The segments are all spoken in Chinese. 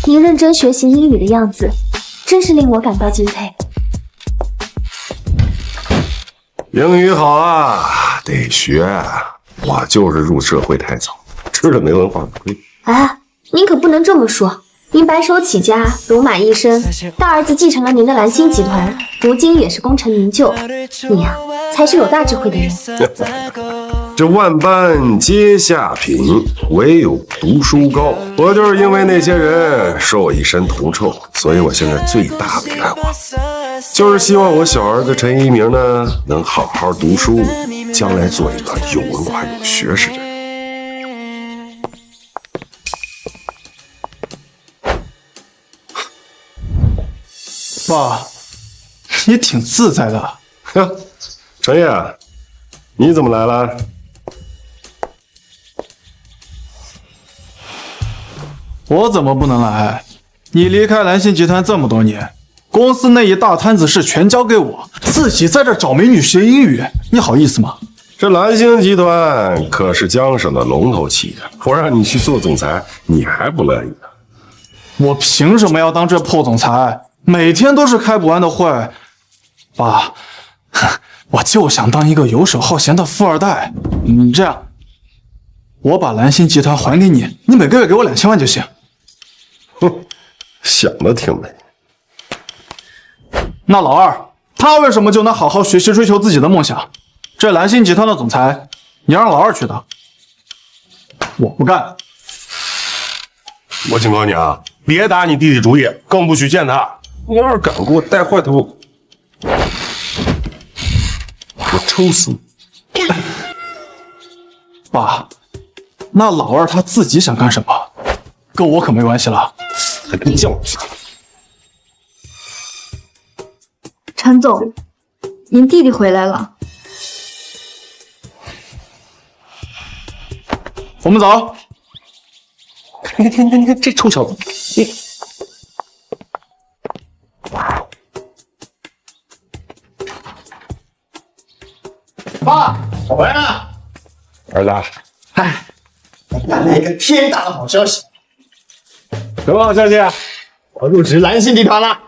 您认真学习英语的样子，真是令我感到敬佩。英语好啊，得学。我就是入社会太早，吃了没文化的亏。哎，您可不能这么说。您白手起家，戎马一生，大儿子继承了您的蓝星集团，如今也是功成名就。你呀，才是有大智慧的人。这万般皆下品，唯有读书高。我就是因为那些人说我一身铜臭，所以我现在最大的愿望，就是希望我小儿子陈一鸣呢，能好好读书，将来做一个有文化有学识的人。爸，你挺自在的。呵，陈烨，你怎么来了？我怎么不能来？你离开蓝信集团这么多年，公司那一大摊子事全交给我，自己在这找美女学英语，你好意思吗？这蓝星集团可是江省的龙头企业，我让你去做总裁，你还不乐意呢？我凭什么要当这破总裁？每天都是开不完的会。爸，我就想当一个游手好闲的富二代。你这样，我把蓝星集团还给你，你每个月给我2000万就行。哼，想的挺美。那老二，他为什么就能好好学习追求自己的梦想？这蓝星集团的总裁，你让老二去当，我不干。我警告你啊，别打你弟弟主意，更不许见他。你要是敢给我带坏头，我抽死你！爸，那老二他自己想干什么，跟我可没关系了。还跟叫去？陈总，您弟弟回来了。我们走。看这臭小子！爸，我回来了。儿子，嗨，我带来一个天大的好消息。什么好消息啊？我入职蓝星集团了。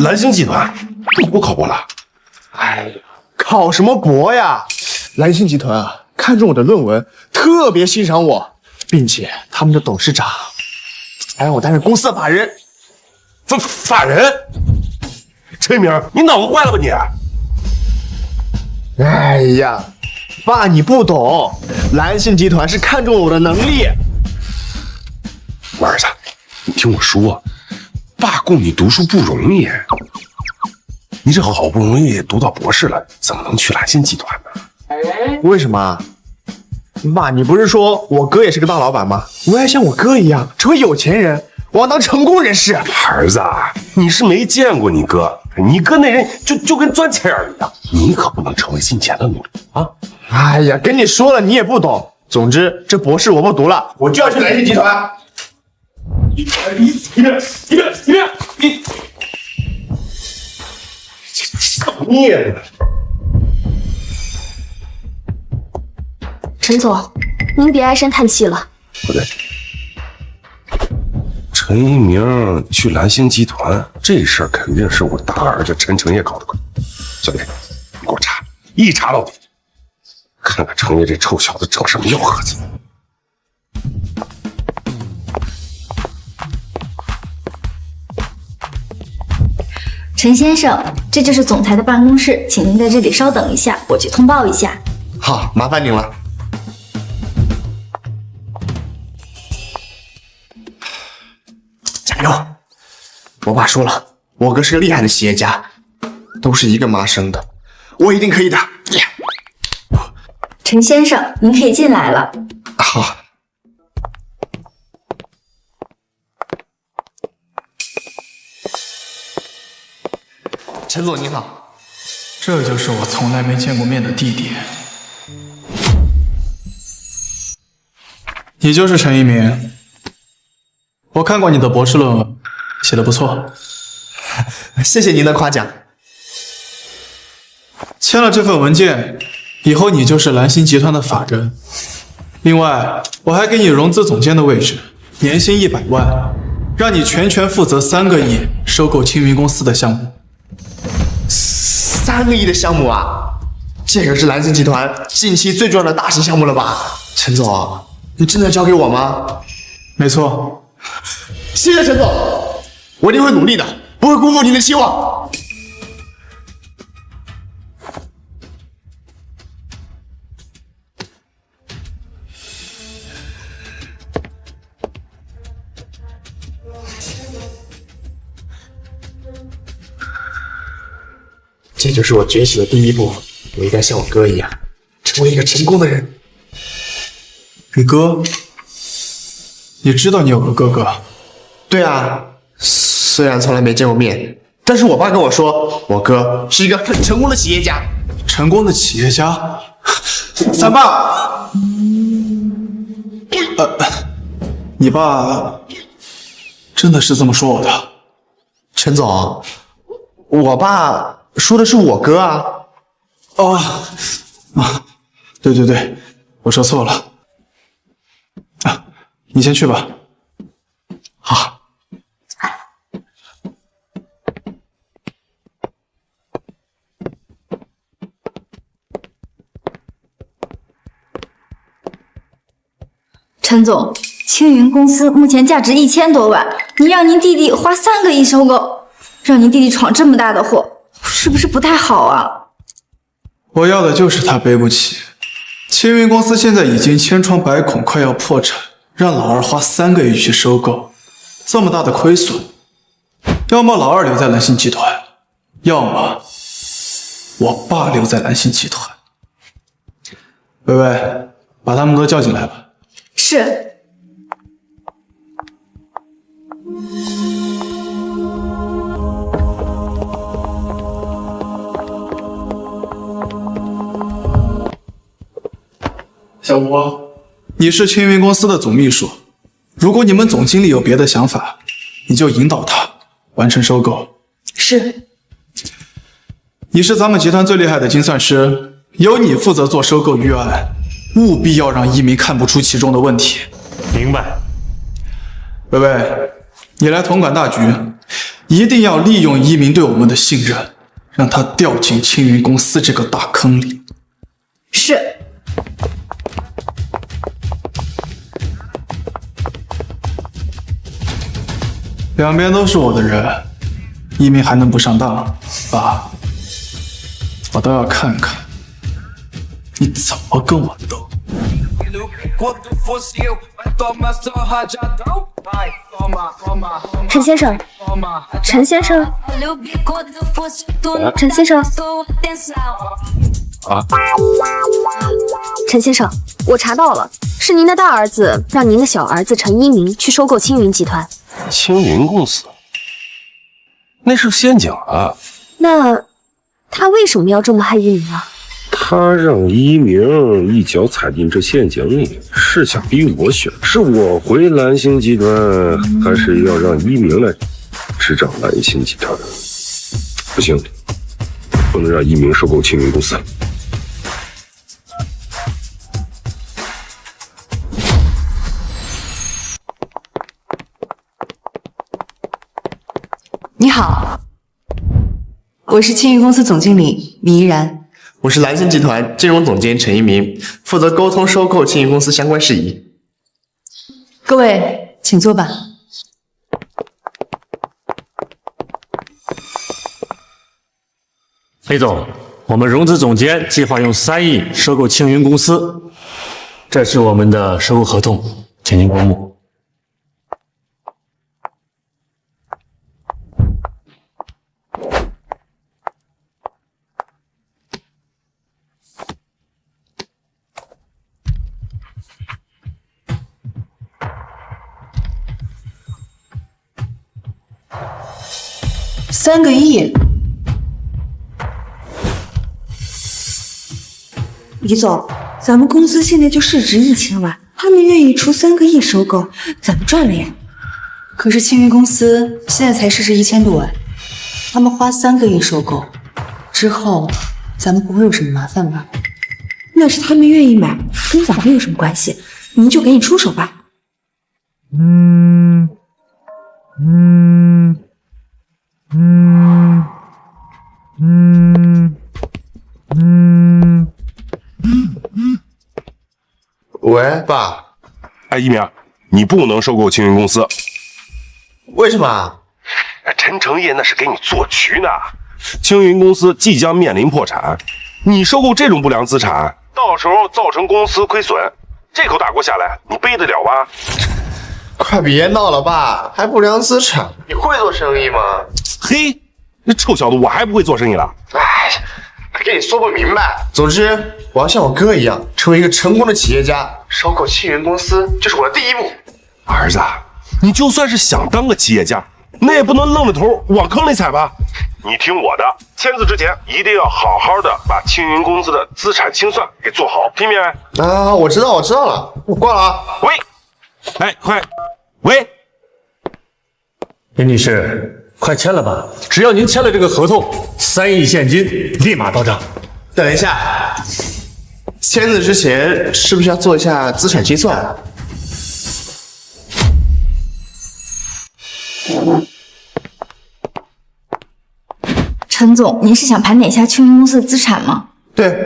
蓝星集团，你不考博了？哎呀，考什么博呀？蓝星集团啊，看中我的论文，特别欣赏我，并且他们的董事长还让我担任公司的法人。法人？陈明，你脑子坏了吧你？哎呀，爸，你不懂，蓝星集团是看中我的能力。我儿子，你听我说，爸供你读书不容易，你这好不容易读到博士了，怎么能去蓝星集团呢？为什么？爸，你不是说我哥也是个大老板吗？我也像我哥一样成为有钱人，我要当成功人士。儿子，你是没见过你哥，你哥那人就跟钻钱儿一样，你可不能成为金钱的奴隶啊！哎呀，跟你说了你也不懂。总之，这博士我不读了，我就要去蓝星集团。你造孽的！陈总，您别唉声叹气了。不对，陈一鸣去蓝星集团这事儿肯定是我大儿子陈成业搞的鬼。小弟，你给我查，一查到底，看看成业这臭小子整什么幺蛾子。陈先生，这就是总裁的办公室，请您在这里稍等一下，我去通报一下。好，麻烦您了。加油！我爸说了，我哥是个厉害的企业家，都是一个妈生的，我一定可以的。陈先生，您可以进来了。好。陈总您好，这就是我从来没见过面的弟弟。你就是陈一鸣。我看过你的博士论文，写得不错。谢谢您的夸奖。签了这份文件，以后你就是蓝星集团的法人。另外，我还给你融资总监的位置，年薪100万，让你全权负责3个亿收购青云公司的项目。3个亿的项目啊！这可是蓝星集团近期最重要的大型项目了吧？陈总，你真的交给我吗？没错。谢谢陈总，我一定会努力的，不会辜负您的期望。这就是我崛起的第一步，我应该像我哥一样，成为一个成功的人。你哥？你知道你有个哥哥？对啊，虽然从来没见过面，但是我爸跟我说，我哥是一个很成功的企业家。成功的企业家？三爸，你爸真的是这么说我的？陈总，我爸说的是我哥啊。对，我说错了。你先去吧。好。陈总，青云公司目前价值1000多万，你让您弟弟花3个亿收购，让您弟弟闯这么大的祸，是不是不太好啊？我要的就是他背不起。青云公司现在已经千疮百孔，快要破产，让老二花3个亿去收购，这么大的亏损，要么老二留在蓝星集团，要么我爸留在蓝星集团。薇薇，把他们都叫进来吧。是。小吴，你是青云公司的总秘书，如果你们总经理有别的想法，你就引导他完成收购。是。你是咱们集团最厉害的精算师，由你负责做收购预案，务必要让一鸣看不出其中的问题。明白。薇薇，你来统管大局，一定要利用一鸣对我们的信任，让他掉进青云公司这个大坑里。是。两边都是我的人，一鸣还能不上当？爸，我都要看看你怎么跟我斗。陈先生，陈先生，陈先生，陈先生，我查到了，是您的大儿子让您的小儿子陈一鸣去收购青云集团。青云公司，那是陷阱啊！那他为什么要这么害一鸣啊？他让一鸣一脚踩进这陷阱里，是想逼我选，是我回蓝星集团，还是要让一鸣来执掌蓝星集团？不行，不能让一鸣收购青云公司。你好，我是青云公司总经理李依然。我是蓝星集团金融总监陈一鸣，负责沟通收购青云公司相关事宜。各位，请坐吧。雷总，我们融资总监计划用3亿收购青云公司，这是我们的收购合同，请您过目。3个亿，李总，咱们公司现在就市值1000万，他们愿意出3个亿收购，咱们赚了呀。可是青云公司现在才市值1000多万，他们花3个亿收购之后，咱们不会有什么麻烦吧？那是他们愿意买，跟咱们有什么关系？您就赶紧出手吧。喂，爸，哎，一鸣，你不能收购青云公司。为什么？陈成业那是给你做局呢。青云公司即将面临破产，你收购这种不良资产，到时候造成公司亏损，这口大锅下来，你背得了吗？快别闹了，爸，还不良资产？你会做生意吗？嘿，那臭小子，我还不会做生意了。哎，跟你说不明白。总之，我要像我哥一样，成为一个成功的企业家。收购青云公司就是我的第一步。儿子，你就算是想当个企业家，那也不能愣着头往坑里踩吧。你听我的，签字之前一定要好好的把青云公司的资产清算给做好，听明白？啊，我知道了，我挂了啊。喂，哎，快，喂，林女士，快签了吧！只要您签了这个合同，3亿现金立马到账。等一下，签字之前是不是要做一下资产清算？陈总，您是想盘点一下青云公司的资产吗？对，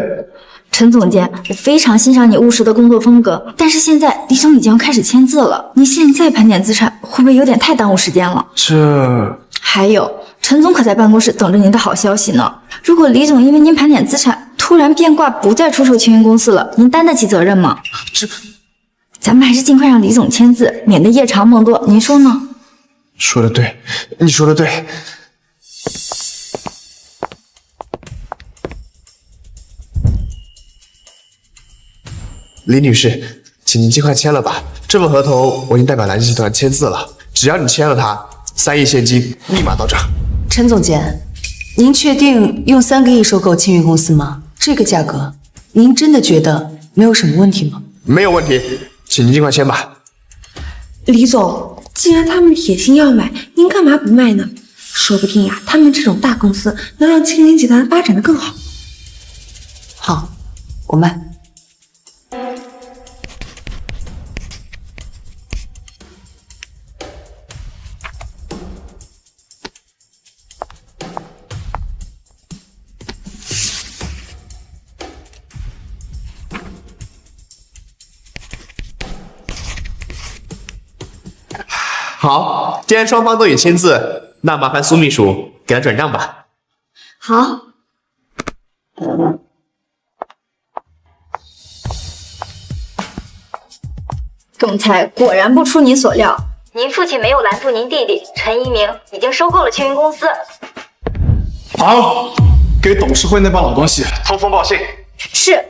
陈总监，我非常欣赏你务实的工作风格，但是现在李总已经要开始签字了，您现在盘点资产会不会有点太耽误时间了？还有，陈总可在办公室等着您的好消息呢。如果李总因为您盘点资产突然变卦，不再出售青云公司了，您担得起责任吗？咱们还是尽快让李总签字，免得夜长梦多，您说呢？说的对，你说的对。李女士，请您尽快签了吧。这份合同我已经代表蓝集团签字了，只要你签了它，3亿现金立马到账。陈总监，您确定用3个亿收购青云公司吗？这个价格，您真的觉得没有什么问题吗？没有问题，请您尽快签吧。李总，既然他们铁心要买，您干嘛不卖呢？说不定呀，他们这种大公司能让青云集团发展的更好。好，我卖。好，既然双方都已签字，那麻烦苏秘书给他转账吧。好。总裁果然不出您所料，您父亲没有拦住您弟弟陈一鸣，已经收购了青云公司。好，给董事会那帮老东西通风报信。是。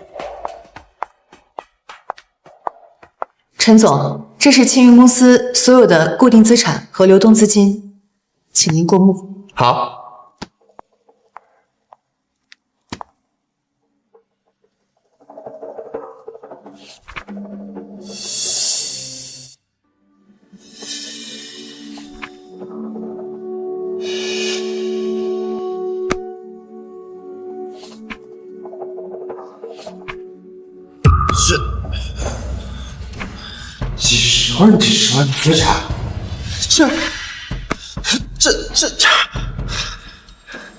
陈总，这是青云公司所有的固定资产和流动资金，请您过目。好。几十万的资产，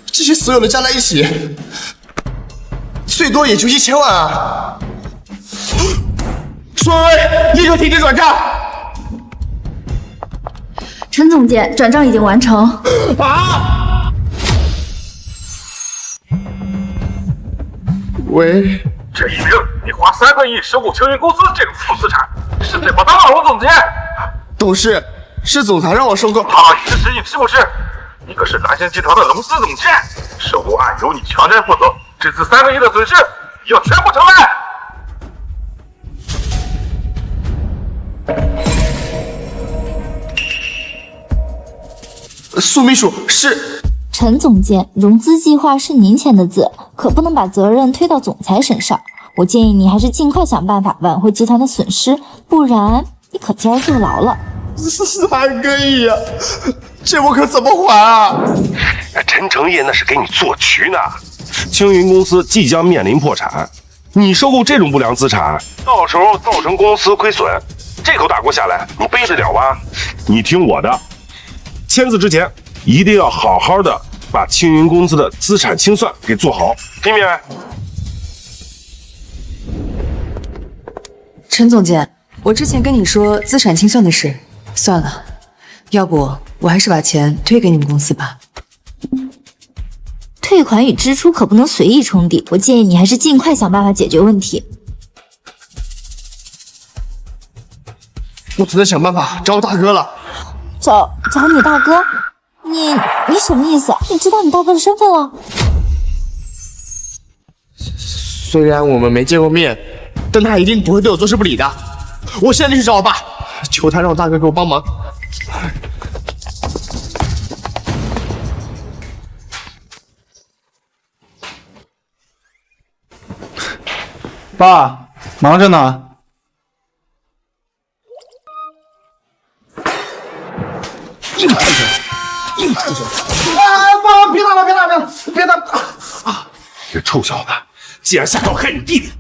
这些所有的加在一起，最多也就1000万啊！苏文威，立刻停止转账！陈总监，转账已经完成。啊！喂，这一鸣，你花3个亿收购青云公司这种负资产，是怎么当了我总监？董事，是总裁让我收购。好，支持你是不是？你可是蓝星集团的龙司总监，收购案由你全权负责，这次3个亿的损失要全部承担。苏秘书是。陈总监，融资计划是您签的字，可不能把责任推到总裁身上。我建议你还是尽快想办法挽回集团的损失，不然你可今儿坐牢了。3个亿啊，这我可怎么还啊？陈成业那是给你做局呢，青云公司即将面临破产，你收购这种不良资产，到时候造成公司亏损，这口大锅下来，你背得了吗？你听我的，签字之前一定要好好的把青云公司的资产清算给做好，听明白？陈总监，我之前跟你说资产清算的事，算了，要不我还是把钱退给你们公司吧。退款与支出可不能随意冲抵，我建议你还是尽快想办法解决问题。我只能想办法找我大哥了。找你大哥？你什么意思？你知道你大哥的身份了？虽然我们没见过面，但他一定不会对我坐视不理的。我现在就去找我爸，求他让我大哥给我帮忙。爸，忙着呢。爸，别打了！这臭小子，竟然下手害你弟弟！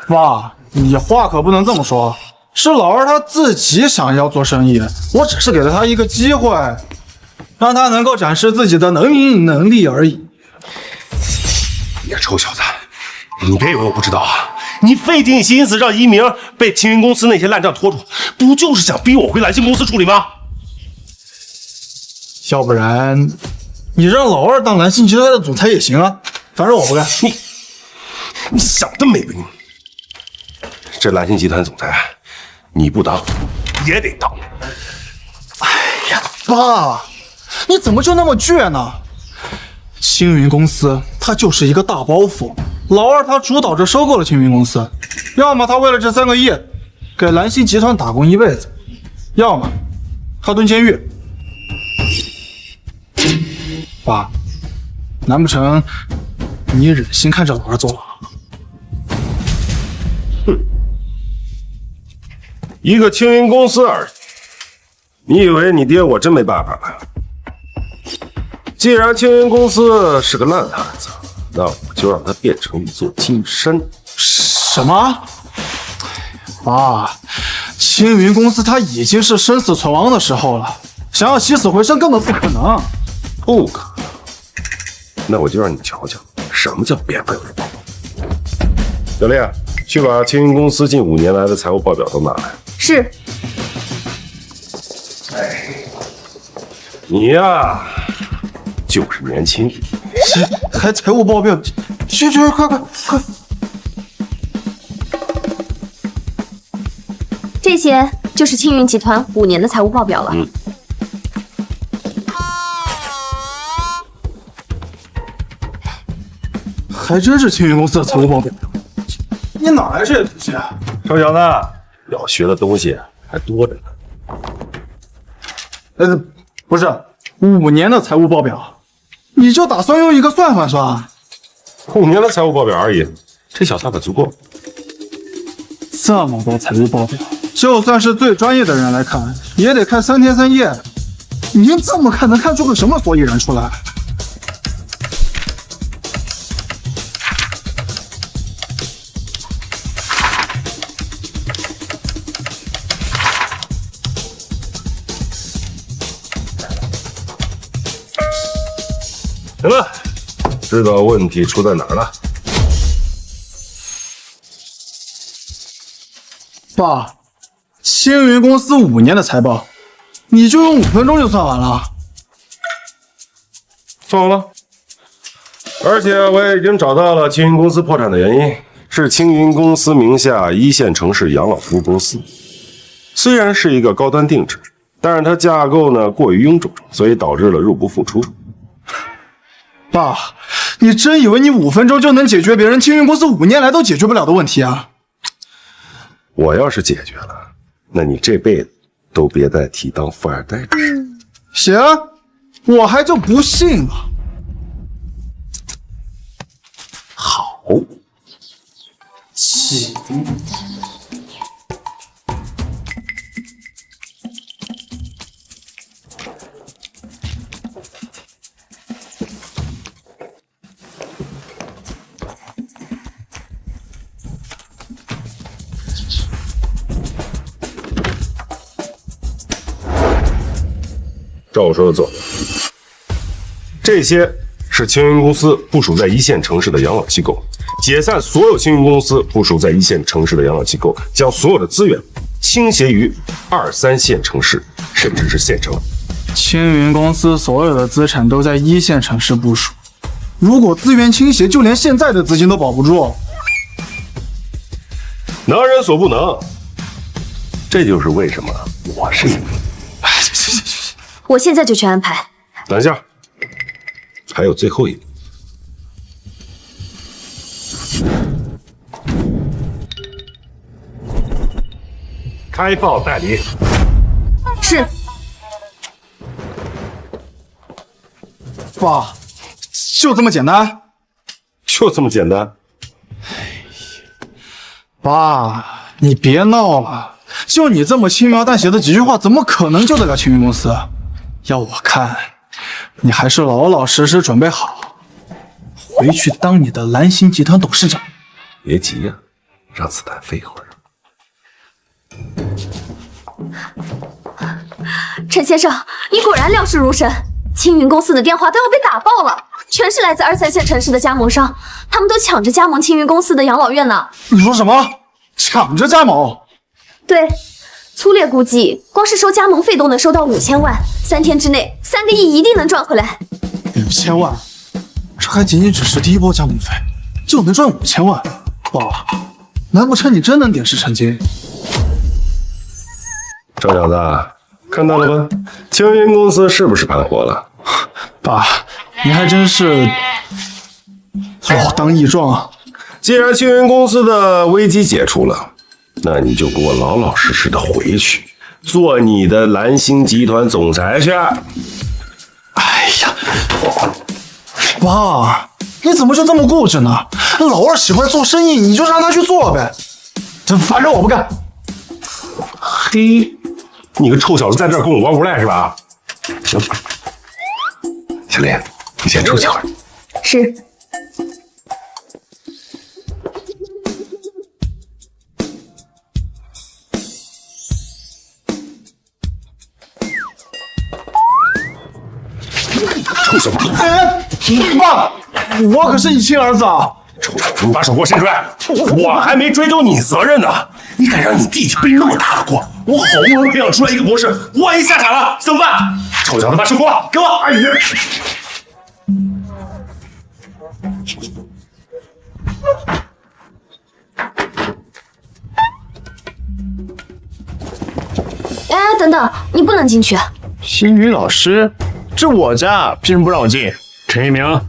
爸，你话可不能这么说。是老二他自己想要做生意，我只是给了他一个机会，让他能够展示自己的能力而已。你个臭小子，你别以为我不知道啊！你费尽心思让一鸣被青云公司那些烂账拖住，不就是想逼我回蓝星公司处理吗？要不然，你让老二当蓝星集团的总裁也行啊，反正我不干。你想得美吧你！这蓝星集团总裁，你不当也得当。哎呀，爸，你怎么就那么倔呢？青云公司它就是一个大包袱，老二他主导着收购了青云公司，要么他为了这3个亿给蓝星集团打工一辈子，要么他蹲监狱。爸，难不成你忍心看着老二坐牢？哼，一个青云公司而已，你以为你爹我真没办法吗？既然青云公司是个烂摊子，那我就让它变成一座金山。什么？爸，青云公司它已经是生死存亡的时候了，想要起死回生根本不可能。不可能。那我就让你瞧瞧什么叫变废为宝。小丽，去把青云公司近5年来的财务报表都拿来。是。你呀，就是年轻。还财务报表？去，快！这些就是青云集团5年的财务报表了。还真是青云公司的财务报表。你哪来这些东西啊？臭小子，要学的东西还多着呢。不是5年的财务报表，你就打算用一个算法是吧？5年的财务报表而已，这小算法足够。这么多财务报表，就算是最专业的人来看，也得看3天3夜。您这么看，能看出个什么所以然出来？行了，知道问题出在哪儿了。爸，青云公司5年的财报，你就用5分钟就算完了？算了。而且我也已经找到了青云公司破产的原因，是青云公司名下1线城市养老服务公司。虽然是一个高端定制，但是它架构呢过于臃肿，所以导致了入不敷出。爸，你真以为你5分钟就能解决别人青云公司5年来都解决不了的问题啊？我要是解决了，那你这辈子都别再提当富二代的事。行，我还就不信了。好，起。照我说的做。这些是青云公司部署在一线城市的养老机构，解散所有青云公司部署在一线城市的养老机构，将所有的资源倾斜于2、3线城市，甚至是县城。青云公司所有的资产都在1线城市部署，如果资源倾斜，就连现在的资金都保不住。能人所不能，这就是为什么我是你。我现在就去安排。等一下，还有最后一步。开报代理。是。爸，就这么简单？就这么简单。爸，你别闹了，就你这么轻描淡写的几句话，怎么可能救得了青云公司？要我看，你还是老老实实准备好，回去当你的蓝星集团董事长。别急呀，让子弹飞一会儿。陈先生，你果然料事如神。青云公司的电话都要被打爆了，全是来自2、3线城市的加盟商，他们都抢着加盟青云公司的养老院呢。你说什么？抢着加盟？对，粗略估计，光是收加盟费都能收到5000万，3天之内3个亿一定能赚回来。5000万？这还仅仅只是第一波加盟费，就能赚5000万？爸，难不成你真能点石成金？赵小子，看到了吧？青云公司是不是盘活了？爸，你还真是老当益壮啊！既然青云公司的危机解除了，那你就给我老老实实的回去，做你的蓝星集团总裁去。哎呀，爸，你怎么就这么固执呢？老二喜欢做生意，你就让他去做呗。反正我不干。嘿，你个臭小子在这儿跟我玩无赖是吧？行，小林，你先出去会儿。是。臭什么？爸，我可是你亲儿子啊！臭小子，你把手给我伸出来！我还没追究你责任呢，你敢让你弟弟背那么大的锅？我好不容易培养出来一个博士，万一下场了怎么办？臭小子，把手给我，给我！哎呀！哎，等等，你不能进去。星宇老师，这我家，凭什么不让我进？陈一鸣，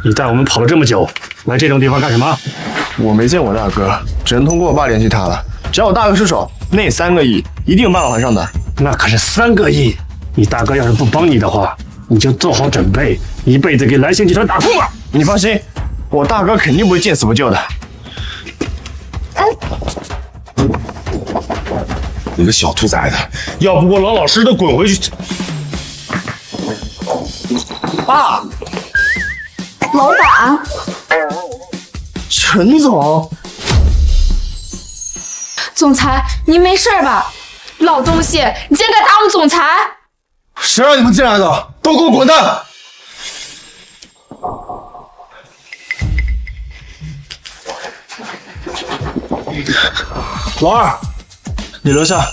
你带我们跑了这么久，来这种地方干什么？我没见我大哥，只能通过我爸联系他了。只要我大哥失手，那3个亿一定有办法还上的。那可是3个亿，你大哥要是不帮你的话，你就做好准备，一辈子给蓝星集团打工吧。你放心，我大哥肯定不会见死不救的。哎，你个小兔崽子，要不给我老老实实的滚回去！爸，老板，陈总，总裁，您没事吧？老东西，你竟然敢打我们总裁！谁让你们进来的？都给我滚蛋！老二，你留下。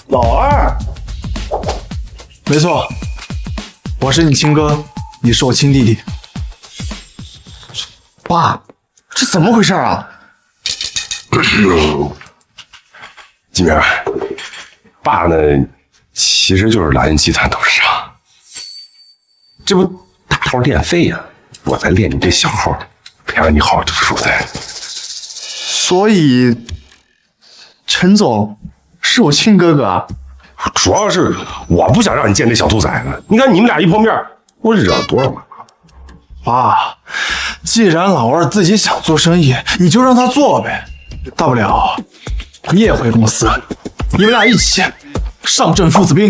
老二，没错，我是你亲哥，你是我亲弟弟。爸，这怎么回事啊？金明，爸呢，其实就是蓝星集团董事长。这不大头练废呀，我在练你这小号，培养你好好读书的。所以，陈总是我亲哥哥啊。主要是我不想让你见这小兔崽子。你看你们俩一碰面，我惹了多少麻烦？爸，既然老二自己想做生意，你就让他做呗，大不了你也回公司，你们俩一起上阵父子兵。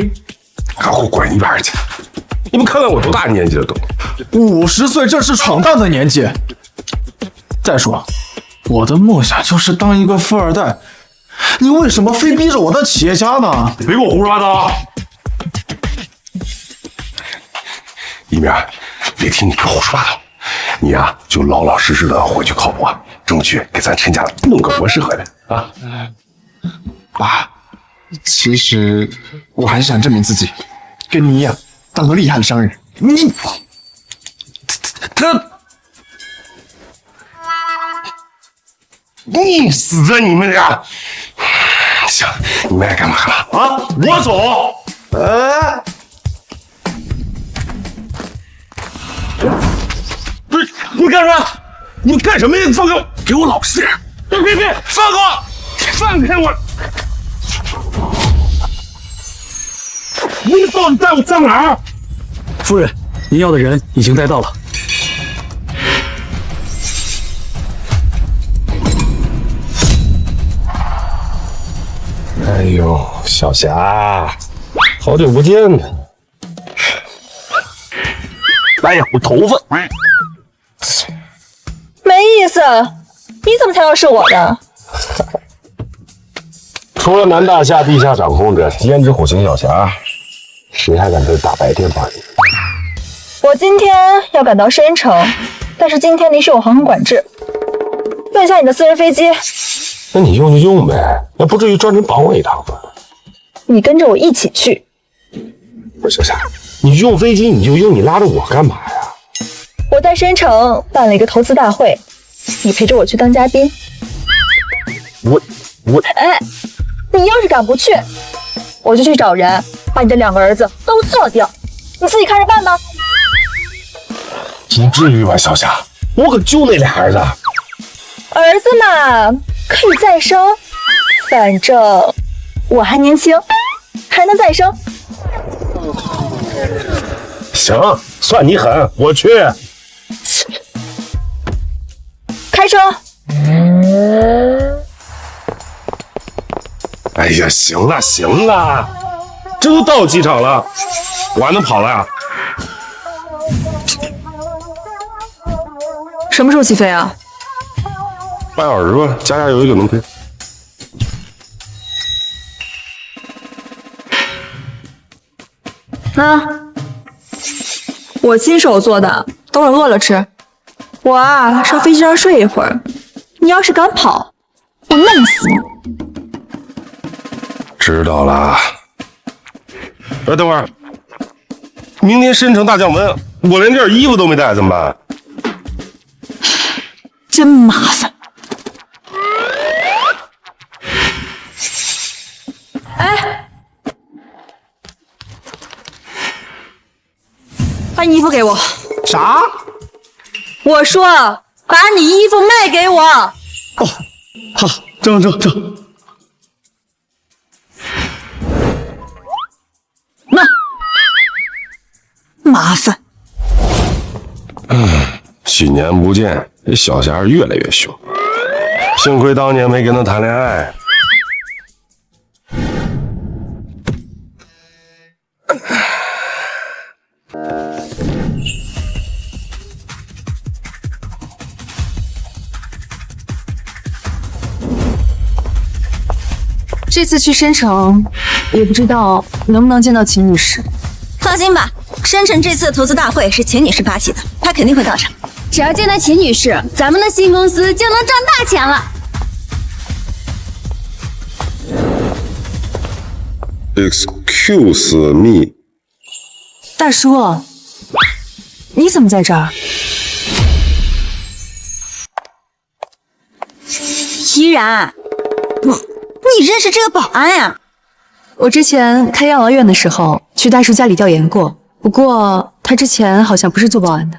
给我滚一边去！你们看看我多大年纪了都，50岁正是闯荡的年纪。再说，我的梦想就是当一个富二代，你为什么非逼着我当企业家呢？别给我胡说八道！一鸣，别听你哥胡说八道，你呀就老老实实的回去考博，争取给咱陈家弄个博士回来啊！爸，其实我还是想证明自己，跟你一样当个厉害的商人。你死着你们俩！行，你们爱干嘛干嘛啊！我走。不是你干什么？你干什么呀？放开我！给我老实点！别！放开我！放开我！你到底带我上哪儿？夫人，您要的人已经带到了。哎呦，小霞，好久不见呢！哎呀，我头发！没意思，你怎么猜到是我的？除了南大夏地下掌控者胭脂虎形小霞，谁还敢在大白天发言？我今天要赶到申城，但是今天离市有航空管制，用一下你的私人飞机。那你用就用呗，那不至于专程绑我一趟吧？你跟着我一起去。不是小霞，你用飞机你就用，你拉着我干嘛呀？我在申城办了一个投资大会，你陪着我去当嘉宾。我，哎，你要是敢不去，我就去找人把你的2个儿子都做掉，你自己看着办吧。你至于吗，小霞？我可就那俩儿子。儿子嘛，可以再生，反正我还年轻，还能再生。行，算你狠，我去。开车。哎呀，行了，这都到机场了，我还能跑了呀？什么时候起飞啊？半小时吧，加油就能飞。我亲手做的，等会儿饿了吃。我啊，上飞机上睡一会儿。你要是敢跑，我弄死你！知道了。等会儿，明天申城大降温，我连件衣服都没带，怎么办？真麻烦。哎，把你衣服给我。啥？我说把你衣服卖给我。哦，好，挣。那麻烦。许年不见，这小霞越来越凶。幸亏当年没跟他谈恋爱。这次去申城，也不知道能不能见到秦女士。放心吧，申城这次的投资大会是钱女士发起的，她肯定会到场。只要见到钱女士，咱们的新公司就能赚大钱了。Excuse me， 大叔，你怎么在这儿？依然，你认识这个保安呀？我之前开养老院的时候去大叔家里调研过，不过他之前好像不是做保安的。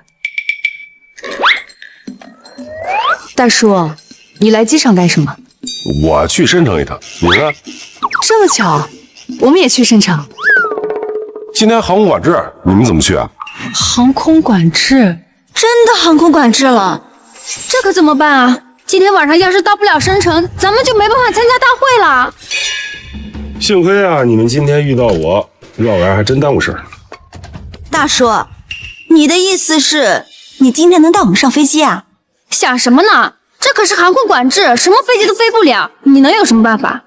大叔，你来机场干什么？我去申城一趟，你呢？这么巧，我们也去申城。今天航空管制，你们怎么去啊？航空管制？真的航空管制了？这可怎么办啊？今天晚上要是到不了申城，咱们就没办法参加大会了。幸亏啊，你们今天遇到我，要不然还真耽误事儿。大叔，你的意思是，你今天能带我们上飞机啊？想什么呢？这可是航空管制，什么飞机都飞不了，你能有什么办法？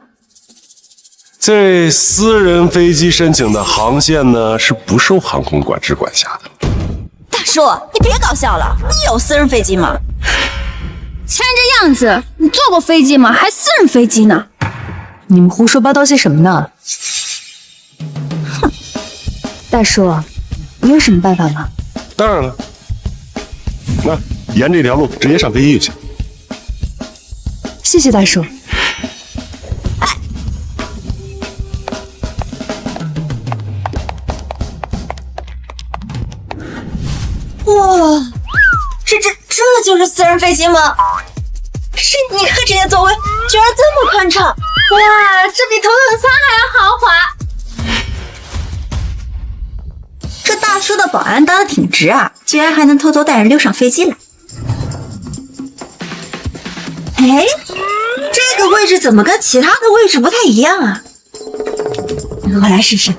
这私人飞机申请的航线呢，是不受航空管制管辖的。叔，你别搞笑了，你有私人飞机吗？看这样子，你坐过飞机吗？还私人飞机呢？你们胡说八道些什么呢？哼，大叔，你有什么办法吗？当然了，那沿这条路直接上飞机就行。谢谢大叔。哇，这就是私人飞机吗？是，你看这些座位居然这么宽敞！哇，这比头等舱还要豪华。这大叔的保安当的挺直啊，居然还能偷偷带人溜上飞机来。哎，这个位置怎么跟其他的位置不太一样啊？我来试试。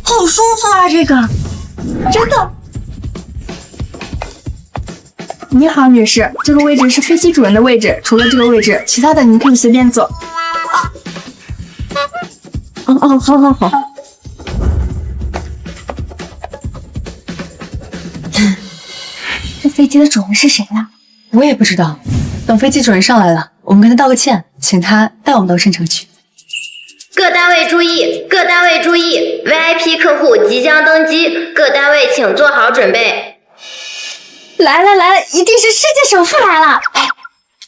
好舒服啊，这个真的。你好，女士，这个位置是飞机主人的位置，除了这个位置，其他的您可以随便坐。好。这飞机的主人是谁呢？我也不知道。等飞机主人上来了，我们跟他道个歉，请他带我们到圣城去。各单位注意，各单位注意 ，VIP 客户即将登机，各单位请做好准备。来了，一定是世界首富来了！哎，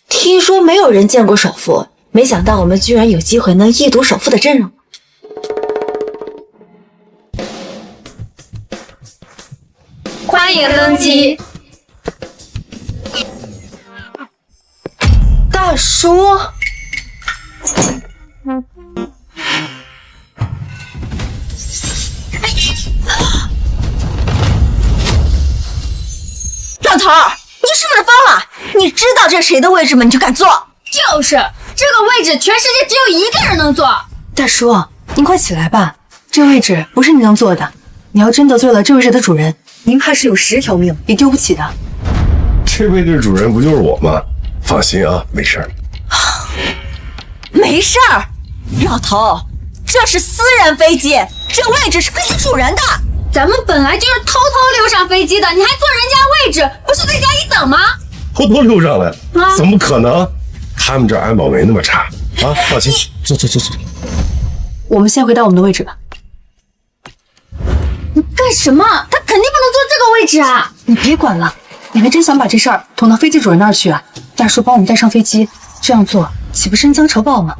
听说没有人见过首富，没想到我们居然有机会能一睹首富的真容。欢迎登机。大叔，老头儿，你是不是疯了？你知道这是谁的位置吗？你就敢坐？就是这个位置，全世界只有一个人能坐。大叔，您快起来吧，这位置不是你能坐的。你要真得罪了这位置的主人，您怕是有10条命也丢不起的。这位置主人不就是我吗？放心啊，没事儿。没事儿，老头，这是私人飞机，这位置是飞机主人的。咱们本来就是偷偷溜上飞机的，你还坐人家位置，不是罪加一等吗？偷偷溜上来？怎么可能？他们这安保没那么差啊！放心，坐。我们先回到我们的位置吧。你干什么？他肯定不能坐这个位置啊！你别管了，你还真想把这事儿捅到飞机主人那儿去啊？大叔帮我们带上飞机，这样做岂不是恩将仇报吗？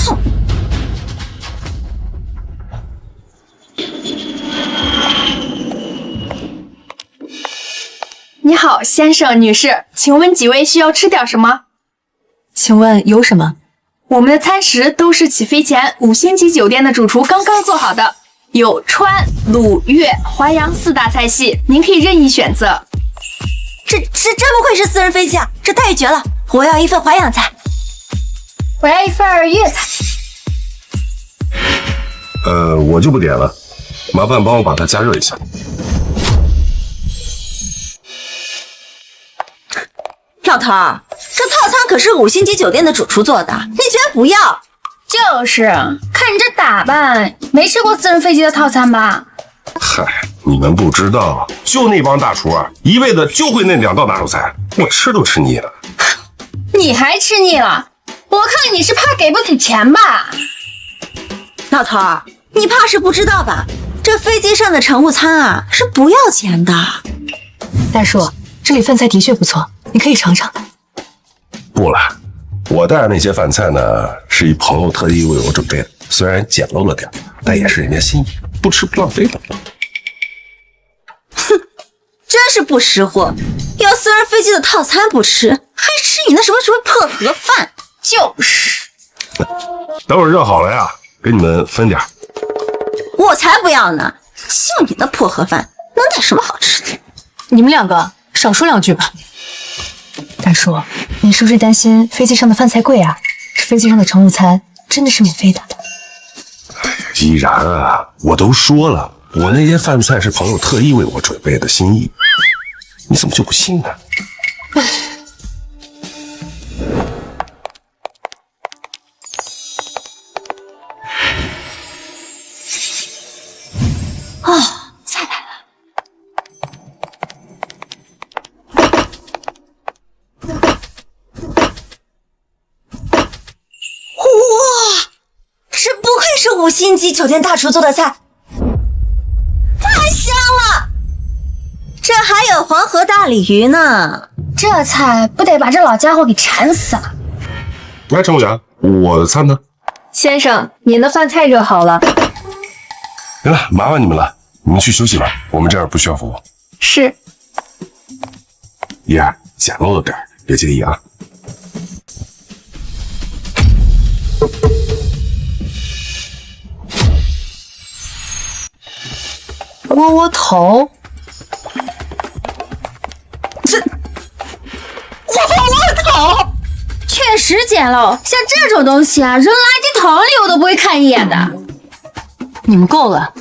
哼！你好，先生、女士，请问几位需要吃点什么？请问有什么？我们的餐食都是起飞前5星级酒店的主厨刚刚做好的，有川、鲁、粤、淮扬4大菜系，您可以任意选择。这真不愧是私人飞机啊，这待遇绝了！我要一份淮扬菜，我要一份粤菜。我就不点了，麻烦帮我把它加热一下。老头儿，这套餐可是5星级酒店的主厨做的，你居然不要？就是看你这打扮，没吃过私人飞机的套餐吧？嗨，你们不知道，就那帮大厨啊，一辈子就会那2道拿手菜，我吃都吃腻了。你还吃腻了？我看你是怕给不起钱吧？老头儿，你怕是不知道吧？这飞机上的乘务餐啊是不要钱的。大叔，这里饭菜的确不错，你可以尝尝。不了，我带的那些饭菜呢，是一朋友特意为我准备的，虽然简陋了点，但也是人家心意，不吃不浪费的。哼，真是不识货，要私人飞机的套餐不吃，还吃你那什么破盒饭。就是，等会儿热好了呀，给你们分点。我才不要呢！就你那破盒饭，能点什么好吃的？你们2个少说2句吧。大叔，你是不是担心飞机上的饭菜贵啊？这飞机上的乘务餐真的是免费的。依然啊，我都说了，我那些饭菜是朋友特意为我准备的心意，你怎么就不信呢？ 5星级酒店大厨做的菜，太香了！这还有黄河大鲤鱼呢，这菜不得把这老家伙给馋死了。来，陈武侠，我的餐呢？先生，您的饭菜热好了。行了，麻烦你们了，你们去休息吧，我们这儿不需要服务。是。依然简陋了点，别介意啊。窝窝头，窝头确实简陋，像这种东西啊，扔垃圾桶里我都不会看一眼的。你们够了。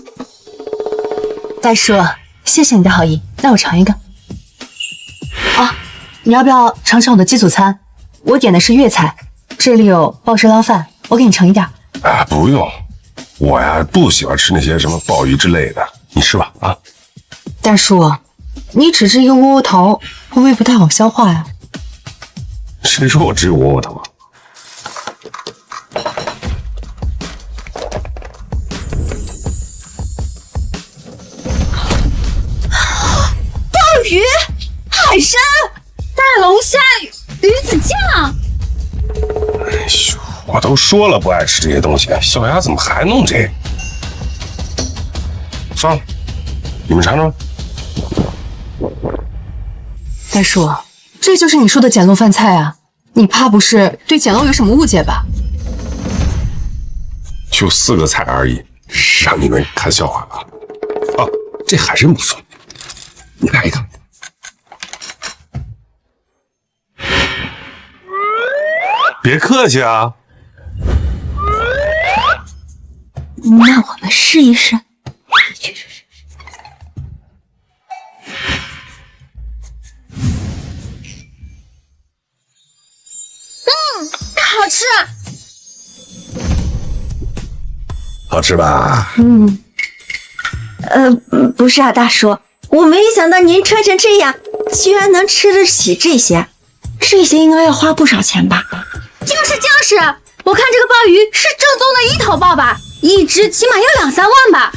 大叔，谢谢你的好意，那我尝一个。啊，你要不要尝尝我的鸡祖餐？我点的是粤菜，这里有鲍汁捞饭，我给你盛一点。啊，不用，我呀不喜欢吃那些什么鲍鱼之类的，你吃吧啊。大叔，你只吃一个窝窝头，会不会不太好消化呀？谁说我只有窝窝头啊？鲍鱼、海参、大龙虾、鱼子酱。哎呦，我都说了不爱吃这些东西，小丫怎么还弄这个？算了，你们尝尝吧。大叔，这就是你说的简陋饭菜啊？你怕不是对简陋有什么误解吧？就4个菜而已，让你们看笑话了。哦，这海参不错，你来一个。别客气啊。那我们试一试。好吃。好吃吧？不是啊，大叔，我没想到您穿成这样，居然能吃得起这些。这些应该要花不少钱吧？就是，我看这个鲍鱼是正宗的1头鲍吧，一只起码要2、3万吧。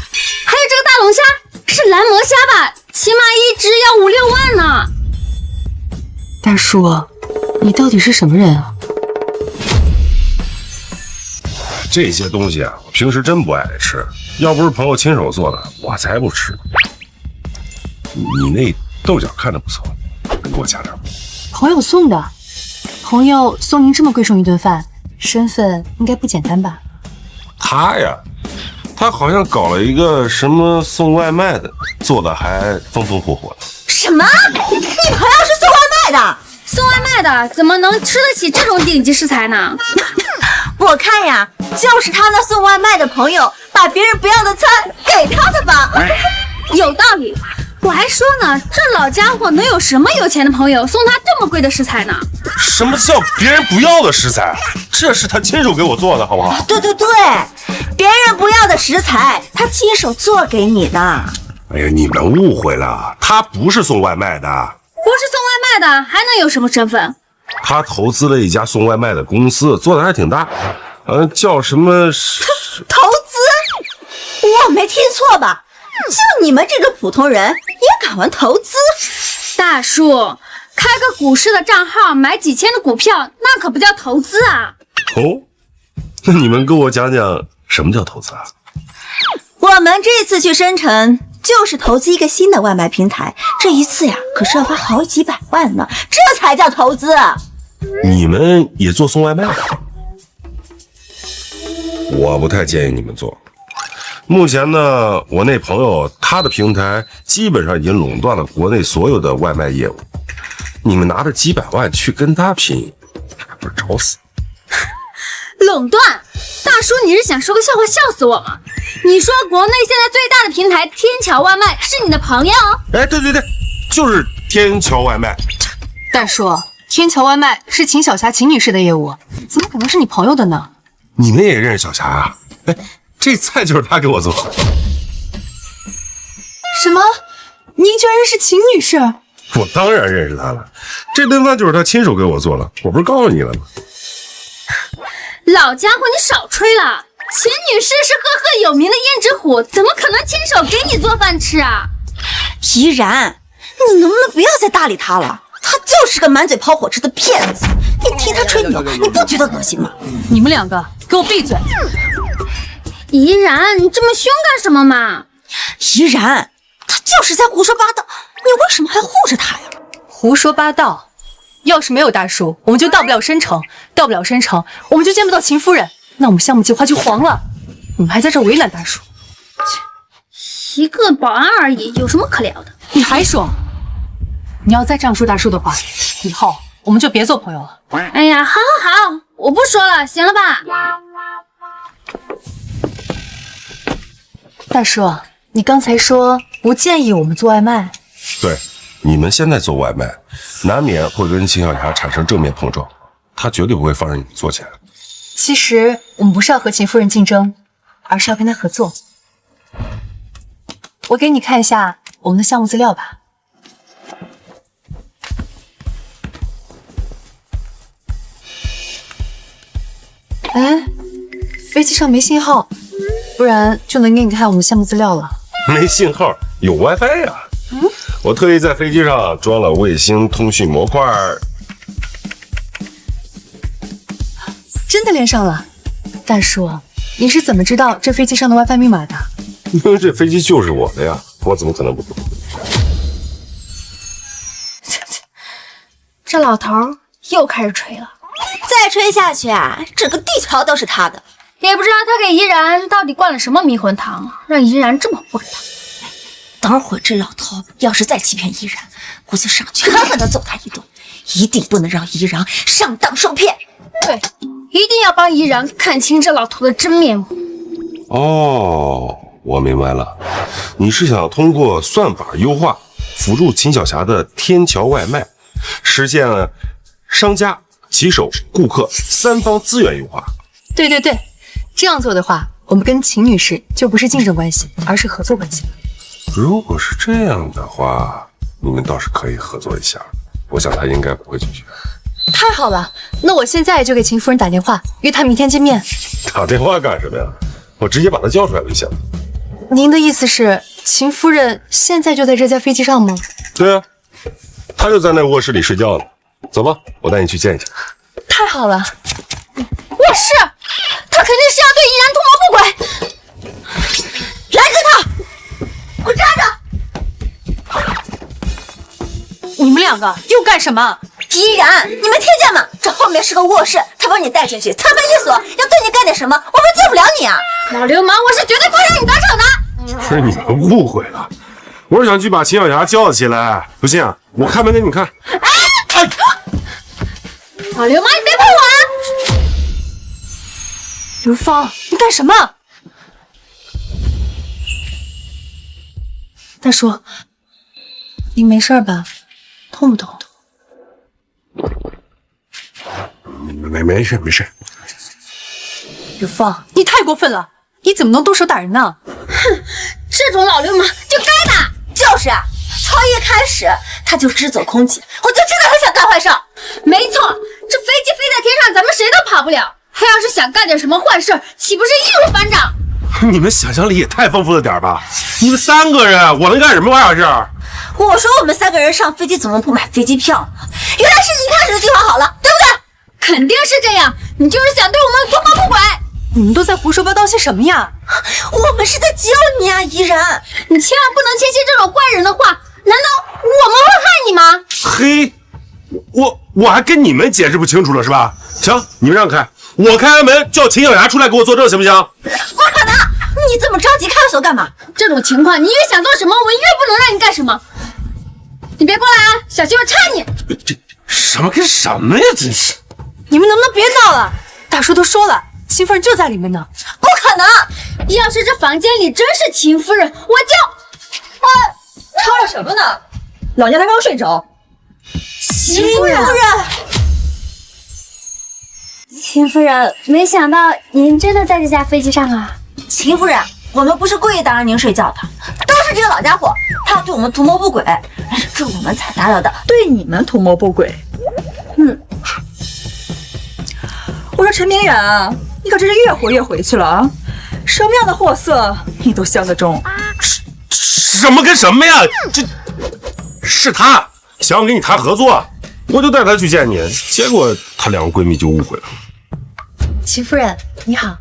还有这个大龙虾是蓝魔虾吧，起码一只要5、6万呢。大叔，你到底是什么人啊？这些东西啊，我平时真不爱吃，要不是朋友亲手做的，我才不吃。你那豆角看着不错，给我加点吧。朋友送的，朋友送您这么贵重一顿饭，身份应该不简单吧？他呀，他好像搞了一个什么送外卖的，做的还风风火火的。什么？你朋友是送外卖的？送外卖的怎么能吃得起这种顶级食材呢？我看呀，就是他那送外卖的朋友把别人不要的餐给他的吧。有道理。我还说呢，这老家伙能有什么有钱的朋友送他这么贵的食材呢？什么叫别人不要的食材？这是他亲手给我做的，好不好？对，别人不要的食材，他亲手做给你的。哎呀，你们误会了，他不是送外卖的。不是送外卖的，还能有什么身份？他投资了一家送外卖的公司，做的还挺大，叫什么？投资？我没听错吧？就你们这个普通人也敢玩投资？大叔，开个股市的账号买几千的股票，那可不叫投资啊！哦，那你们跟我讲讲什么叫投资啊？我们这次去深城就是投资一个新的外卖平台，这一次呀可是要花好几百万呢，这才叫投资。你们也做送外卖？我不太建议你们做。目前呢，我那朋友他的平台基本上已经垄断了国内所有的外卖业务，你们拿着几百万去跟他拼，还不是找死？垄断？大叔，你是想说个笑话笑死我吗？你说国内现在最大的平台天桥外卖是你的朋友？哎，对，就是天桥外卖。大叔，天桥外卖是秦小霞秦女士的业务，怎么可能是你朋友的呢？你们也认识小霞啊？哎，这菜就是他给我做的。什么？您居然认识秦女士？我当然认识她了，这顿饭就是她亲手给我做的，我不是告诉你了吗？老家伙，你少吹了！秦女士是赫赫有名的胭脂虎，怎么可能亲手给你做饭吃啊？怡然，你能不能不要再搭理他了？他就是个满嘴跑火车的骗子，你听他吹牛，你不觉得恶心吗？你们两个给我闭嘴！怡然，你这么凶干什么嘛？怡然，他就是在胡说八道，你为什么还护着他呀？胡说八道！要是没有大叔，我们就到不了深城，到不了深城，我们就见不到秦夫人，那我们项目计划就黄了。你们还在这为难大叔？一个保安而已，有什么可聊的？你还说？你要再这样说大叔的话，以后我们就别做朋友了。哎呀，好，我不说了，行了吧？大叔，你刚才说不建议我们做外卖。对，你们现在做外卖，难免会跟秦小霞产生正面碰撞，她绝对不会放任你们做起来。其实我们不是要和秦夫人竞争，而是要跟她合作。我给你看一下我们的项目资料吧。哎，飞机上没信号，不然就能给你看我们项目资料了。没信号，有 WiFi 呀。我特意在飞机上装了卫星通讯模块。真的连上了。大叔，你是怎么知道这飞机上的 WiFi 密码的？因为这飞机就是我的呀，我怎么可能不知道？这老头又开始吹了。再吹下去啊，整个地球都是他的。也不知道他给怡然到底灌了什么迷魂汤，让怡然这么不给他。等会儿这老头要是再欺骗怡然，我就上去狠狠地揍他一顿，一定不能让怡然上当受骗。对，一定要帮怡然看清这老头的真面目。哦，我明白了，你是想通过算法优化辅助秦小霞的天桥外卖，实现了商家、骑手、顾客三方资源优化。对，这样做的话，我们跟秦女士就不是竞争关系，而是合作关系了。如果是这样的话，你们倒是可以合作一下，我想她应该不会拒绝。太好了，那我现在就给秦夫人打电话，约她明天见面。打电话干什么呀？我直接把她叫出来就行了。您的意思是，秦夫人现在就在这架飞机上吗？对啊，她就在那卧室里睡觉呢。走吧，我带你去见一见。太好了。卧室，他肯定是要对怡然图谋不轨。拦住他！给我站着！你们两个又干什么？怡然，你没听见吗？这后面是个卧室，他把你带进去，擦门一锁，要对你干点什么，我们救不了你啊！老流氓，我是绝对不会让你得逞的。是你们误会了，我是想去把秦小霞叫起来。不信啊，我开门给你们看。老流氓，你别碰我啊！刘芳，你干什么？大叔，您没事吧？痛不痛？没事没事。刘芳，你太过分了！你怎么能动手打人呢？哼，这种老流氓就该打。就是啊，从一开始他就只走空气，我就知道他想干坏事。没错，这飞机飞在天上，咱们谁都跑不了。他要是想干点什么坏事，岂不是易如反掌？你们想象力也太丰富了点吧！你们3个人，我能干什么坏事？我说我们3个人上飞机怎么不买飞机票呢？原来是你一开始就计划好了，对不对？肯定是这样，你就是想对我们图谋不轨。你们都在胡说八道些什么呀？我们是在救你啊，怡然！你千万不能轻信这种坏人的话，难道我们会害你吗？嘿，我还跟你们解释不清楚了是吧？行，你们让开，我开完门叫秦小霞出来给我作证，行不行？不可能！你这么着急开锁干嘛？这种情况，你越想做什么，我们越不能让你干什么。你别过来啊，小心我插你！这什么跟什么呀？真是！你们能不能别闹了？大叔都说了，秦夫人就在里面呢。不可能！要是这房间里真是秦夫人，我就……吵吵什么呢？老娘才刚睡着。秦夫人，秦夫人，没想到您真的在这架飞机上啊！秦夫人，我们不是故意打扰您睡觉的，都是这个老家伙，他要对我们图谋不轨，是我们才打扰的，对你们图谋不轨。我说陈明远啊，你可真是越活越回去了啊！什么样的货色你都相得中。什么跟什么呀？这是她想跟你谈合作，我就带她去见你，结果她两个闺蜜就误会了。秦夫人，你好。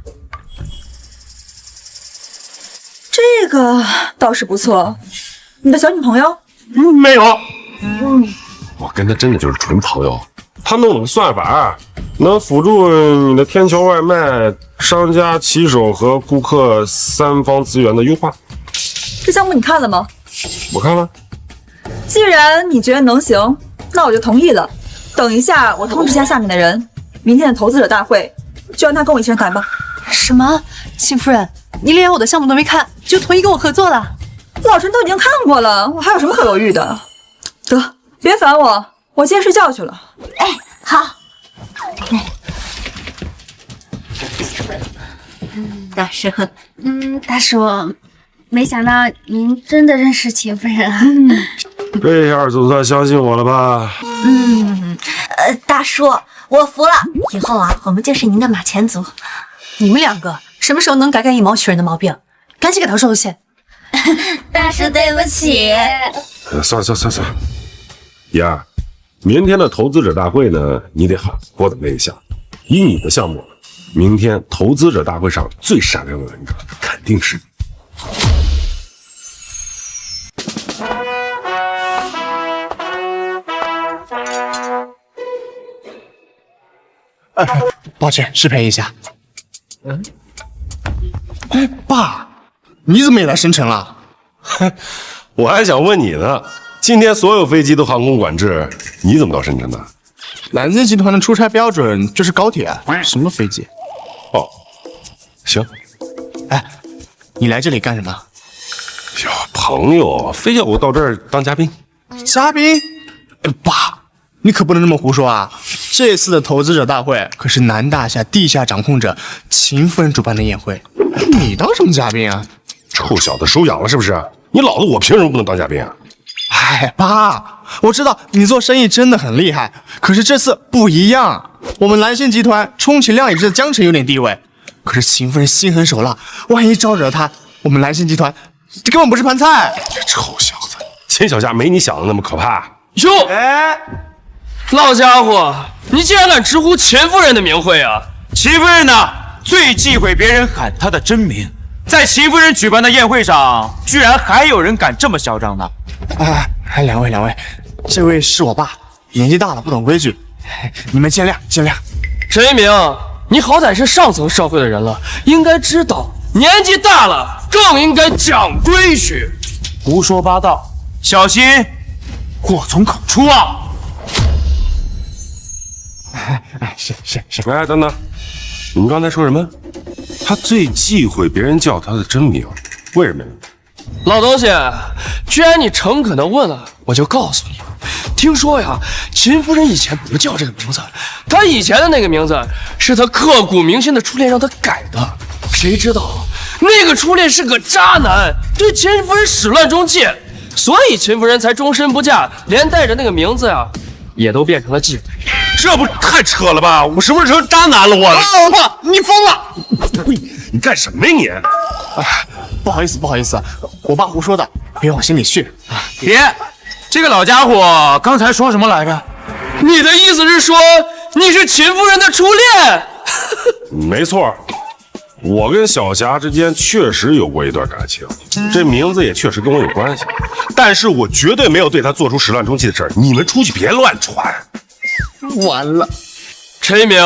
这个倒是不错，你的小女朋友？没有。我跟她真的就是纯朋友。她弄了个算法，能辅助你的天桥外卖、商家骑手和顾客3方资源的优化。这项目你看了吗？我看了。既然你觉得能行，那我就同意了。等一下，我通知一下下面的人，明天的投资者大会就让他跟我一起上台吧。什么？秦夫人，你连我的项目都没看，就同意跟我合作了？老陈都已经看过了，我还有什么可犹豫的？得，别烦我，我先睡觉去了。哎，好。大叔，大叔，没想到您真的认识秦夫人啊。这下总算相信我了吧？大叔，我服了，以后啊，我们就是您的马前卒。你们两个什么时候能改改以貌取人的毛病？赶紧给他收钱。大叔，对不起。算了，妍儿，明天的投资者大会呢，你得好好的问一下。以你的项目，明天投资者大会上最闪亮的那个肯定是你。抱歉，失陪一下。哎，爸，你怎么也来深圳了？我还想问你呢，今天所有飞机都航空管制，你怎么到深圳的？蓝星集团的出差标准就是高铁，什么飞机？哦，行。哎，你来这里干什么？呀，朋友非叫我到这儿当嘉宾。嘉宾？爸，你可不能这么胡说啊！这次的投资者大会可是南大厦地下掌控者秦夫人主办的宴会，你当什么嘉宾啊？臭小子，手痒了是不是？你老子我凭什么不能当嘉宾啊？哎，爸，我知道你做生意真的很厉害，可是这次不一样。我们蓝星集团充其量也是在江城有点地位，可是秦夫人心狠手辣，万一招惹她，我们蓝星集团这根本不是盘菜。这臭小子，秦小佳没你想的那么可怕。哟，哎，老家伙，你竟然敢直呼秦夫人的名讳啊！秦夫人呢，最忌讳别人喊她的真名，在秦夫人举办的宴会上，居然还有人敢这么嚣张呢！哎，两位，这位是我爸，年纪大了不懂规矩，你们见谅。陈一鸣，你好歹是上层社会的人了，应该知道年纪大了更应该讲规矩。胡说八道，小心祸从口出啊！是。哎，等等，你们刚才说什么？他最忌讳别人叫他的真名，为什么呀？老东西，既然你诚恳的问了，我就告诉你，听说呀，秦夫人以前不叫这个名字，她以前的那个名字是她刻骨铭心的初恋让她改的。谁知道那个初恋是个渣男，对秦夫人始乱终弃，所以秦夫人才终身不嫁，连带着那个名字呀，也都变成了忌讳。这不太扯了吧？我什么时候成渣男了？我爸，你疯了！你干什么呀你？不好意思，我爸胡说的，别往心里去。别，这个老家伙刚才说什么来着？你的意思是说你是秦夫人的初恋？没错，我跟小霞之间确实有过一段感情，这名字也确实跟我有关系，但是我绝对没有对她做出始乱终弃的事儿。你们出去别乱传。完了，陈一鸣，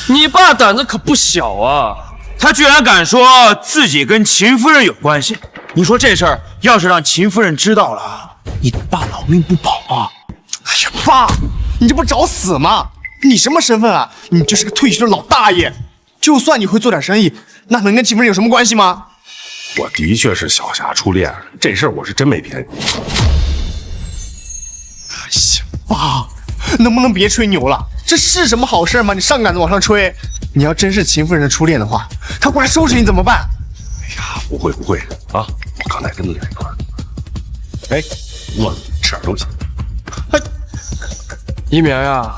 你爸胆子可不小啊！他居然敢说自己跟秦夫人有关系，你说这事儿要是让秦夫人知道了，你爸老命不保啊！哎呀，爸，你这不找死吗？你什么身份啊？你就是个退休的老大爷，就算你会做点生意，那能跟秦夫人有什么关系吗？我的确是小霞初恋，这事儿我是真没骗你。哎呀，爸，能不能别吹牛了？这是什么好事吗？你上赶着往上吹。你要真是秦夫人的初恋的话，她过来收拾你怎么办？哎呀，不会啊！我刚才跟他在一块儿。哎，我吃点东西。一鸣呀，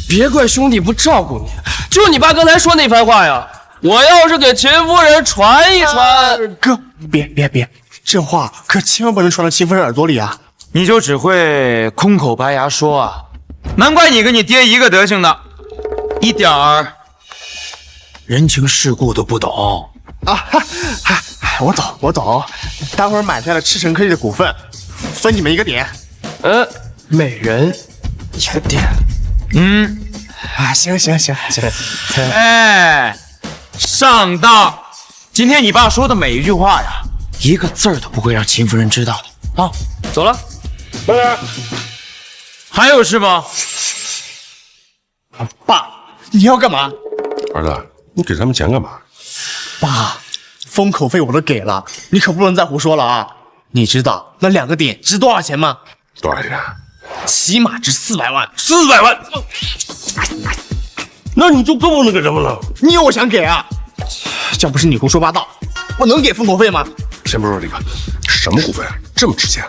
别怪兄弟不照顾你，就你爸刚才说那番话呀，我要是给秦夫人传一传，哥，别，这话可千万不能传到秦夫人耳朵里啊！你就只会空口白牙说啊？难怪你跟你爹一个德行呢，一点儿人情世故都不懂啊！我懂，待会儿买下了赤城科技的股份，分你们1个点。每人1个点。行。哎，上当！今天你爸说的每一句话呀，一个字儿都不会让秦夫人知道的啊！走了，慢点。还有事吗？爸，你要干嘛？儿子，你给咱们钱干嘛？爸，封口费我都给了，你可不能再胡说了啊！你知道那2个点值多少钱吗？多少钱？起码值400万。400万？那你就更不能给咱们了。你有我想给啊！要不是你胡说八道，我能给封口费吗？先不说这个，什么股份这么值钱？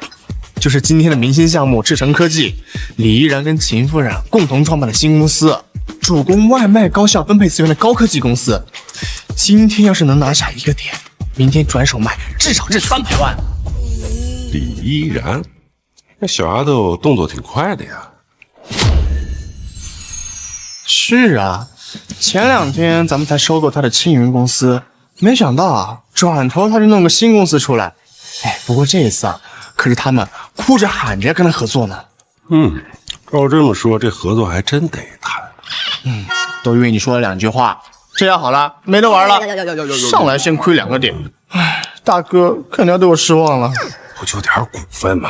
就是今天的明星项目赤城科技，李依然跟秦夫人共同创办的新公司，主攻外卖高效分配资源的高科技公司。今天要是能拿下1个点，明天转手卖至少是300万。李依然，那小丫头动作挺快的呀。是啊，前2天咱们才收购她的青云公司，没想到啊，转头她就弄个新公司出来。不过这一次啊，可是他们哭着喊着要跟他合作呢。照这么说，这合作还真得谈。都因为你说了2句话，这样好了，没得玩了。上来先亏2个点，大哥肯定要对我失望了。不就点股份吗？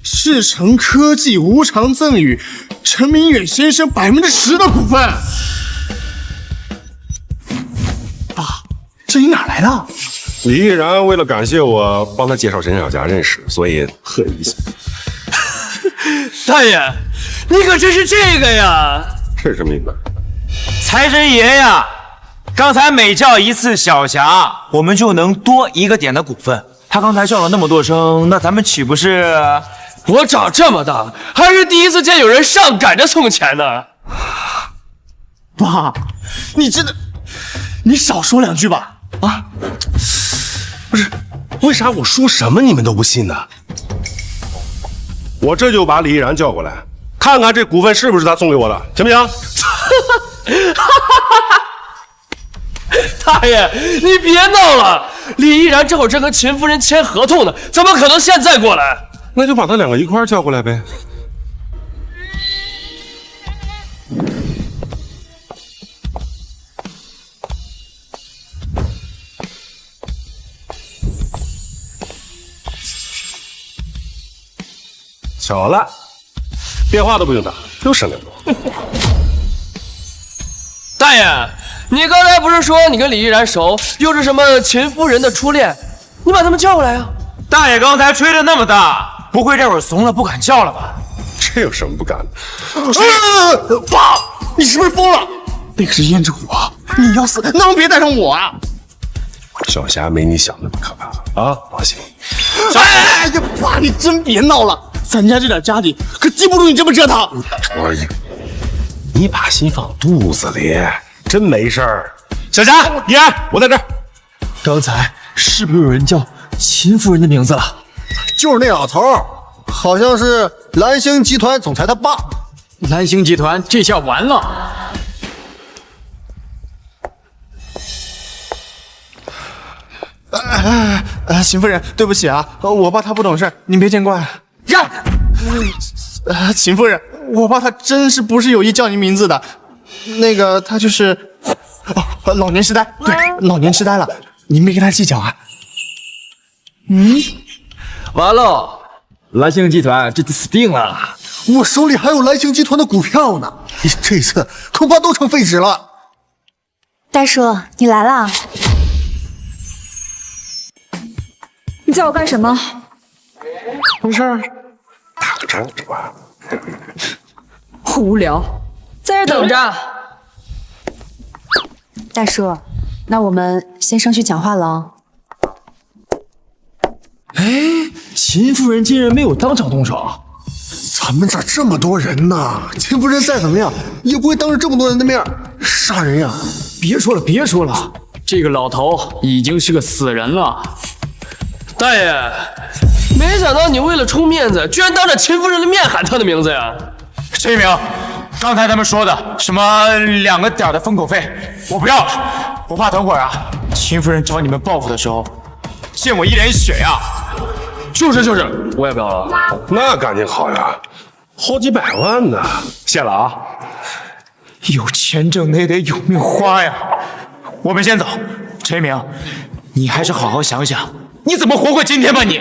赤城科技无偿赠与陈明远先生10%的股份。爸，这你哪来的？李依然为了感谢我帮他介绍沈小佳认识，所以特意想。大爷，你可真是这个呀！这是什么意思？财神爷呀，刚才每叫一次小霞，我们就能多1个点的股份。他刚才叫了那么多声，那咱们岂不是？我长这么大还是第一次见有人上赶着送钱呢。爸，你真的，你少说2句吧。啊，不是，为啥我说什么你们都不信呢？我这就把李依然叫过来，看看这股份是不是他送给我的，行不行？大爷，你别闹了！李依然正好正和秦夫人签合同呢，怎么可能现在过来？那就把他2个一块叫过来呗。巧了，电话都不用打，又省2多。大爷，你刚才不是说你跟李依然熟，又是什么秦夫人的初恋？你把他们叫过来啊！大爷刚才吹的那么大，不会这会儿怂了不敢叫了吧？这有什么不敢的？爸，你是不是疯了？那个是胭脂虎啊！你要死，能不能别带上我啊？小霞没你想那么可怕啊！放心。哎呀，爸，你真别闹了，咱家这点家底可经不住你这么折腾。你把心放肚子里，真没事儿。小霞，依然，我在这儿。刚才是不是有人叫秦夫人的名字了？就是那老头，好像是蓝星集团总裁他爸。蓝星集团这下完了。秦夫人，对不起啊，我爸他不懂事，您别见怪。让！秦夫人，我爸他真是不是有意叫您名字的，那个他就是老年痴呆，对，老年痴呆了，您别跟他计较啊。完了，蓝星集团这就死定了。我手里还有蓝星集团的股票呢，这次恐怕都成废纸了。大叔，你来了。你叫我干什么？没事儿，打个招呼吧。无聊，在这等着。大叔，那我们先上去讲话了哦。秦夫人竟然没有当场动手。咱们这儿这么多人呢，秦夫人再怎么样也不会当着这么多人的面杀人呀。别说了，别说了，这个老头已经是个死人了。大爷，没想到你为了充面子，居然当着秦夫人的面喊她的名字呀！陈一鸣，刚才他们说的什么2个点的封口费，我不要了，我怕等会儿啊，秦夫人找你们报复的时候，溅我一脸血呀！就是，我也不要了。那感情好呀，好几百万呢。谢了啊，有钱挣的也得有命花呀。我们先走，陈一鸣，你还是好好想想，你怎么活过今天吧你。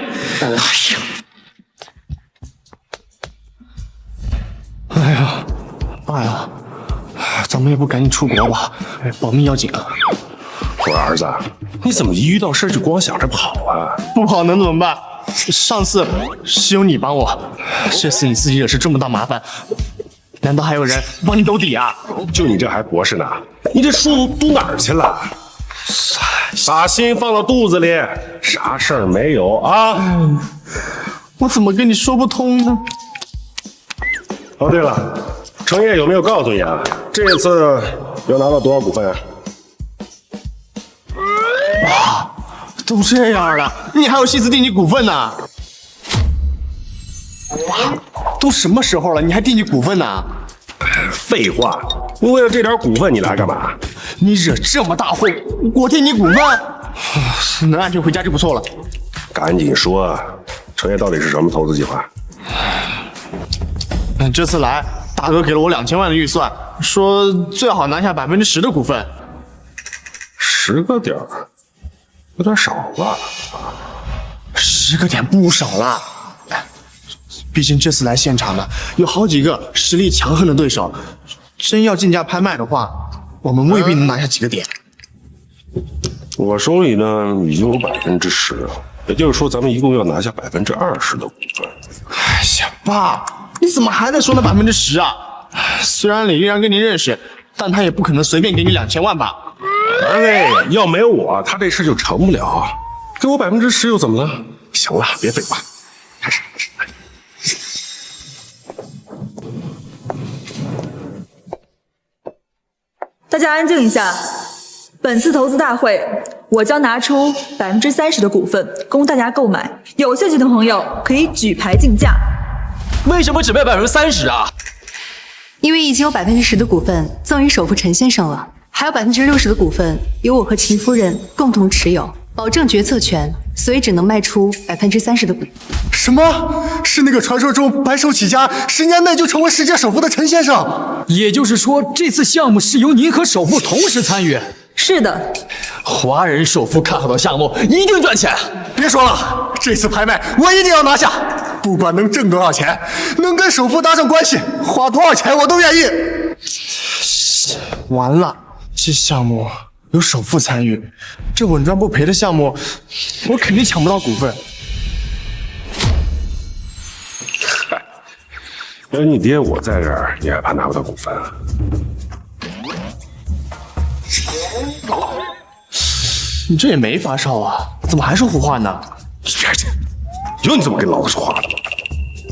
哎呀，咱们也不赶紧出国吧，保命要紧啊。我儿子，你怎么一遇到事就光想着跑啊？不跑能怎么办？上次是有你帮我，这次你自己惹是这么大麻烦，难道还有人帮你兜底啊？就你这还博士呢？你这书读哪儿去了？把心放到肚子里，啥事儿没有啊？我怎么跟你说不通呢？哦，对了，程烨有没有告诉你啊？这次要拿到多少股份啊？哇，都这样了，你还有心思定你股份呢？都什么时候了，你还定你股份呢？废话，你为了这点股份你来干嘛？你惹这么大祸，我定你股份，能安全回家就不错了。赶紧说，程烨到底是什么投资计划？这次来，大哥给了我2000万的预算，说最好拿下10%的股份。10个点儿，有点少了。10个点不少了，毕竟这次来现场的有好几个实力强横的对手，真要竞价拍卖的话，我们未必能拿下几个点。我手里呢已经有10%，也就是说咱们一共要拿下20%的股份。哎呀，爸，你怎么还在说那10%啊？虽然李玉然跟你认识，但他也不可能随便给你2000万吧？哎，要没有我，他这事就成不了。给我10%又怎么了？行了，别废话，开始。大家安静一下。本次投资大会，我将拿出30%的股份供大家购买，有兴趣的朋友可以举牌竞价。为什么只卖30%啊？因为已经有10%的股份赠与首富陈先生了，还有60%的股份由我和秦夫人共同持有，保证决策权，所以只能卖出30%的股份。什么？是那个传说中白手起家10年内就成为世界首富的陈先生？也就是说，这次项目是由您和首富同时参与？是的。华人首富看好的项目一定赚钱。别说了，这次拍卖我一定要拿下，不管能挣多少钱，能跟首富搭上关系，花多少钱我都愿意。完了，这项目有首富参与，这稳赚不赔的项目，我肯定抢不到股份。嗨，有你爹我在这儿，你还怕拿不到股份啊？你这也没发烧啊，怎么还说胡话呢？别去，有你这么跟老子说话的吗？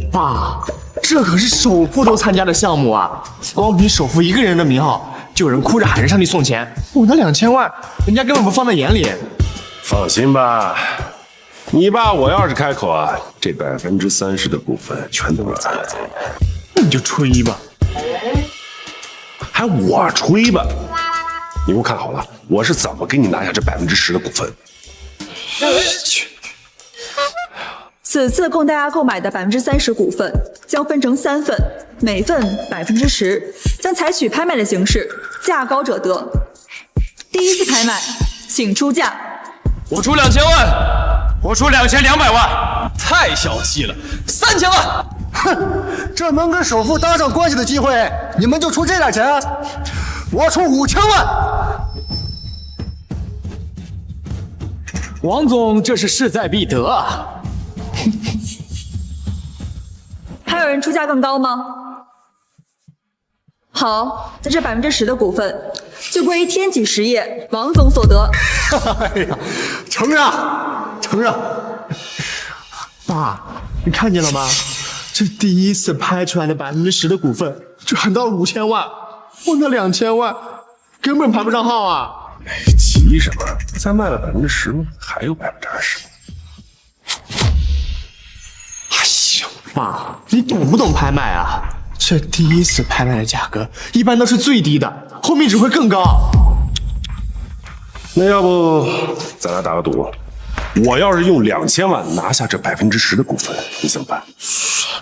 爸，这可是首富都参加的项目啊！光凭首富一个人的名号，就有人哭着喊着上去送钱。我那2000万，人家根本不放在眼里。放心吧，你爸我要是开口啊，这30%的股份全都是咱的。那你就吹吧，还我吹吧？你给我看好了，我是怎么给你拿下这10%的股份？此次供大家购买的30%股份将分成3份，每份10%，将采取拍卖的形式，价高者得。第一次拍卖，请出价。我出2000万，我出2200万，太小气了，3000万。哼，这能跟首富搭上关系的机会，你们就出这点钱？我出5000万。王总，这是势在必得啊！还有人出价更高吗？好，那这10%的股份就归于天启实业王总所得。哎呀，承让，承让。爸，你看见了吗？这第一次拍出来的10%的股份，赚到5000万，我那2000万根本排不上号啊！急什么？再卖了10%，还有20%。哎呀，爸，你懂不懂拍卖啊？这第一次拍卖的价格一般都是最低的，后面只会更高。那要不咱俩打个赌？我要是用2000万拿下这10%的股份，你怎么办？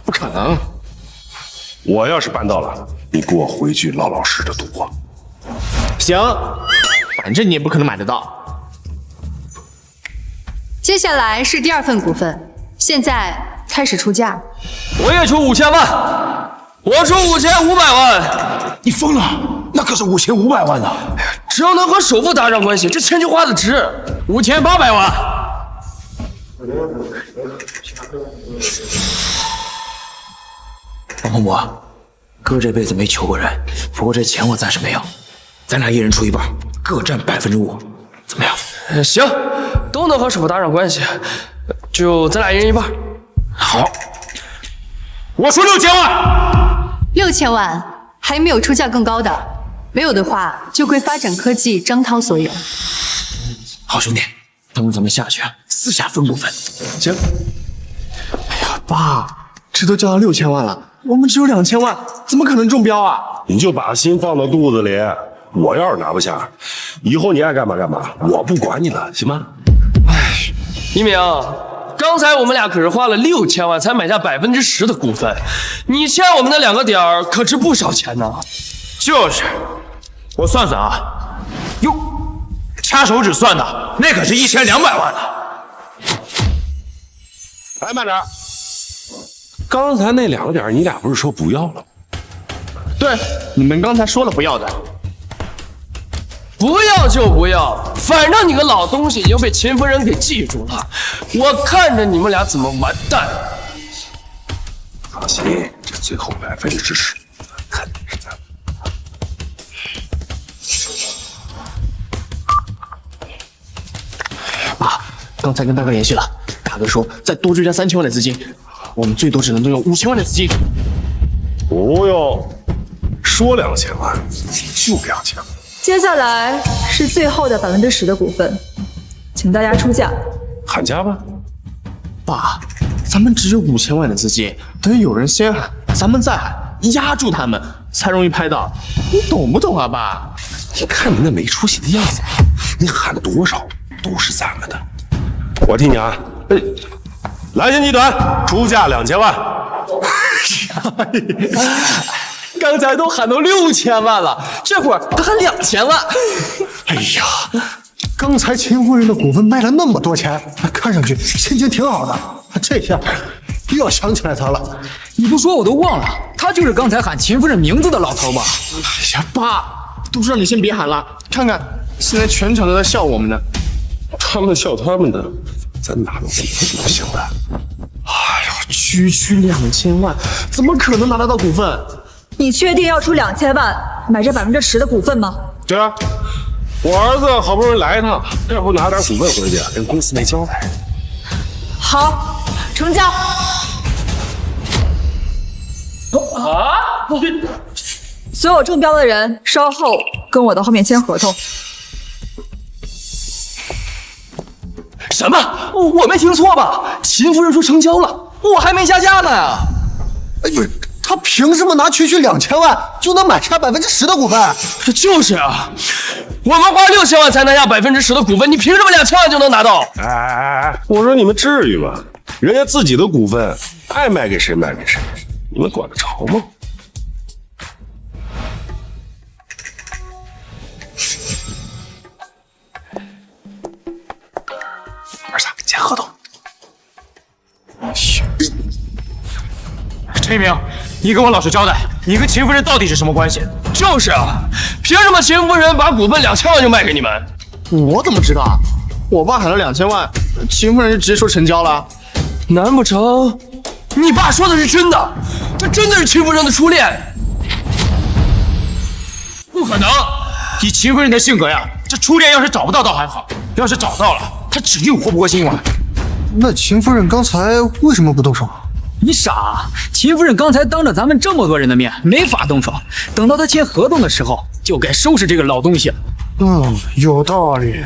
不可能！我要是办到了，你给我回去老老实实的赌我。行，反正你也不可能买得到。接下来是第2份股份，现在开始出价。我也出5000万，我出5500万。你疯了？那可是5500万呢！只要能和首富搭上关系，这钱就花得值。5800万。王洪博，哥这辈子没求过人，不过这钱我暂时没有，咱俩一人出一半，各占5%，怎么样？行，都能和首富搭上关系，就咱俩一人一半。好，我出6000万。6000万，还没有出价更高的，没有的话就归发展科技张涛所有。好兄弟，等咱们下去私下分股份。行。哎呀，爸，这都交到6000万了，我们只有2000万，怎么可能中标啊？你就把心放到肚子里，我要是拿不下，以后你爱干嘛干嘛，我不管你了，行吗？哎，一鸣，刚才我们俩可是花了6000万才买下10%的股份，你欠我们的2个点儿可值不少钱呢。就是，我算算啊，哟，掐手指算的，那可是1200万呢。哎，慢点，刚才那2个点你俩不是说不要了吗？对，你们刚才说了不要的。不要就不要，反正你个老东西已经被秦夫人给记住了，我看着你们俩怎么完蛋。放心，这最后10%肯定是咱们。爸，刚才跟大哥联系了，大哥说再多追加3000万的资金，我们最多只能动用5000万的资金。不用，说2000万就2000万。接下来是最后的10%的股份，请大家出价。喊价吧。爸，咱们只有5000万的资金，等有人先喊，咱们再喊，压住他们，才容易拍到。你懂不懂啊，爸？你看你那没出息的样子，你喊多少都是咱们的。我替你啊，蓝星集团出价2000万。刚才都喊到6000万了，这会儿他喊2000万。哎呀，刚才秦夫人的股份卖了那么多钱，看上去心情挺好的，这下又要想起来他了。你不说我都忘了，他就是刚才喊秦夫人名字的老头吧？哎呀，爸，都是让你先别喊了，看看现在全场都在笑我们呢。他们笑他们的，咱拿到股份就行了。哎呦，区2000万，怎么可能拿得到股份？你确定要出2000万买这10%的股份吗？对啊，我儿子好不容易来一趟，要不拿点股份回去，跟公司没交代。好，成交。啊！所有中标的人稍后跟我到后面签合同。什么？我没听错吧？秦夫人说成交了，我还没下架呢呀！哎，不是，他凭什么拿区2000万就能买下10%的股份？就是啊，我们花6000万才拿下10%的股份，你凭什么2000万就能拿到？哎，我说你们至于吗？人家自己的股份爱卖给谁卖给谁，你们管得着吗？儿子，签合同。陈一鸣，你跟我老实交代，你跟秦夫人到底是什么关系？就是啊，凭什么秦夫人把股份2000万就卖给你们？我怎么知道啊？我爸喊了2000万，秦夫人就直接说成交了。难不成你爸说的是真的？他真的是秦夫人的初恋？不可能！以秦夫人的性格呀，这初恋要是找不到倒还好，要是找到了，她指定活不过今晚。那秦夫人刚才为什么不动手？你傻！秦夫人刚才当着咱们这么多人的面没法动手，等到她签合同的时候，就该收拾这个老东西了。有道理。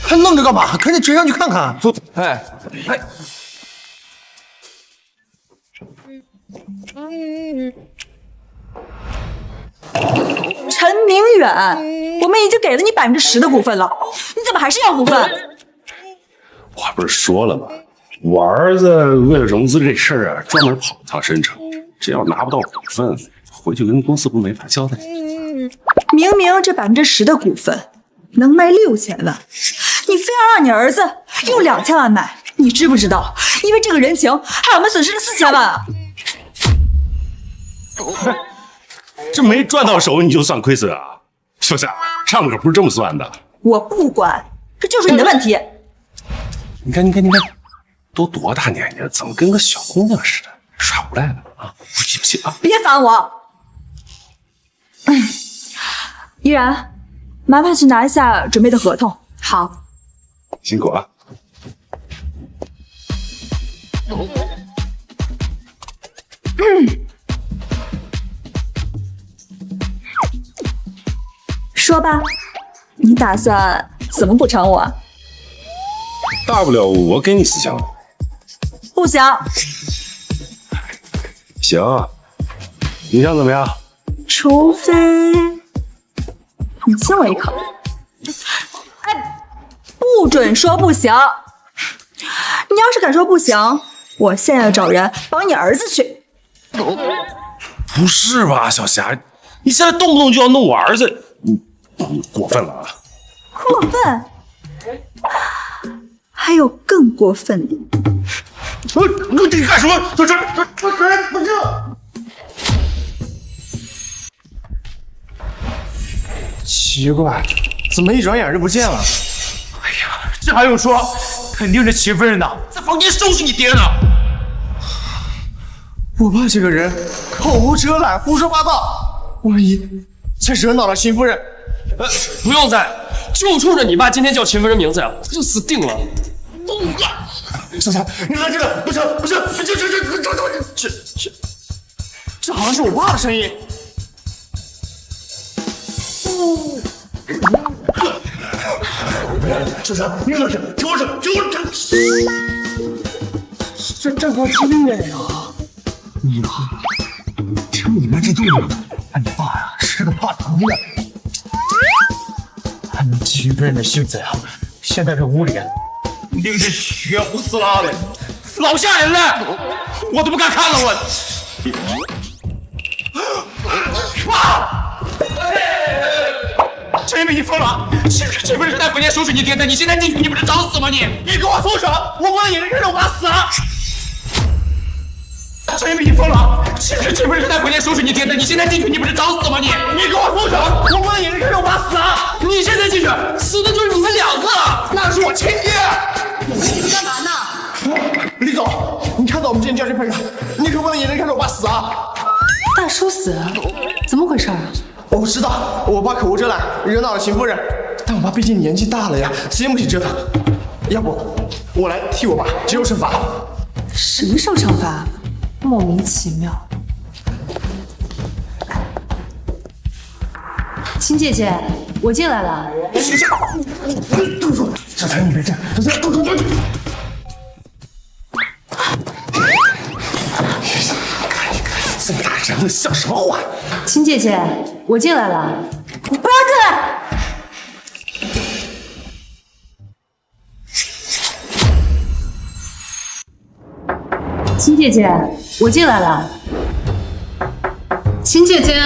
还愣着干嘛？赶紧追上去看看！哎，陈明远，我们已经给了你10%的股份了，你怎么还是要股份？我不是说了吗？我儿子为了融资这事儿啊，专门跑趟深城，这要拿不到股份，回去跟公司部没法交代。明明这10%的股份能卖6000万，你非要让你儿子用2000万买，你知不知道？因为这个人情，害我们损失了4000万啊！这没赚到手你就算亏损啊？小夏，账可不是这么算的。我不管，这就是你的问题。你看，都多大年纪了，怎么跟个小姑娘似的，耍无赖了啊？不行啊！别烦我。依然，麻烦去拿一下准备的合同。好，辛苦啊。说吧，你打算怎么补偿我？大不了我给你4千万。不行。行，你想怎么样？除非你亲我一口。哎，不准说不行！你要是敢说不行，我现在找人帮你儿子去。不是吧，小霞，你现在动不动就要弄我儿子，你过分了啊！过分？还有更过分的。你干什么？这不是。奇怪，怎么一转眼就不见了？哎呀，这还用说？肯定是秦夫人呢，在房间收拾你爹呢。我爸这个人口无遮拦，胡说八道，万一再惹恼了秦夫人，不用再，就冲着你爸今天叫秦夫人名字呀，他就死定了。小强，你来这个，不行，这好像是我爸的声音。小强，你冷静，听我说，这可听着呀！听你们这动静，看你爸呀是个怕疼的。按照秦夫人的性子呀，现在这屋里一定是血呼撕拉的，老吓人了，我都不敢看了，我。爸，陈一鸣，你疯了！秦夫人是在房间收拾你爹的，你现在进去，你不是找死吗？你给我松手！我不能眼睁睁让我爸死了！陈一鸣，你疯了！秦夫人是在房间收拾你爹的，你现在进去，你不是找死吗？你给我松手！我不能眼睁睁让我爸死了！你现在进去，死的就是你们2个，那是我亲爹！你干嘛呢？李总，你看到我们今天交接会上，你可不能眼睁睁看着我爸死啊！大叔死，怎么回事啊？我知道我爸口无遮拦，惹恼了秦夫人，但我爸毕竟年纪大了呀，经不起折腾。要不我来替我爸接受惩罚？什么时候惩罚？莫名其妙。秦姐姐，我进来了。小才，你别这样，小才，住！这么大人了，像什么话？秦姐姐，我进来了。你不要进来！秦姐姐，我进来了。秦姐姐，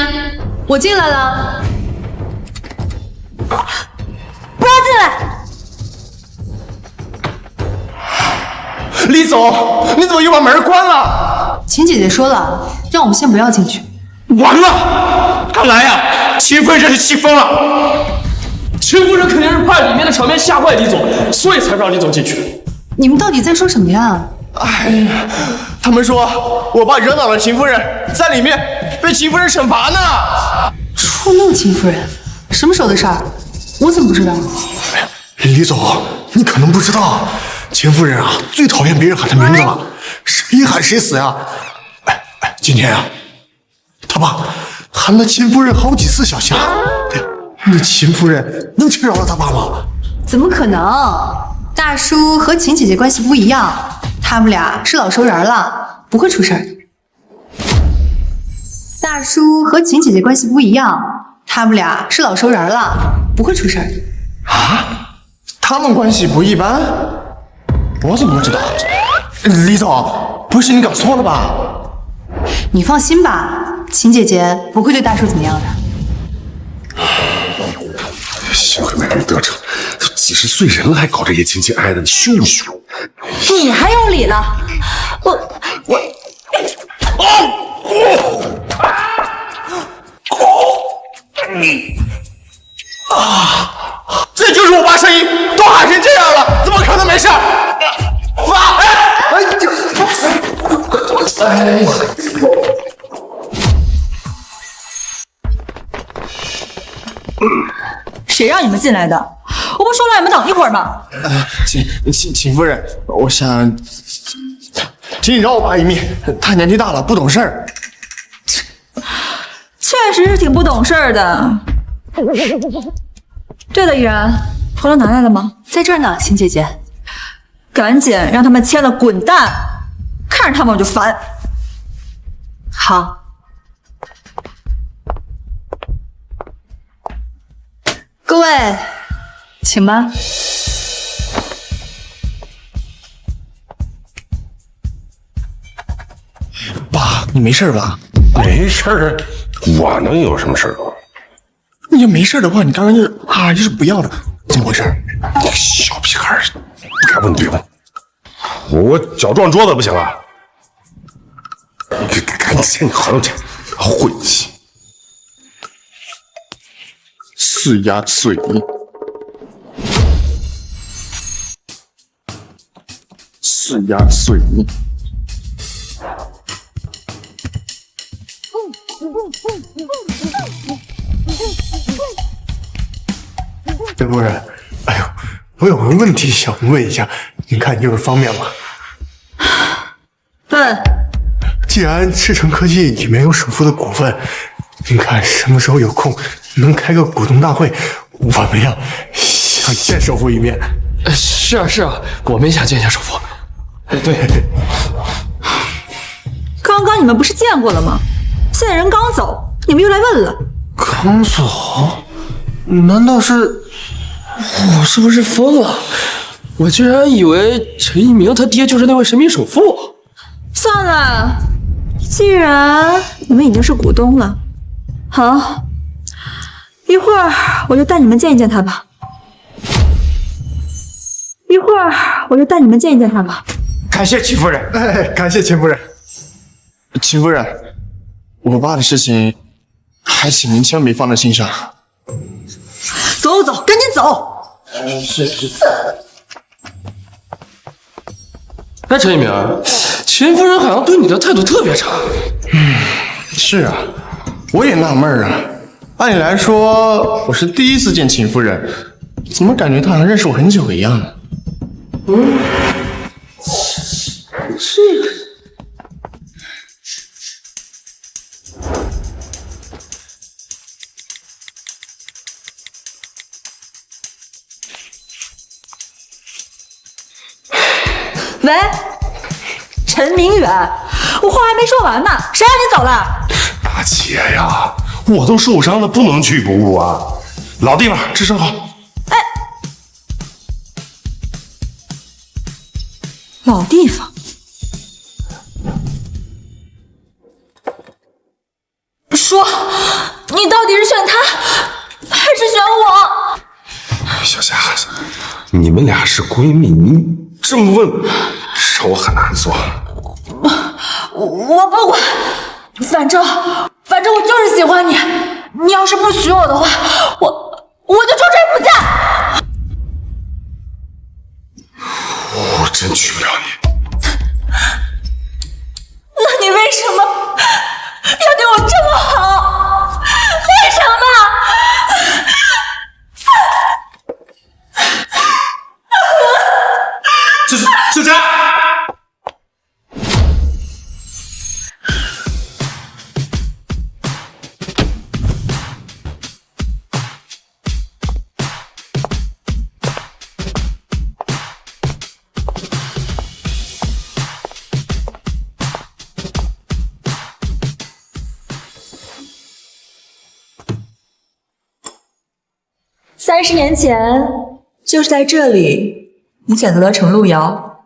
我进来了。不要进来！李总，你怎么又把门关了？秦姐姐说了，让我们先不要进去。完了，看来呀，秦夫人这是气疯了。秦夫人肯定是怕里面的场面吓坏李总，所以才让李总进去。你们到底在说什么呀？哎呀，他们说我爸惹恼了秦夫人，在里面被秦夫人惩罚呢。触怒秦夫人？什么时候的事儿？我怎么不知道？李总，你可能不知道，秦夫人啊最讨厌别人喊她名字了，谁喊谁死呀！今天啊，他爸喊了秦夫人好几次小夏，那秦夫人能轻饶了他爸吗？怎么可能？大叔和秦姐姐关系不一样，他们俩是老熟人了，不会出事儿。大叔和秦姐姐关系不一样，他们俩是老熟人了，不会出事儿。啊？他们关系不一般？我怎么不知道？李总，不是你搞错了吧？你放心吧，秦姐姐不会对大叔怎么样的。幸亏没让你得逞，都几十岁人了还搞这些情情爱爱的，你凶不凶？你还有理了？这就是我爸声音，都喊成这样了，怎么可能没事？爸，谁让你们进来的？我不说了，你们等一会儿吗？秦夫人，我想，请你饶我爸一命，他年纪大了，不懂事儿。确实是挺不懂事儿的。对了，依然，头粮拿来了吗？在这儿呢，秦姐姐。赶紧让他们签了滚蛋，看着他们我就烦。好。各位，请吧。爸，你没事吧？没事，我能有什么事啊？你要没事的话，你刚刚就是不要的，怎么回事？小屁孩，不该问别问。我脚撞桌子不行啊！赶紧签你合同去，晦气！是呀，水泥。是呀，水泥。陈夫人，哎呦，我有个问题想问一下，您看就是方便吗？问。既然赤诚科技里面有首富的股份，您看什么时候有空能开个股东大会，我们呀想见首富一面。是啊，我们也想见一下首富。对。刚刚你们不是见过了吗？现在人刚走，你们又来问了。刚走？难道是？我是不是疯了？我居然以为陈一鸣他爹就是那位神秘首富。算了，既然你们已经是股东了，好，一会儿我就带你们见一见他吧。感谢秦夫人，感谢秦夫人。秦夫人，我爸的事情还请您千万别放在心上。走，赶紧走。是。哎，陈一鸣，秦夫人好像对你的态度特别差。是啊，我也纳闷啊。按理来说，我是第一次见秦夫人，怎么感觉她好像认识我很久一样呢？喂，陈明远，我话还没说完呢，谁让你走了？大姐呀，我都受伤了，不能去不顾啊！老地方，吃生蚝。老地方。说，你到底是选他，还是选我？小夏，你们俩是闺蜜，你这么问，让我很难做。我不管，反正我就是喜欢你。你要是不娶我的话，我就终身不嫁。我真娶不了你。那你为什么要对我这么好？为什么？ 30年前，就是在这里，你选择了程路遥，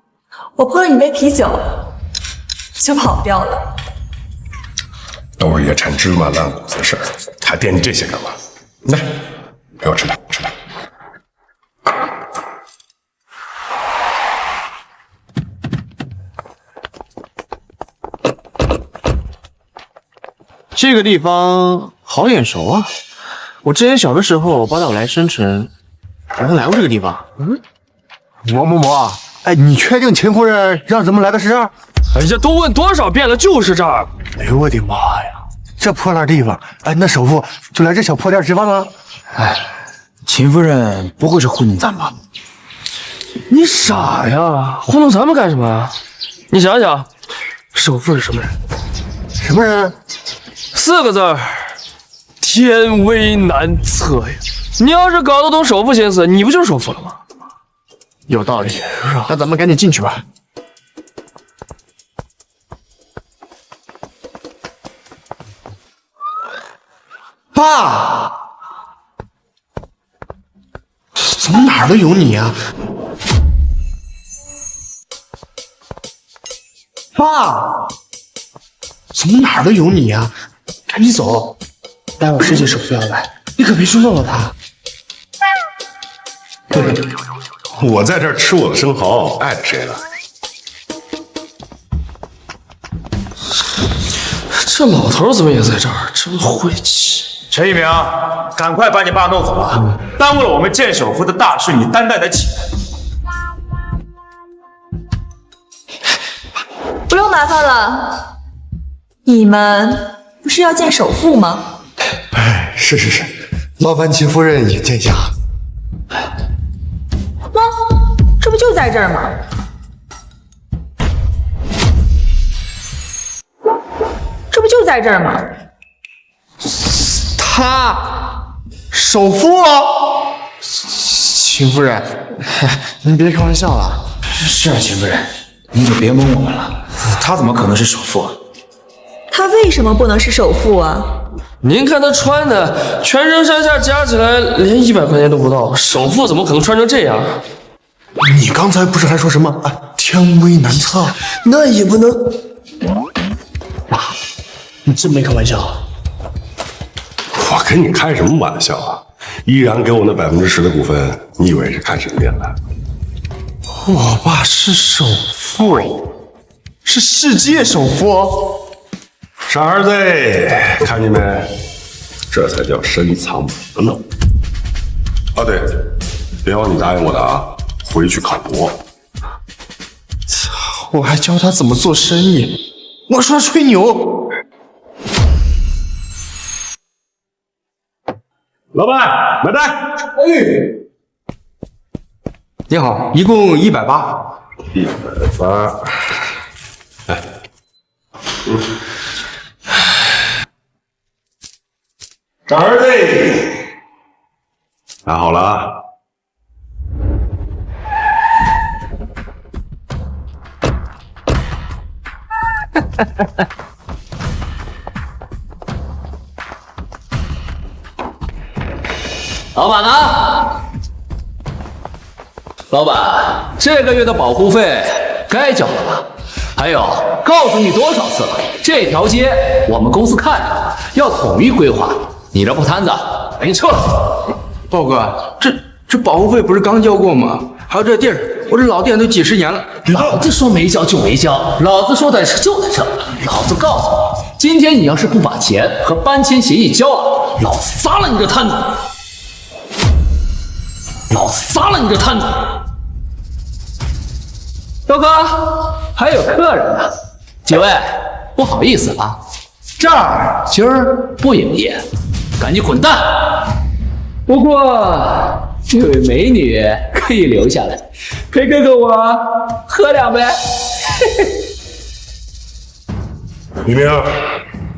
我泼了你杯啤酒，就跑掉了。都是些陈芝麻烂谷子的事儿，还惦记这些干嘛？来，陪我吃点，吃点。这个地方好眼熟啊！我之前小的时候，包大我来申城，好像来过这个地方。王嬷嬷，哎，你确定秦夫人让咱们来的是这儿？哎呀，都问多少遍了，就是这儿。哎呦我的妈呀，这破烂地方，哎，那首富就来这小破店吃饭吗？哎，秦夫人不会是糊弄咱吧？你傻呀，糊弄咱们干什么啊？你想想，首富是什么人？什么人？4个字儿，天威难测呀！你要是搞得懂首富心思，你不就是首富了吗？有道理，那咱们赶紧进去吧。爸，怎么哪儿都有你啊？爸，怎么哪儿都有你啊？赶紧走，待会儿世界首富要来，你可别去弄了他。我在这儿吃我的生蚝，碍着谁了？这老头怎么也在这儿？真晦气！陈一鸣，赶快把你爸弄走了，耽误了我们见首富的大事，你担待得起？不用麻烦了，你们不是要见首富吗？哎，是，劳烦秦夫人引荐下。喏，这不就在这儿吗？这不就在这儿吗？他首富了，秦夫人，您别开玩笑了。是啊，秦夫人，您就别蒙我们了。他怎么可能是首富？他为什么不能是首富啊？您看他穿的，全身上下加起来连100块钱都不到，首富怎么可能穿成这样？你刚才不是还说什么啊？天威难测，那也不能。爸，你真没开玩笑？我跟你开什么玩笑啊！依然给我那10%的股份，你以为是看神殿来？我爸是首富，是世界首富。傻儿子，看见没？这才叫深藏不露。啊，对，别忘你答应我的啊，回去考博。我还教他怎么做生意，我说他吹牛。老板，买单。哎，你好，一共180。180。哎，傻儿子，拿好了啊。老板呢？老板，这个月的保护费该交了吧？还有，告诉你多少次了，这条街我们公司看着，要统一规划。你这破摊子，赶紧撤了。豹哥，这保护费不是刚交过吗？还有这地儿，我这老店都几10年了。老子说没交就没交，老子说得撤就得撤。老子告诉你，今天你要是不把钱和搬迁协议交了，老子砸了你这摊子！老子砸了你这摊子！彪哥，还有客人呢。几位，不好意思啊，这儿今儿不营业，赶紧滚蛋。不过这位美女可以留下来，陪哥哥我喝2杯。李明，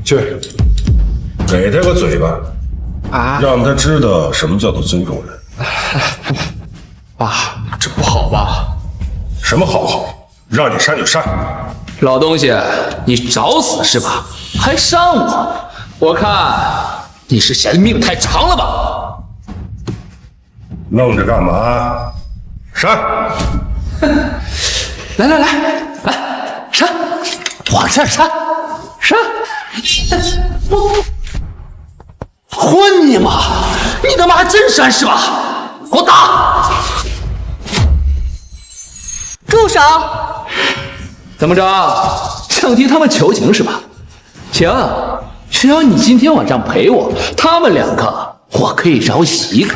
去给他个嘴巴啊，让他知道什么叫做尊重人。爸，这不好吧？什么好？让你删就删。老东西，你找死是吧？还删我？我看你是嫌命太长了吧？愣着干嘛？删！来，删！往这删！混你妈！你他妈还真删是吧？给我打！住手！怎么着？想替他们求情是吧？行，只要你今天晚上陪我，他们两个我可以饶一个。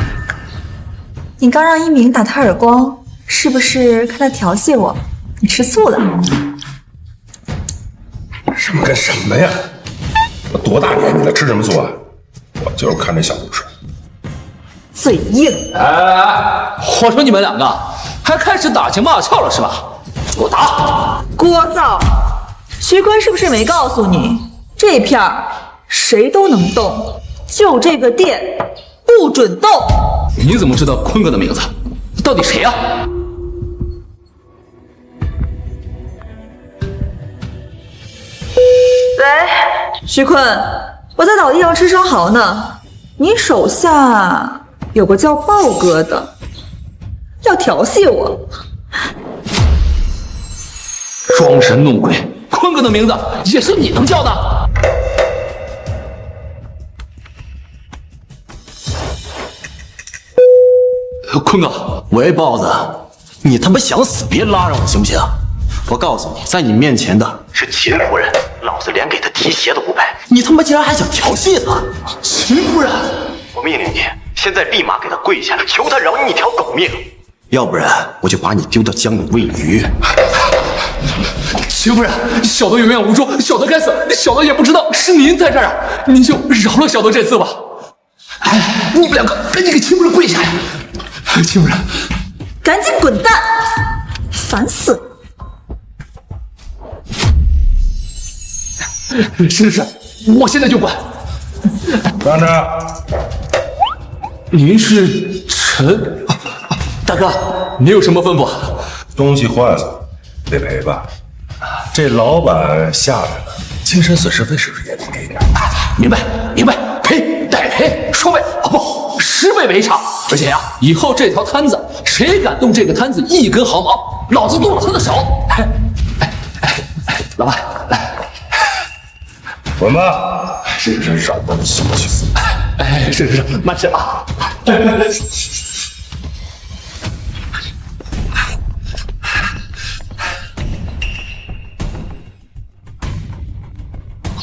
你刚让一鸣打他耳光，是不是看他调戏我？你吃醋了？什么跟什么呀？我多大年纪了，吃什么醋啊？我就是看这小故事。嘴硬！哎，我说你们两个还开始打情骂俏了是吧？给我打！聒噪！徐坤是不是没告诉你，这片儿谁都能动，就这个店不准动？你怎么知道坤哥的名字？到底谁呀？喂，徐坤，我在老地方吃生蚝呢。你手下有个叫豹哥的，要调戏我。装神弄鬼，坤哥的名字也是你能叫的？坤哥，喂，豹子，你他妈想死别拉着我行不行？我告诉你，在你面前的是秦夫人，老子连给她提鞋都不配，你他妈竟然还想调戏她！秦夫人，我命令你现在立马给她跪下，求她饶你一条狗命，要不然我就把你丢到江里喂鱼。秦夫人，小的有眼无珠，小的该死，小的也不知道是您在这儿啊，您就饶了小的这次吧。哎，你们两个赶紧给秦夫人跪下呀！秦夫人，赶紧滚蛋！烦死了！是，我现在就滚。站着！您是陈大哥，您有什么吩咐？东西坏了，得赔吧？这老板下来了，精神损失费是不是也得给点？明白，赔得赔，双倍啊不，10倍赔偿。而且呀，以后这条摊子谁敢动这个摊子一根毫毛，老子剁了他的手。老板，来，滚吧！是让我们气死！是，慢些啊。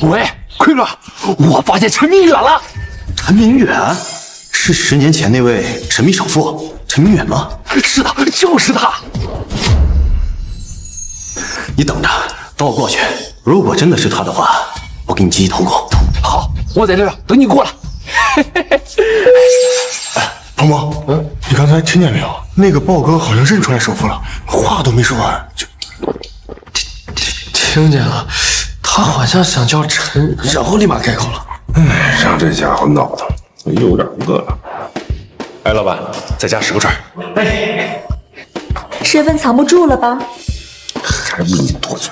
喂，坤哥，我发现陈明远了。陈明远是10年前那位神秘首富陈明远吗？是的，就是他。你等着，等我过去。如果真的是他的话，我给你积极投供。好，我在这儿等你过来。鹏鹏，你刚才听见没有？那个豹哥好像认出来首富了，话都没说完就……听见了。他好像想叫陈，然后立马改口了。让这家伙闹腾，又让一个了。哎，老板，再加10个串。身份藏不住了吧？还问你多嘴？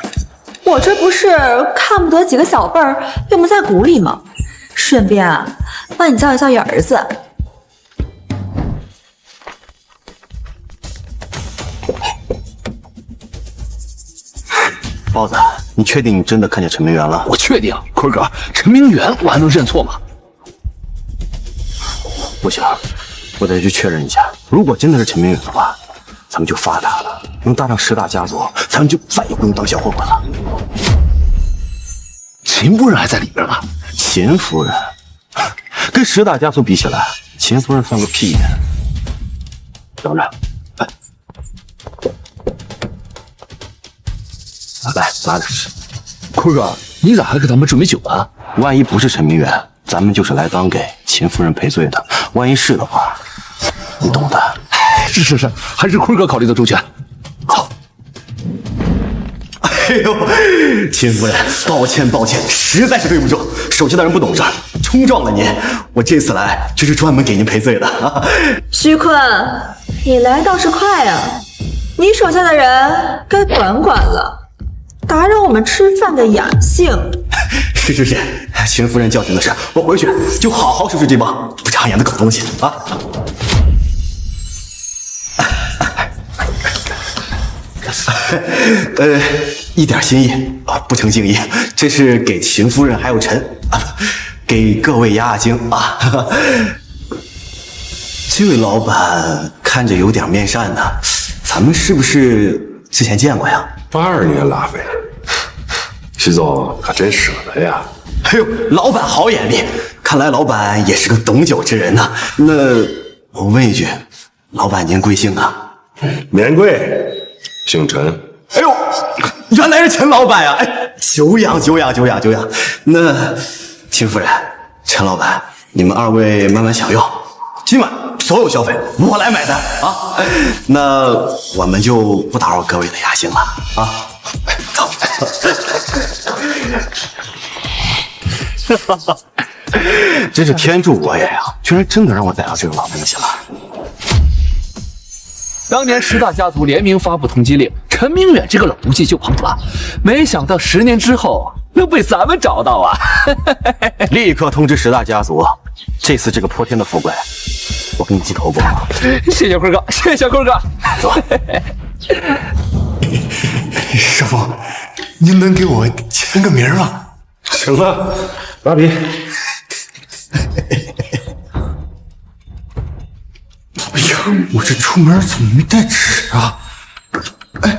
我这不是看不得几个小辈儿病不在骨里吗？顺便啊，帮你教育教育儿子。包子，你确定你真的看见陈明远了？我确定，坤哥，陈明远我还能认错吗？不行，我得去确认一下。如果真的是陈明远的话，咱们就发达了，能搭上10大家族，咱们就再也不用当小混混了。秦夫人还在里边吗？秦夫人跟10大家族比起来，秦夫人算个屁呀！等着，来拿着。坤哥，你咋还给咱们准备酒啊？万一不是陈明远，咱们就是来当给秦夫人赔罪的。万一是的话，你懂的。是，还是坤哥考虑的周全。走。哎呦，秦夫人，抱歉，实在是对不住，手下的人不懂事，冲撞了您。我这次来就是专门给您赔罪的。徐坤，你来倒是快啊！你手下的人该管管了。打扰我们吃饭的雅兴。是，秦夫人教训的是，我回去就好好收拾这帮不长眼的狗东西啊！一点心意啊，不成敬意，这是给秦夫人还有臣啊，给各位压压惊啊。这位老板看着有点面善呢，咱们是不是之前见过呀？82年拉菲，徐总可真舍得呀！哎呦，老板好眼力，看来老板也是个懂酒之人呐。那我问一句，老板您贵姓啊？免贵，姓陈。哎呦，原来是陈老板呀！哎，久仰久仰久仰久仰。那秦夫人、陈老板，你们二位慢慢享用，今晚所有消费我来买单啊！那我们就不打扰各位的雅兴了啊！走。真是天助我也呀！居然真的让我逮到这个老东西了。当年10大家族联名发布通缉令，陈明远这个老东西就跑了，没想到10年之后能被咱们找到啊！立刻通知10大家族，这次这个泼天的富贵，我给你记头功。谢谢坤哥，谢谢坤哥。走。师傅，您能给我签个名吗？行了，拿笔。哎呀，我这出门怎么没带纸啊？哎，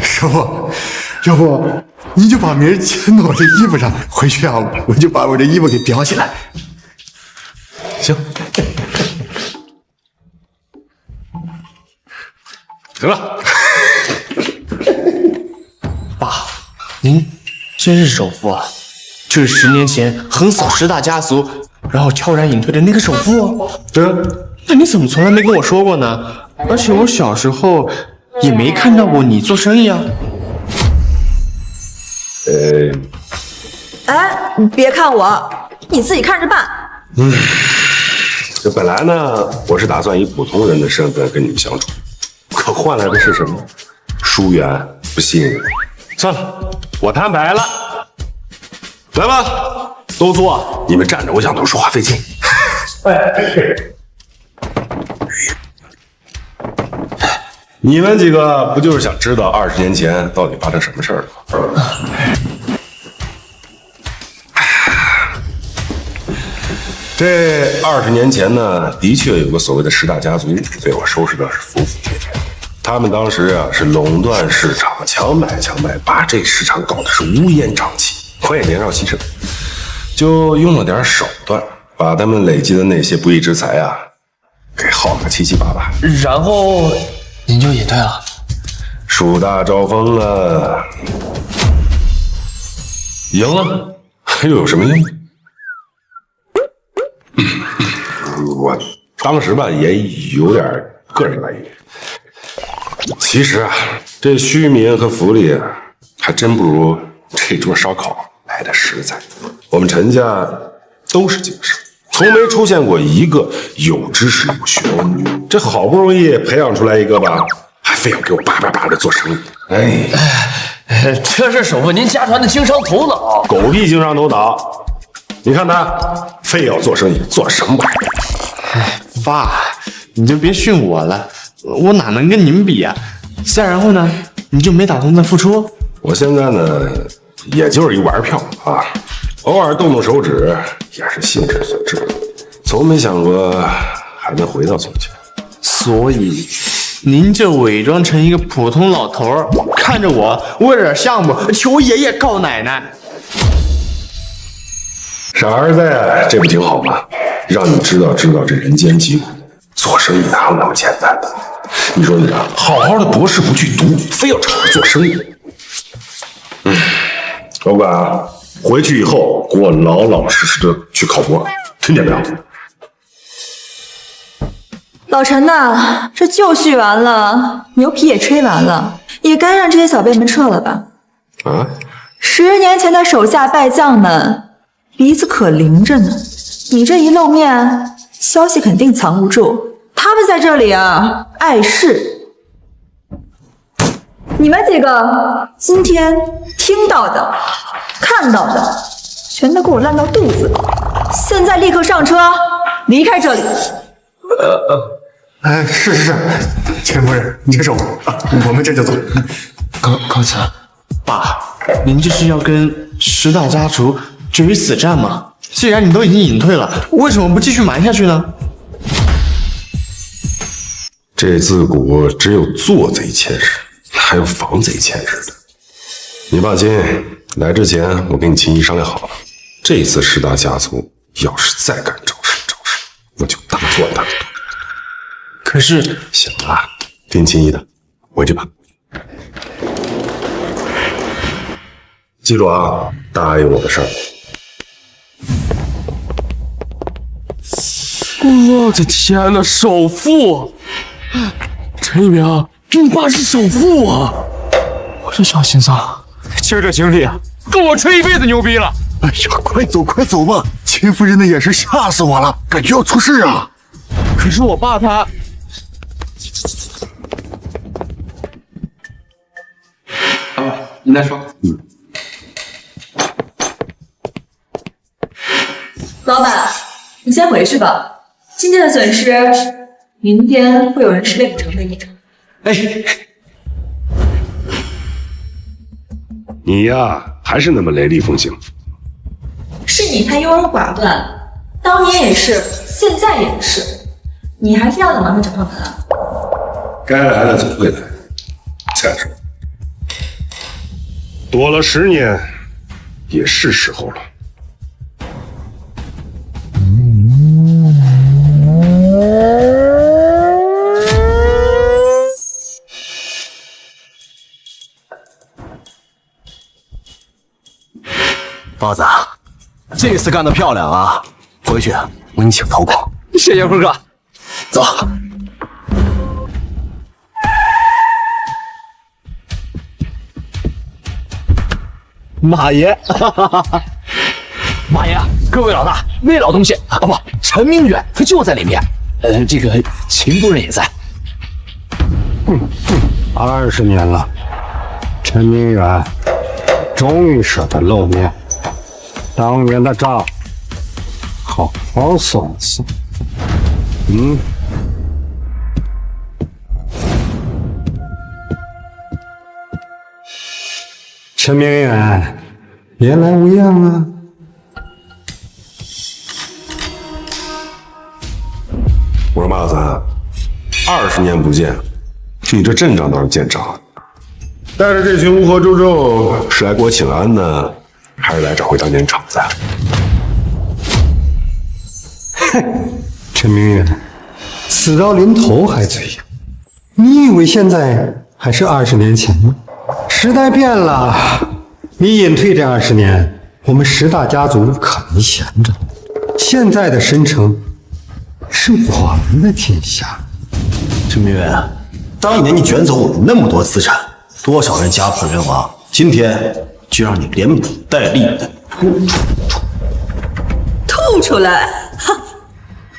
师傅，要不您就把名签到我这衣服上，回去啊，我就把我这衣服给裱起来。行，行了。爸，您真是首富啊！就是10年前横扫10大家族，然后悄然隐退的那个首富。对啊。那你怎么从来没跟我说过呢？而且我小时候也没看到过你做生意啊。哎，你别看我，你自己看着办。这本来呢，我是打算以普通人的身份跟你们相处，可换来的是什么？疏远、不信任。算了，我摊牌了。来吧，都坐。你们站着，我想多说话费劲。你们几个不就是想知道20年前到底发生什么事儿了吗？这20年前呢，的确有个所谓的10大家族被我收拾的是服服帖帖。他们当时啊是垄断市场，强买强卖，把这市场搞得是乌烟瘴气。我也年少气盛，就用了点手段，把他们累积的那些不义之财啊，给耗个七七八八。然后您就隐退了，树大招风了，赢了，又有什么用？我当时吧也有点个人原因。其实啊，这虚名和福利啊，还真不如这桌烧烤来的实在。我们陈家都是经商，从没出现过一个有知识有学问。这好不容易培养出来一个吧，还非要给我叭叭叭的做生意。哎，这是首富您家传的经商头脑。狗屁经商头脑！你看他非要做生意，做什么玩意儿？哎，爸，你就别训我了，我哪能跟你们比啊？再然后呢，你就没打算再付出？我现在呢，也就是一玩票啊，偶尔动动手指也是心之所至，从没想过还能回到从前。所以，您就伪装成一个普通老头儿，看着我为了点项目求爷爷告奶奶。傻儿子呀，这不挺好吗？让你知道这人间疾苦，做生意哪有那么简单的？你说你啊，好好的博士不去读，非要吵着做生意。老板啊，回去以后给我老老实实的去考博，听见没有？老陈呐，这旧续完了，牛皮也吹完了，也该让这些小辈们撤了吧？啊？10年前的手下败将们鼻子可灵着呢，你这一露面，消息肯定藏不住。他们在这里啊，碍事。你们几个今天听到的、看到的，全都给我烂到肚子里。现在立刻上车，离开这里。哎，是，钱夫人，接受，我们这就走。高层，爸，您这是要跟石大家族决一死战吗？既然你都已经隐退了，为什么不继续瞒下去呢？这自古只有做贼欠事，还有防贼欠事的。你放心，来之前我跟你秦姨商量好了，这次石大家族要是再敢招事，我就大断他的腿。可是，行了，听秦姨的，回去吧。记住啊，答应我的事儿。我的天哪，首富！陈一鸣，你爸是首富啊！我这小心脏，今儿这经历啊，够我吹一辈子牛逼了！哎呀，快走吧！秦夫人的眼神吓死我了，感觉要出事啊！可是我爸他……你再说。老板，你先回去吧。今天的损失，明天会有人10倍5成给你的。哎，你呀，还是那么雷厉风行。是你太优柔寡断，当年也是，现在也是。你还非要等到他找上门啊？该来的总会来。再说，躲了10年，也是时候了。包子，这次干得漂亮啊！回去我给你请头光。谢谢峰哥。走。马爷，马爷，各位老大，那老东西啊，不，陈明远他就在里面。这个秦夫人也在。20年了，陈明远终于舍得露面，当年的账好好算算。陈明远，别来无恙啊！我说马子，20年不见，你这阵仗倒是见长了。带着这群乌合之众是来给我请安呢，还是来找回当年场子啊？哼，陈明远，死到临头还嘴硬，你以为现在还是20年前吗？时代变了，你隐退这20年，我们石大家族可没闲着。现在的申城是我们的天下。陈明远，当年你卷走我们那么多资产，多少人家破人亡，今天就让你连本带利的吐出来！哼，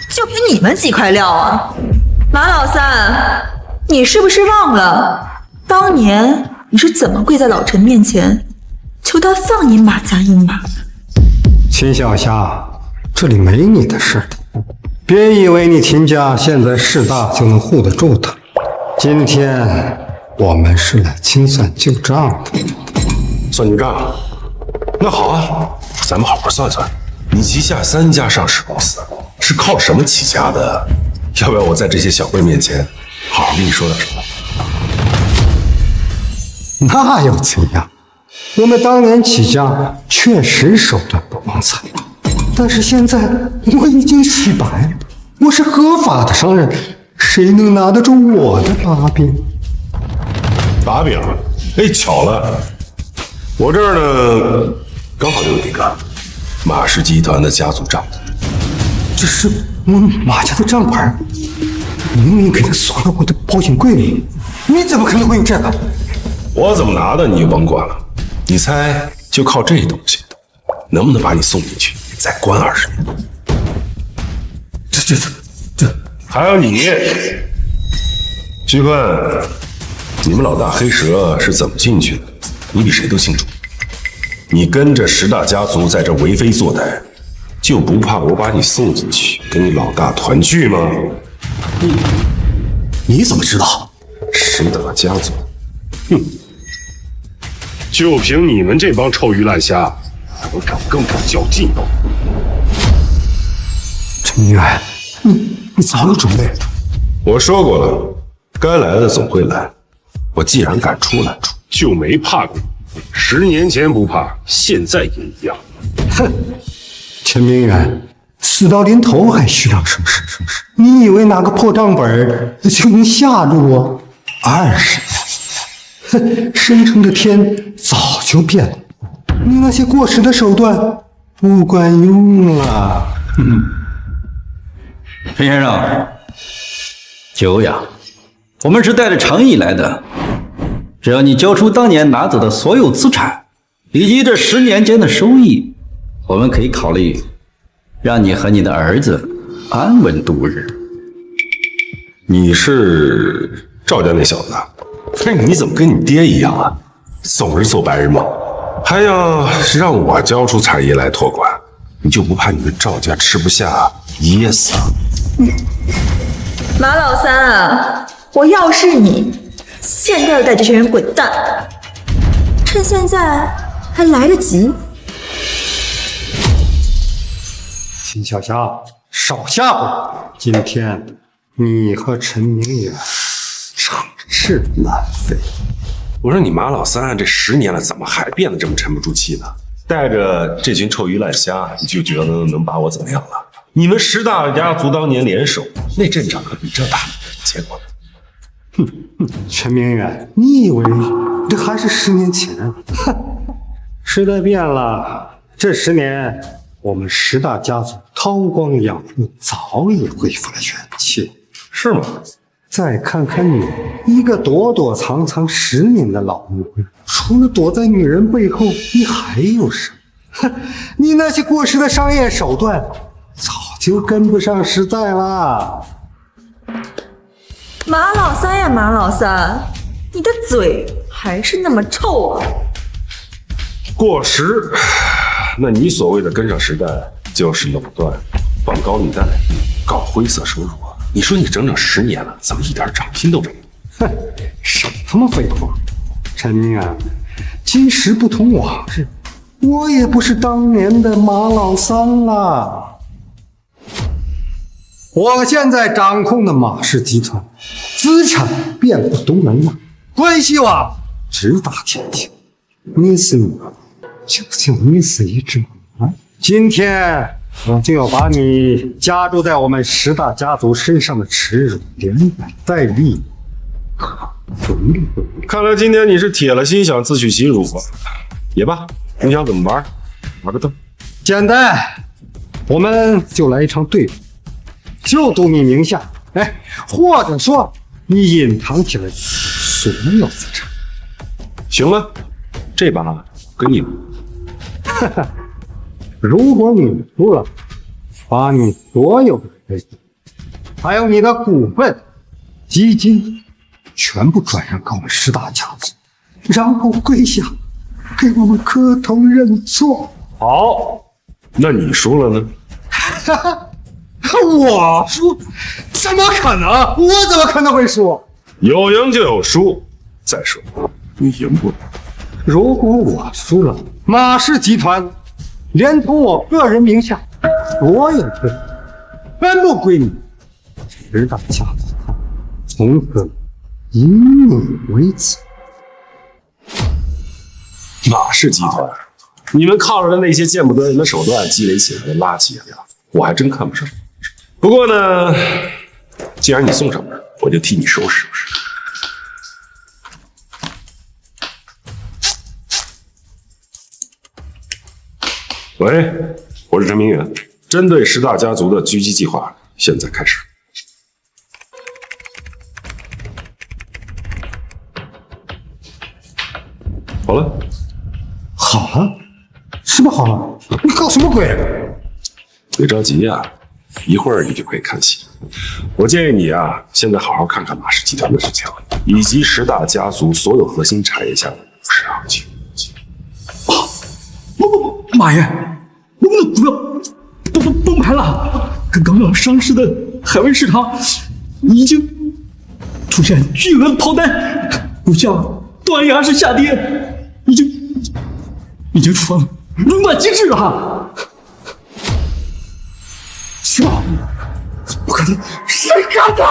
就凭你们几块料啊！马老三，你是不是忘了当年你是怎么跪在老陈面前求他放你马家一马的？秦小霞，这里没你的事。别以为你秦家现在势大就能护得住他。今天我们是来清算旧账的。算旧账？那好啊，咱们好好算算，你旗下3家上市公司是靠什么起家的？要不要我在这些小辈面前好好跟你说点什么？那又怎样？我们当年起家确实手段不光彩，但是现在我已经洗白了，我是合法的商人，谁能拿得住我的把柄？把柄？哎，巧了，我这儿呢刚好就有一个马氏集团的家族账本。这是我们马家的账本，明明给他锁到我的保险柜里，你怎么可能会有这个？我怎么拿的你就甭管了，你猜就靠这东西能不能把你送进去再关20年？这还有你，徐坤，你们老大黑蛇是怎么进去的？你比谁都清楚。你跟着石大家族在这为非作歹，就不怕我把你送进去跟你老大团聚吗？你怎么知道？石大家族，哼，就凭你们这帮臭鱼烂虾，还敢跟我较劲？陈明远，你早有准备。我说过了，该来的总会来。我既然敢出来，就没怕过。10年前不怕，现在也一样。哼，陈明远，事到临头还需要什么事？你以为拿个破账本就能吓住我？20年，哼，生成的天早就变了，你那些过时的手段不管用了。陈先生，久仰，我们是带着诚意来的。只要你交出当年拿走的所有资产，以及这10年间的收益，我们可以考虑让你和你的儿子安稳度日。你是赵家那小子？那你怎么跟你爹一样啊？总是做白日梦，还要让我交出产业来托管，你就不怕你们赵家吃不下噎死啊？马老三啊，我要是你，现在就带这些人滚蛋，趁现在还来得及。秦小霞，少吓唬！今天你和陈明远诚是难废。我说你马老三这10年了，怎么还变得这么沉不住气呢？带着这群臭鱼烂虾，你就觉得能把我怎么样了？你们10大家族当年联手，那阵仗可比这大，结果呢？陈明远，你以为这还是10年前？时代变了，这10年，我们10大家族韬光养晦，早已恢复了元气，是吗？再看看你，一个躲躲藏藏10年的老乌龟，除了躲在女人背后，你还有什么？你那些过时的商业手段，早就跟不上时代了。马老三呀，马老三，你的嘴还是那么臭啊！过时，那你所谓的跟上时代，就是垄断、放高利贷、搞灰色收入啊！你说你整整10年了，怎么一点长心都没有？哼，少他妈废话！陈明远，今时不同往日，我也不是当年的马老三了。我现在掌控的马氏集团，资产遍布东南亚，关系网直达天庭。你是马，就像你是一只马。今天我就要把你加注在我们10大家族身上的耻辱连本带利。看来今天你是铁了心想自取其辱啊！也罢，你想怎么玩？玩个灯。简单，我们就来一场对赌，就赌你名下，或者说你隐藏起来所有资产。行了，这把跟你哈哈，如果你输了，把你所有的财产，还有你的股份、基金，全部转让给我们10大家族，然后跪下给我们磕头认错。好，那你输了呢？哈哈，我输？怎么可能？我怎么可能会输？有赢就有输。再说，你赢不了。如果我输了，马氏集团连同我个人名下所有的全部归你10大家族，从此以你为主。马氏集团，你们靠着的那些见不得人的手段积累起来的垃圾呀，我还真看不上。不过呢，既然你送上门，我就替你收拾收拾。喂，我是陈明远，针对10大家族的狙击计划现在开始。好了，好了，什么好了？你搞什么鬼？别着急呀，一会儿你就可以看戏。我建议你啊，现在好好看看马氏集团的事情，以及10大家族所有核心产业下的股市行情。不，马爷，我们的股票都崩盘了，刚刚上市的海威市场已经出现巨额抛单，股价断崖式下跌，已经触犯垄断机制了。是吧？不可能，谁干的？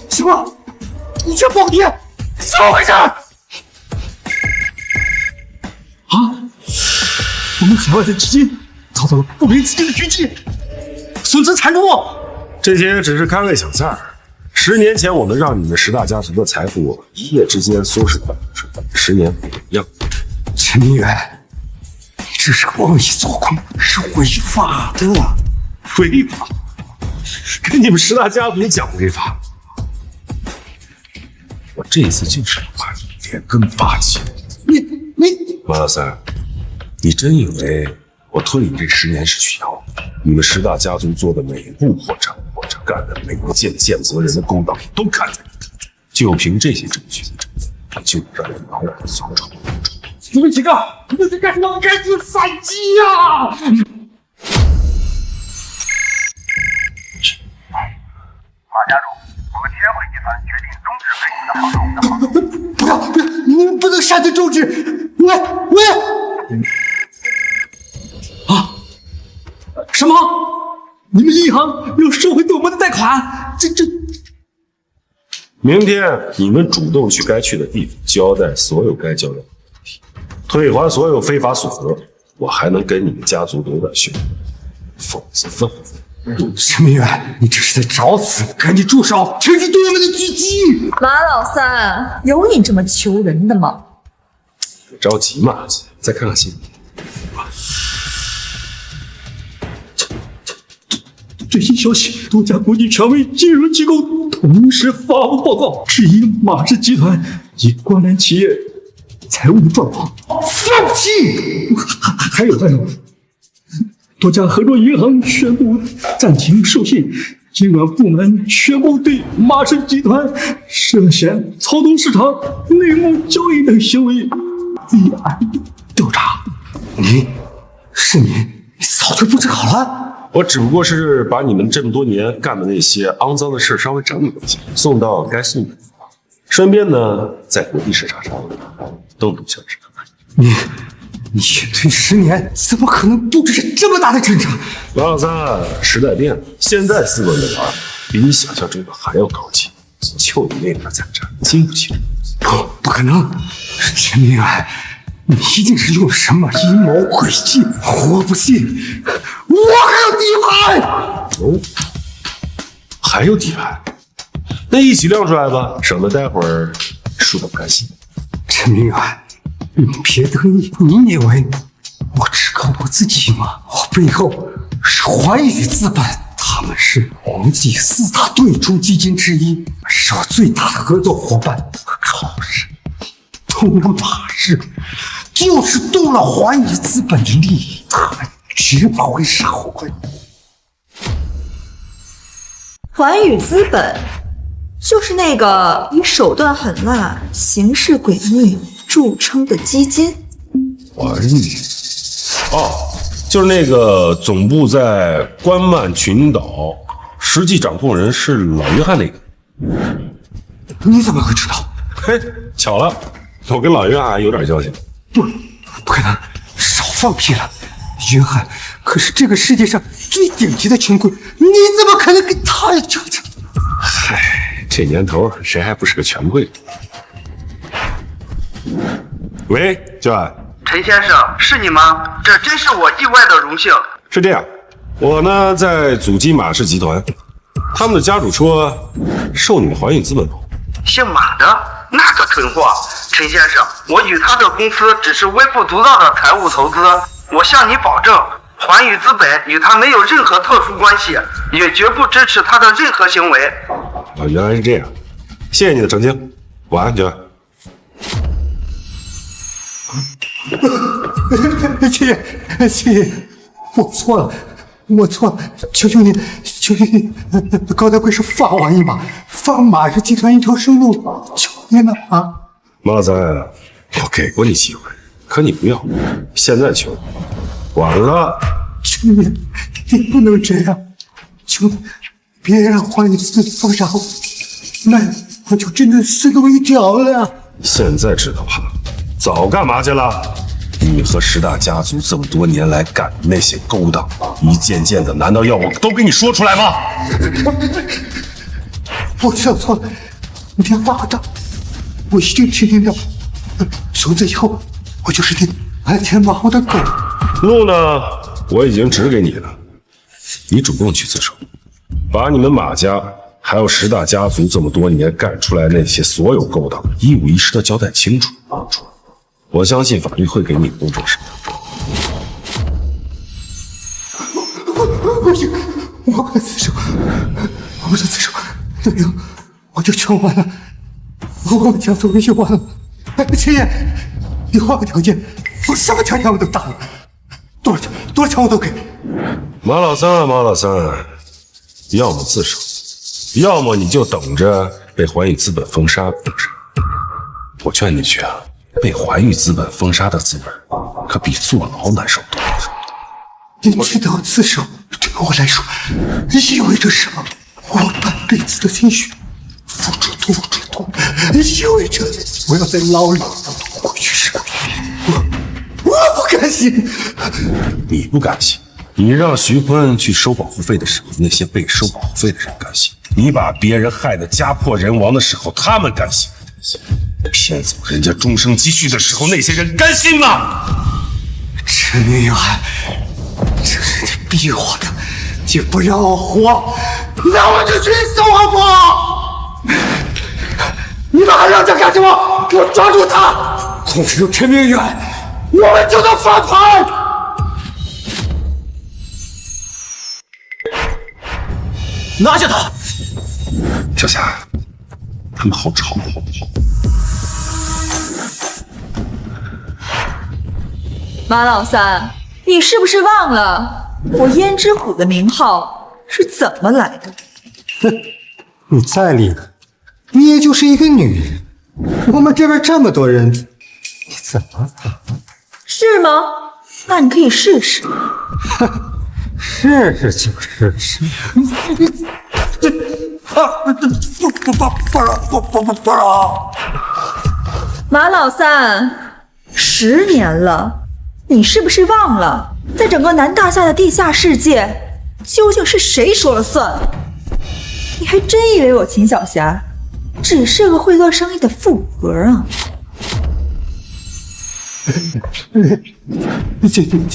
什么？你这暴跌，怎么回事？啊！我们海外的基金遭到了不明资金的狙击，损失惨重。这些只是开胃小菜。10年前，我们让你们10大家族的财富一夜之间缩水10年不一样。陈明远，你这是妄议做空，是违法的。违法？跟你们10大家族讲违法。我这次就是要把你脸更霸气。你马老三，你真以为我推你这10年是需要你们10大家族做的每一步或者干的每一件见责人的勾当都看在眼里，就凭这些证据，就让你把我送出。你们几个，你们在干什么？赶紧反击呀！马家主，我们天汇集团决定终止对你的合同。不要！你们不能擅自终止！喂！啊！什么？你们银行要收回对我们的贷款？这……明天你们主动去该去的地方，交代所有该交代的问题，退还所有非法所得，我还能给你们家族留点血，否则陈明远，你这是在找死！赶紧住手，停止对我们的狙击！马老三，有你这么求人的吗？着急嘛，再看看新闻。最新消息，多家国际权威金融机构同时发布报告，质疑马氏集团以关联企业财务状况。放弃！还有，多家合作银行宣布暂停授信，监管部门宣布对马氏集团涉嫌操纵市场、内幕交易等行为立案调查。你早就布置好了。我只不过是把你们这么多年干的那些肮脏的事稍微整理一下，送到该送的地方，顺便呢，在国际市场上都留下这个。你隐退10年，怎么可能布置这么大的阵仗？马老三，时代变了，现在资本的玩比你想象中的还要高级。就你那点残渣，经不起这个。不可能！陈明远，你一定是用了什么阴谋诡计！我不信，我还有底牌！哦，还有底牌？那一起亮出来吧，省得待会儿输得不甘心。陈明远，你别得意，你以为我只靠我自己吗？我背后是环宇资本，他们是国际4大对冲基金之一，是我最大的合作伙伴。靠谁？动了马氏，就是动了环宇资本的利益，他们绝不会傻乎乎。环宇资本就是那个以手段狠辣、行事诡秘著称的基金。环宇，哦，就是那个总部在关曼群岛，实际掌控人是老约翰那个。你怎么会知道？嘿，巧了。我跟老约翰有点交情。不可能，少放屁了！约翰可是这个世界上最顶级的权贵，你怎么可能跟他有交情？嗨，这年头谁还不是个权贵？喂，教官。陈先生，是你吗？这真是我意外的荣幸。是这样，我呢在阻击马氏集团，他们的家主说受你的环宇资本投。姓马的那个蠢货，陈先生，我与他的公司只是微不足道的财务投资，我向你保证，环宇资本与他没有任何特殊关系，也绝不支持他的任何行为。啊，原来是这样，谢谢你的澄清，晚安，教官。谢谢，我错了，求求你，高抬贵手放我一马，放马氏集团一条生路，求你了啊！马老三，我给过你机会，可你不要，现在求你，完了。青云，你不能这样，求你别让怀玉自封杀我，那我就真的死路一条了。现在知道了，早干嘛去了？你和石大家族这么多年来干的那些勾当，一件件的，难道要我都给你说出来吗？我知道错了，你别骂他，我一定听听的。从此以后，我就是你鞍前马后的狗。路呢，我已经指给你了，你主动去自首，把你们马家还有石大家族这么多年干出来那些所有勾当，一五一十的交代清楚。我相信法律会给你公正审判。我不自首，我不自首，那样我就全完了，我们家族就完了。秦爷，你换个条件，我什么条件我都答应，多少钱我都给。马老三，要么自首，要么你就等着被环宇资本封杀。我劝你一句啊，被环宇资本封杀的滋味，可比坐牢难受多了。你知道自首对我来说意味着什么？我半辈子的心血付诸痛，意味着我要在牢里过去生命。我不甘心。你不甘心？你让徐坤去收保护费的时候，那些被收保护费的人甘心；你把别人害得家破人亡的时候，他们甘心；骗走人家终生积蓄的时候，那些人甘心吗？陈明远，这是你逼我的，你不让我活，那我就去死好不好？你们还让他干什么？给我抓住他！控制住陈明远，我们就能翻盘。拿下他！小霞，他们好吵，好不好？马老三，你是不是忘了我胭脂虎的名号是怎么来的？哼，你再厉害，你也就是一个女人。我们这边这么多人，你怎么打？是吗？那你可以试试。试试就试试。马老三，10年了，你是不是忘了，在整个南大夏的地下世界，究竟是谁说了算？你还真以为我秦小霞只是个会做生意的富婆啊？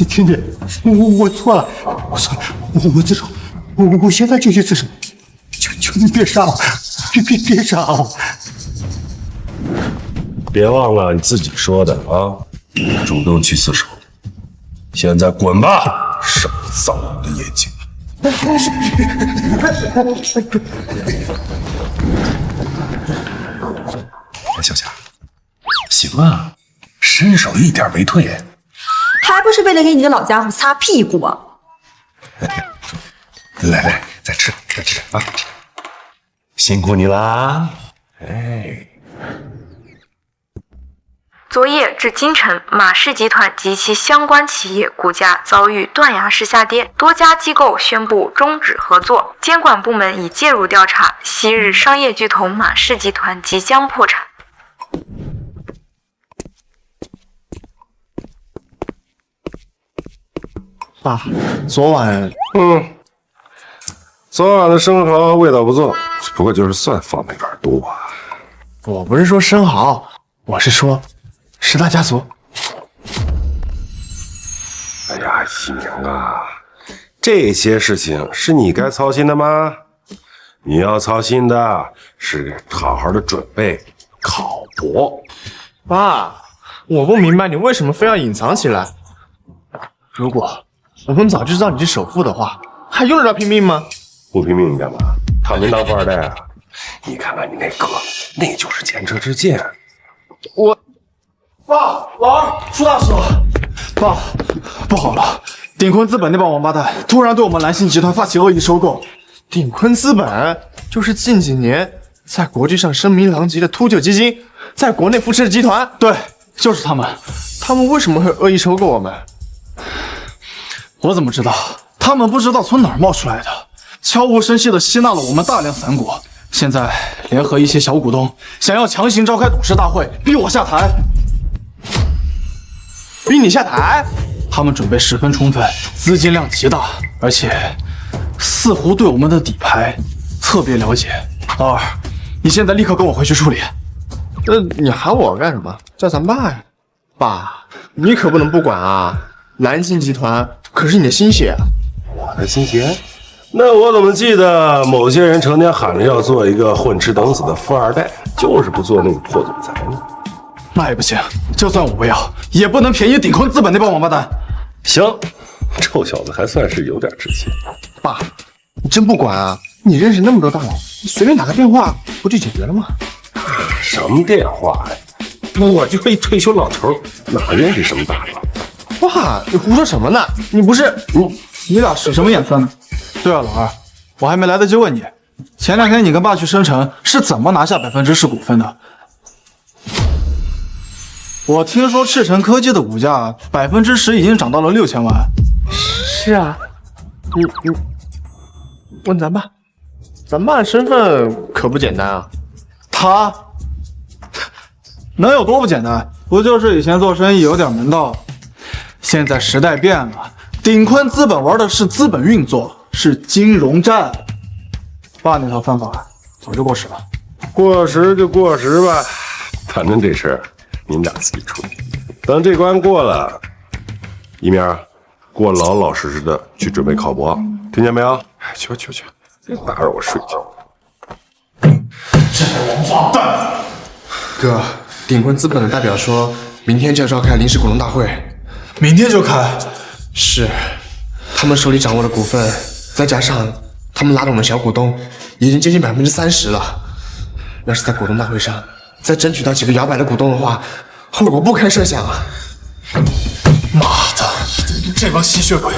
婷姐，我错了，我自首，我现在就去自首，求你别杀我，别杀我！别忘了你自己说的啊，主动去自首。现在滚吧，少造我的眼睛！小霞，行啊，身手一点没退，还不是为了给你个老家伙擦屁股啊！来，再吃啊！辛苦你啦！哎。昨夜至今晨，马氏集团及其相关企业股价遭遇断崖式下跌，多家机构宣布终止合作，监管部门已介入调查。昔日商业巨头马氏集团即将破产。爸，昨晚的生蚝味道不错，不过就是蒜放的有点多啊。我不是说生蚝，我是说石大家族。哎呀，一鸣啊，这些事情是你该操心的吗？你要操心的是好好的准备考博。爸，我不明白你为什么非要隐藏起来。如果我们早就知道你是首富的话，还用得着拼命吗？不拼命你干嘛？躺平当富二代啊？你看看你那哥，那就是前车之鉴。爸，老二出大事了！爸，不好了！鼎坤资本那帮王八蛋突然对我们蓝星集团发起恶意收购。鼎坤资本就是近几年在国际上声名狼藉的秃鹫基金，在国内扶持的集团。对，就是他们。他们为什么会恶意收购我们？我怎么知道？他们不知道从哪儿冒出来的，悄无声息地吸纳了我们大量散股，现在联合一些小股东，想要强行召开董事大会，逼我下台。逼你下台？他们准备十分充分，资金量极大，而且似乎对我们的底牌特别了解。老二，你现在立刻跟我回去处理。你喊我干什么？叫咱爸呀！爸，你可不能不管啊！蓝星集团可是你的心血。我的心血？那我怎么记得某些人成天喊着要做一个混吃等死的富二代，就是不做那个破总裁呢？那也不行，就算我不要，也不能便宜顶坤资本那帮王八蛋。行，臭小子还算是有点志气。爸，你真不管啊？你认识那么多大佬，你随便打个电话不就解决了吗？什么电话呀？我就一退休老头，哪认识什么大佬？爸，你胡说什么呢？你不是你俩使什么眼色呢？对啊，老二，我还没来得及问你，前2天你跟爸去深城是怎么拿下10%股份的？我听说赤城科技的股价10%已经涨到了6000万。是啊，你问咱爸，咱爸的身份可不简单啊。他能有多不简单？不就是以前做生意有点门道，现在时代变了，顶坤资本玩的是资本运作，是金融战。爸那套方法早就过时了。过时就过时吧，反正这事儿你们俩自己处理。等这关过了，一鸣，给我老老实实的去准备考博，听见没有？去，别打扰我睡觉。这个王八蛋！哥，顶坤资本的代表说，明天就要召开临时股东大会。明天就开？是，他们手里掌握的股份，再加上他们拉拢的小股东，已经接近30%了。要是在股东大会上再争取到几个摇摆的股东的话，后果不堪设想啊！妈的，这帮吸血鬼，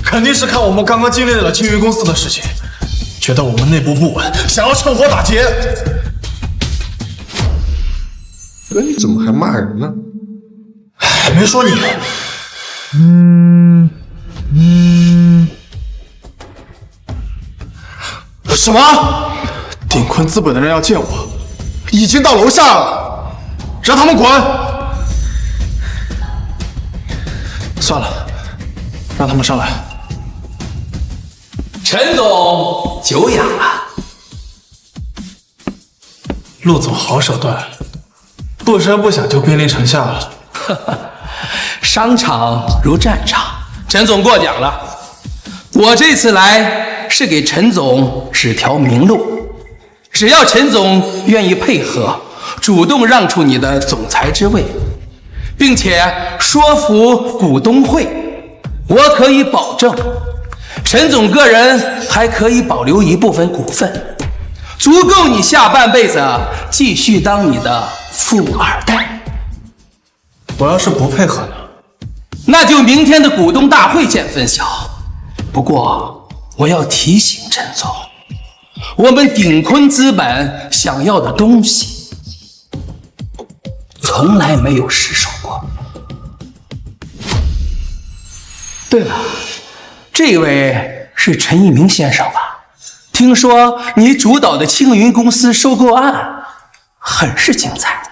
肯定是看我们刚刚经历了青云公司的事情，觉得我们内部不稳，想要趁火打劫。哥，你怎么还骂人呢？还没说你。什么？顶坤资本的人要见我，已经到楼下了，让他们滚！算了，让他们上来。陈总久仰了。陆总好手段，不声不响就兵临城下了。商场如战场，陈总过奖了。我这次来是给陈总指条明路，只要陈总愿意配合，主动让出你的总裁之位，并且说服股东会，我可以保证，陈总个人还可以保留一部分股份，足够你下半辈子继续当你的富二代。我要是不配合呢？那就明天的股东大会见分晓。不过我要提醒陈总，我们顶坤资本想要的东西从来没有失手过。对了，这位是陈一鸣先生吧？听说你主导的青云公司收购案很是精彩，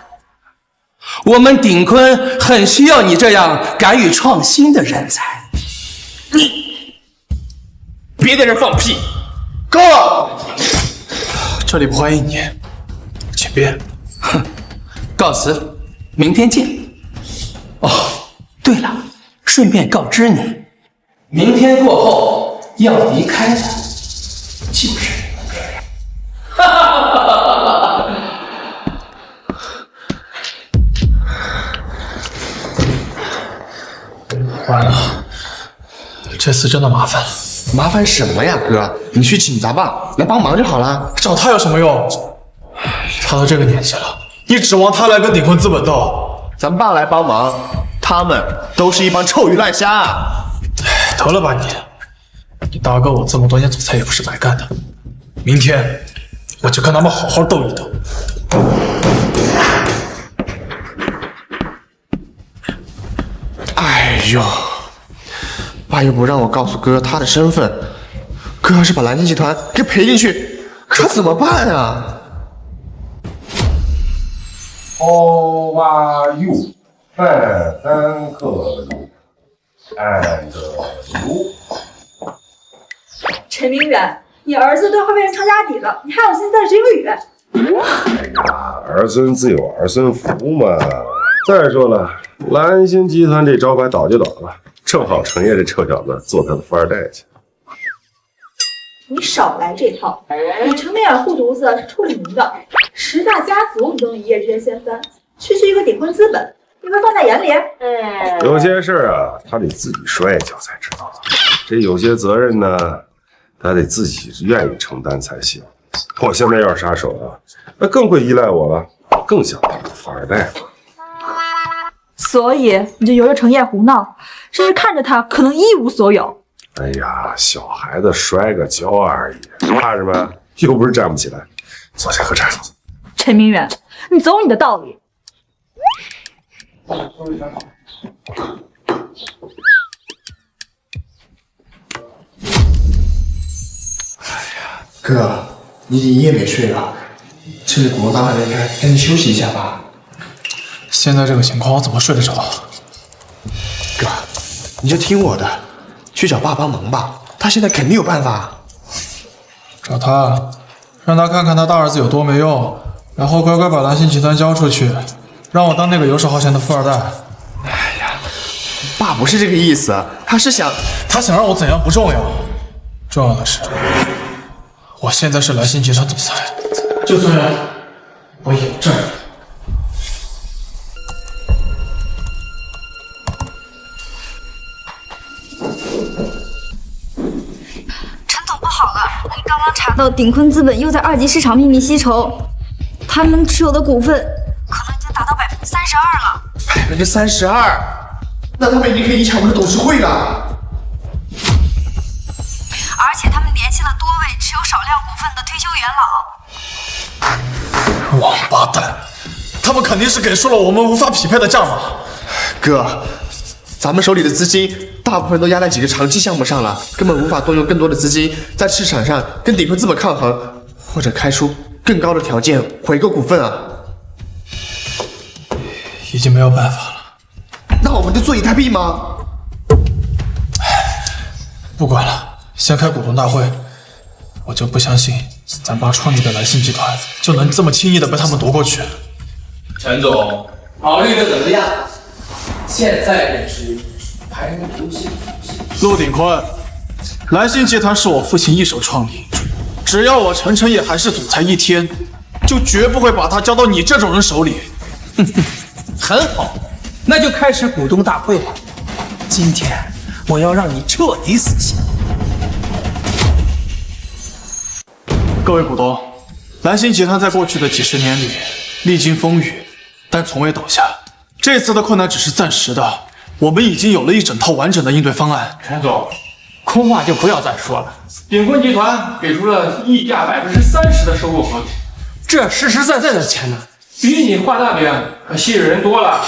我们顶坤很需要你这样敢于创新的人才。别在这放屁！够了！这里不欢迎你，请便。哼，告辞，明天见。哦，对了，顺便告知你，明天过后要离开的就是你们这人。哈哈哈哈哈！完了，这次真的麻烦了。麻烦什么呀，哥？你去请咱爸来帮忙就好了。找他有什么用？他都这个年纪了，你指望他来跟顶坤资本斗？咱爸来帮忙，他们都是一帮臭鱼烂虾。得了吧你！你大哥我这么多年总裁也不是白干的。明天我就跟他们好好斗一斗。哎呦，爸爸又不让我告诉哥他的身份，哥要是把蓝星集团给赔进去，可怎么办啊 ？How are you？ 范三克鲁，and you。陈明远，你儿子都快变成长家底了，你还有心思在学英语？哎呀，儿孙自有儿孙福嘛。再说了，蓝星集团这招牌倒就倒了，正好陈烨这臭小子做他的富二代去。你少来这套！你陈明远护犊子是出了名的，10大家族你都能一夜之间掀翻，区区一个顶坤资本，你会放在眼里？有些事儿啊，他得自己摔一跤才知道。这有些责任呢，他得自己愿意承担才行。我现在要是杀手啊，那更会依赖我了，更想当个富二代了。所以你就由着程烨胡闹，甚至看着他可能一无所有。哎呀，小孩子摔个跤而已，怕什么？又不是站不起来。坐下喝茶。陈明远，你总有你的道理。哥，你已经一夜没睡了，趁着股东大会没开，赶紧休息一下吧。现在这个情况，我怎么睡得着？哥，你就听我的，去找爸帮忙吧，他现在肯定有办法。找他，让他看看他大儿子有多没用，然后乖乖把蓝星集团交出去，让我当那个游手好闲的富二代。哎呀，爸不是这个意思，他想让我怎样不重要，重要的是，我现在是蓝星集团总裁，就算我有证。刚刚查到鼎坤资本又在2级市场秘密吸筹，他们持有的股份可能已经达到32%了。32%，那他们已经可以影响我们的董事会了。而且他们联系了多位持有少量股份的退休元老。王八蛋，他们肯定是给出了我们无法匹配的价码。哥，咱们手里的资金大部分都压在几个长期项目上了，根本无法动用更多的资金在市场上跟鼎坤资本抗衡，或者开出更高的条件回购股份啊！已经没有办法了。那我们就坐以待毙吗？不管了，先开股东大会。我就不相信咱爸创立的蓝星集团就能这么轻易的被他们夺过去。陈总，考虑的怎么样？现在便是排名游戏。陆鼎坤，蓝星集团是我父亲一手创立，只要我陈烨还是总裁一天，就绝不会把他交到你这种人手里。很好，那就开始股东大会吧。今天我要让你彻底死心。各位股东，蓝星集团在过去的几10年里历经风雨，但从未倒下。这次的困难只是暂时的，我们已经有了一整套完整的应对方案。陈总，空话就不要再说了。鼎坤集团给出了溢价30%的收购合同，这实实在在的钱呢，比你画大饼可吸引人多了。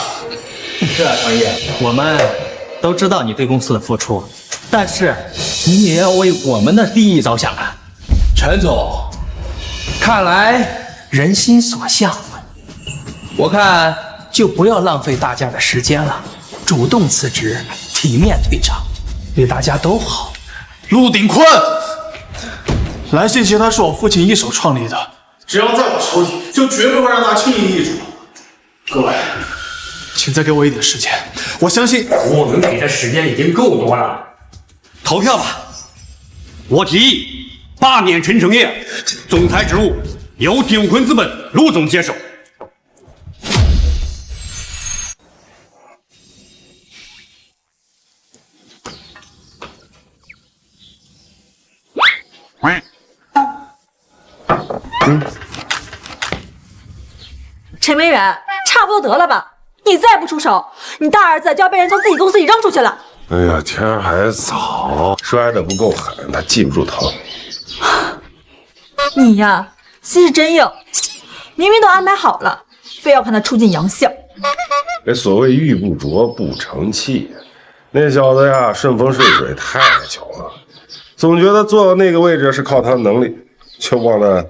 是啊，程烨，我们都知道你对公司的付出，但是你也要为我们的利益着想啊。陈总，看来人心所向，我看就不要浪费大家的时间了，主动辞职，体面退场，对大家都好。陆鼎坤，蓝星集团是我父亲一手创立的，只要在我手里，就绝不会让他轻易易主。各位，请再给我一点时间，我相信我们给的时间已经够多了。投票吧！我提议罢免陈成业，总裁职务由鼎坤资本陆总接手。陈明远，差不多得了吧？你再不出手，你大儿子就要被人从自己公司里扔出去了。哎呀，天还早，摔得不够狠，他记不住疼。你呀，心是真硬，明明都安排好了，非要看他出尽洋相。这所谓玉不琢不成器，那小子呀，顺风顺水，太巧了，总觉得坐到那个位置是靠他能力，却忘了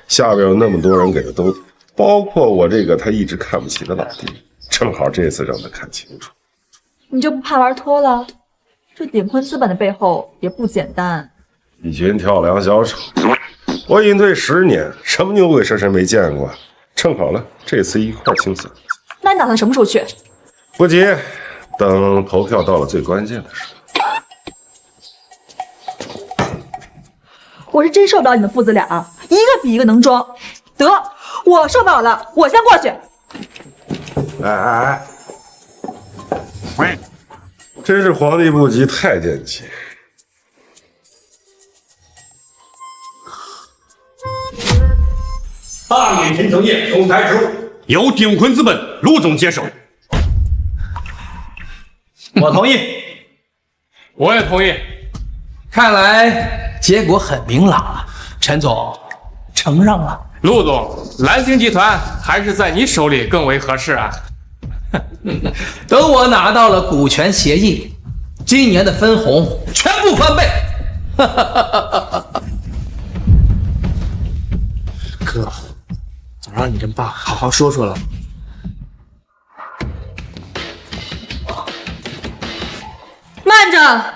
下边有那么多人给他兜，包括我这个他一直看不起的老弟，正好这次让他看清楚。你就不怕玩脱了？这鼎坤资本的背后也不简单。一群跳梁小丑，我隐退10年，什么牛鬼蛇神没见过，正好了，这次一块清算。那你打算什么时候去？不急，等投票到了最关键的时候。我是真受不了你们父子俩，一个比一个能装。得，我受不了了，我先过去。哎，真是皇帝不急太监急。罢免陈承业总裁职务，由鼎坤资本陆总接手。我同意，我也同意。看来结果很明朗了，陈总承让了。陆总，蓝星集团还是在你手里更为合适啊。等我拿到了股权协议，今年的分红全部翻倍。哥，早让你跟爸好好说说了。慢着！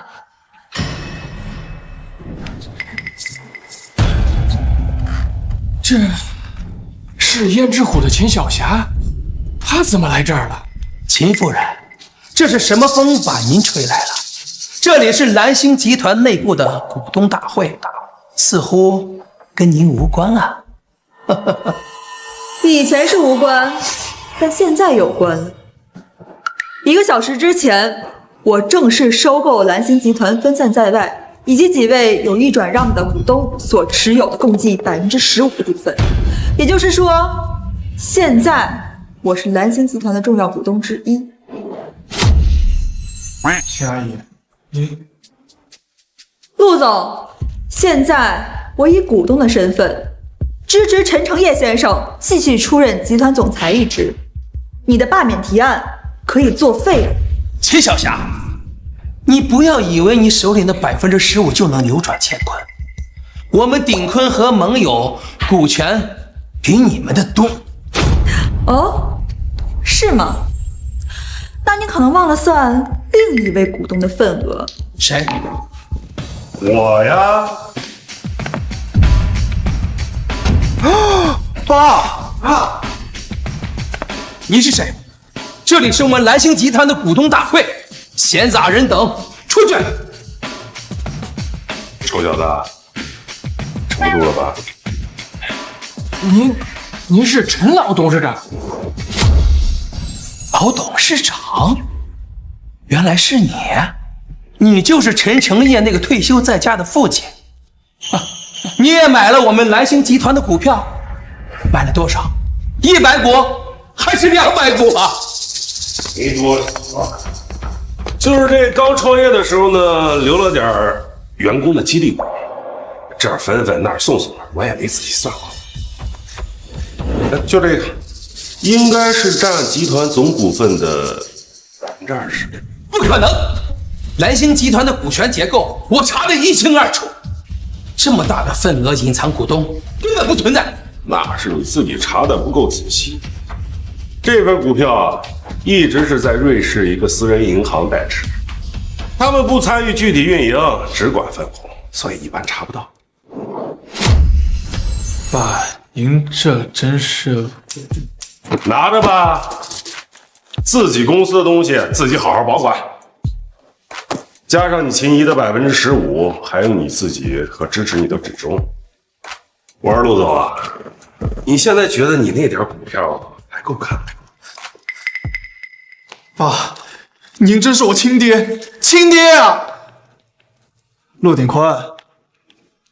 这是胭脂虎的秦小霞，她怎么来这儿了？秦夫人，这是什么风把您吹来了？这里是蓝星集团内部的股东大会，似乎跟您无关啊。以前是无关，但现在有关了。1个小时之前，我正式收购蓝星集团分散在外以及几位有意转让的股东所持有的共计15%的股份。也就是说，现在我是蓝星集团的重要股东之一。秦阿姨，陆总，现在我以股东的身份支持陈承业先生继续出任集团总裁一职。你的罢免提案可以作废了。秦小霞，你不要以为你手里的15%就能扭转乾坤。我们鼎坤和盟友股权比你们的多。哦，是吗？那你可能忘了算另一位股东的份额。谁？我呀。爸，你是谁？这里是我们蓝星集团的股东大会，闲杂人等出去。臭小子，撑不住了吧？您是陈老董事长？老董事长？原来是你，你就是陈承业那个退休在家的父亲啊！你也买了我们蓝星集团的股票，买了多少？100股还是200股啊？没多少，就是这刚创业的时候呢，留了点员工的激励股，这儿分分那儿送送，我也没仔细算过。就这个，应该是占集团总股份的20%。不可能！蓝星集团的股权结构我查得一清二楚，这么大的份额隐藏股东根本不存在。那是你自己查的不够仔细。这份股票啊，一直是在瑞士一个私人银行代持，他们不参与具体运营，只管分红，所以一般查不到。爸，您这真是……拿着吧，自己公司的东西自己好好保管，加上你秦姨的15%，还有你自己和支持你的股东。我说陆总啊，你现在觉得你那点股票还够看吗？爸，您真是我亲爹，亲爹啊！陆鼎坤，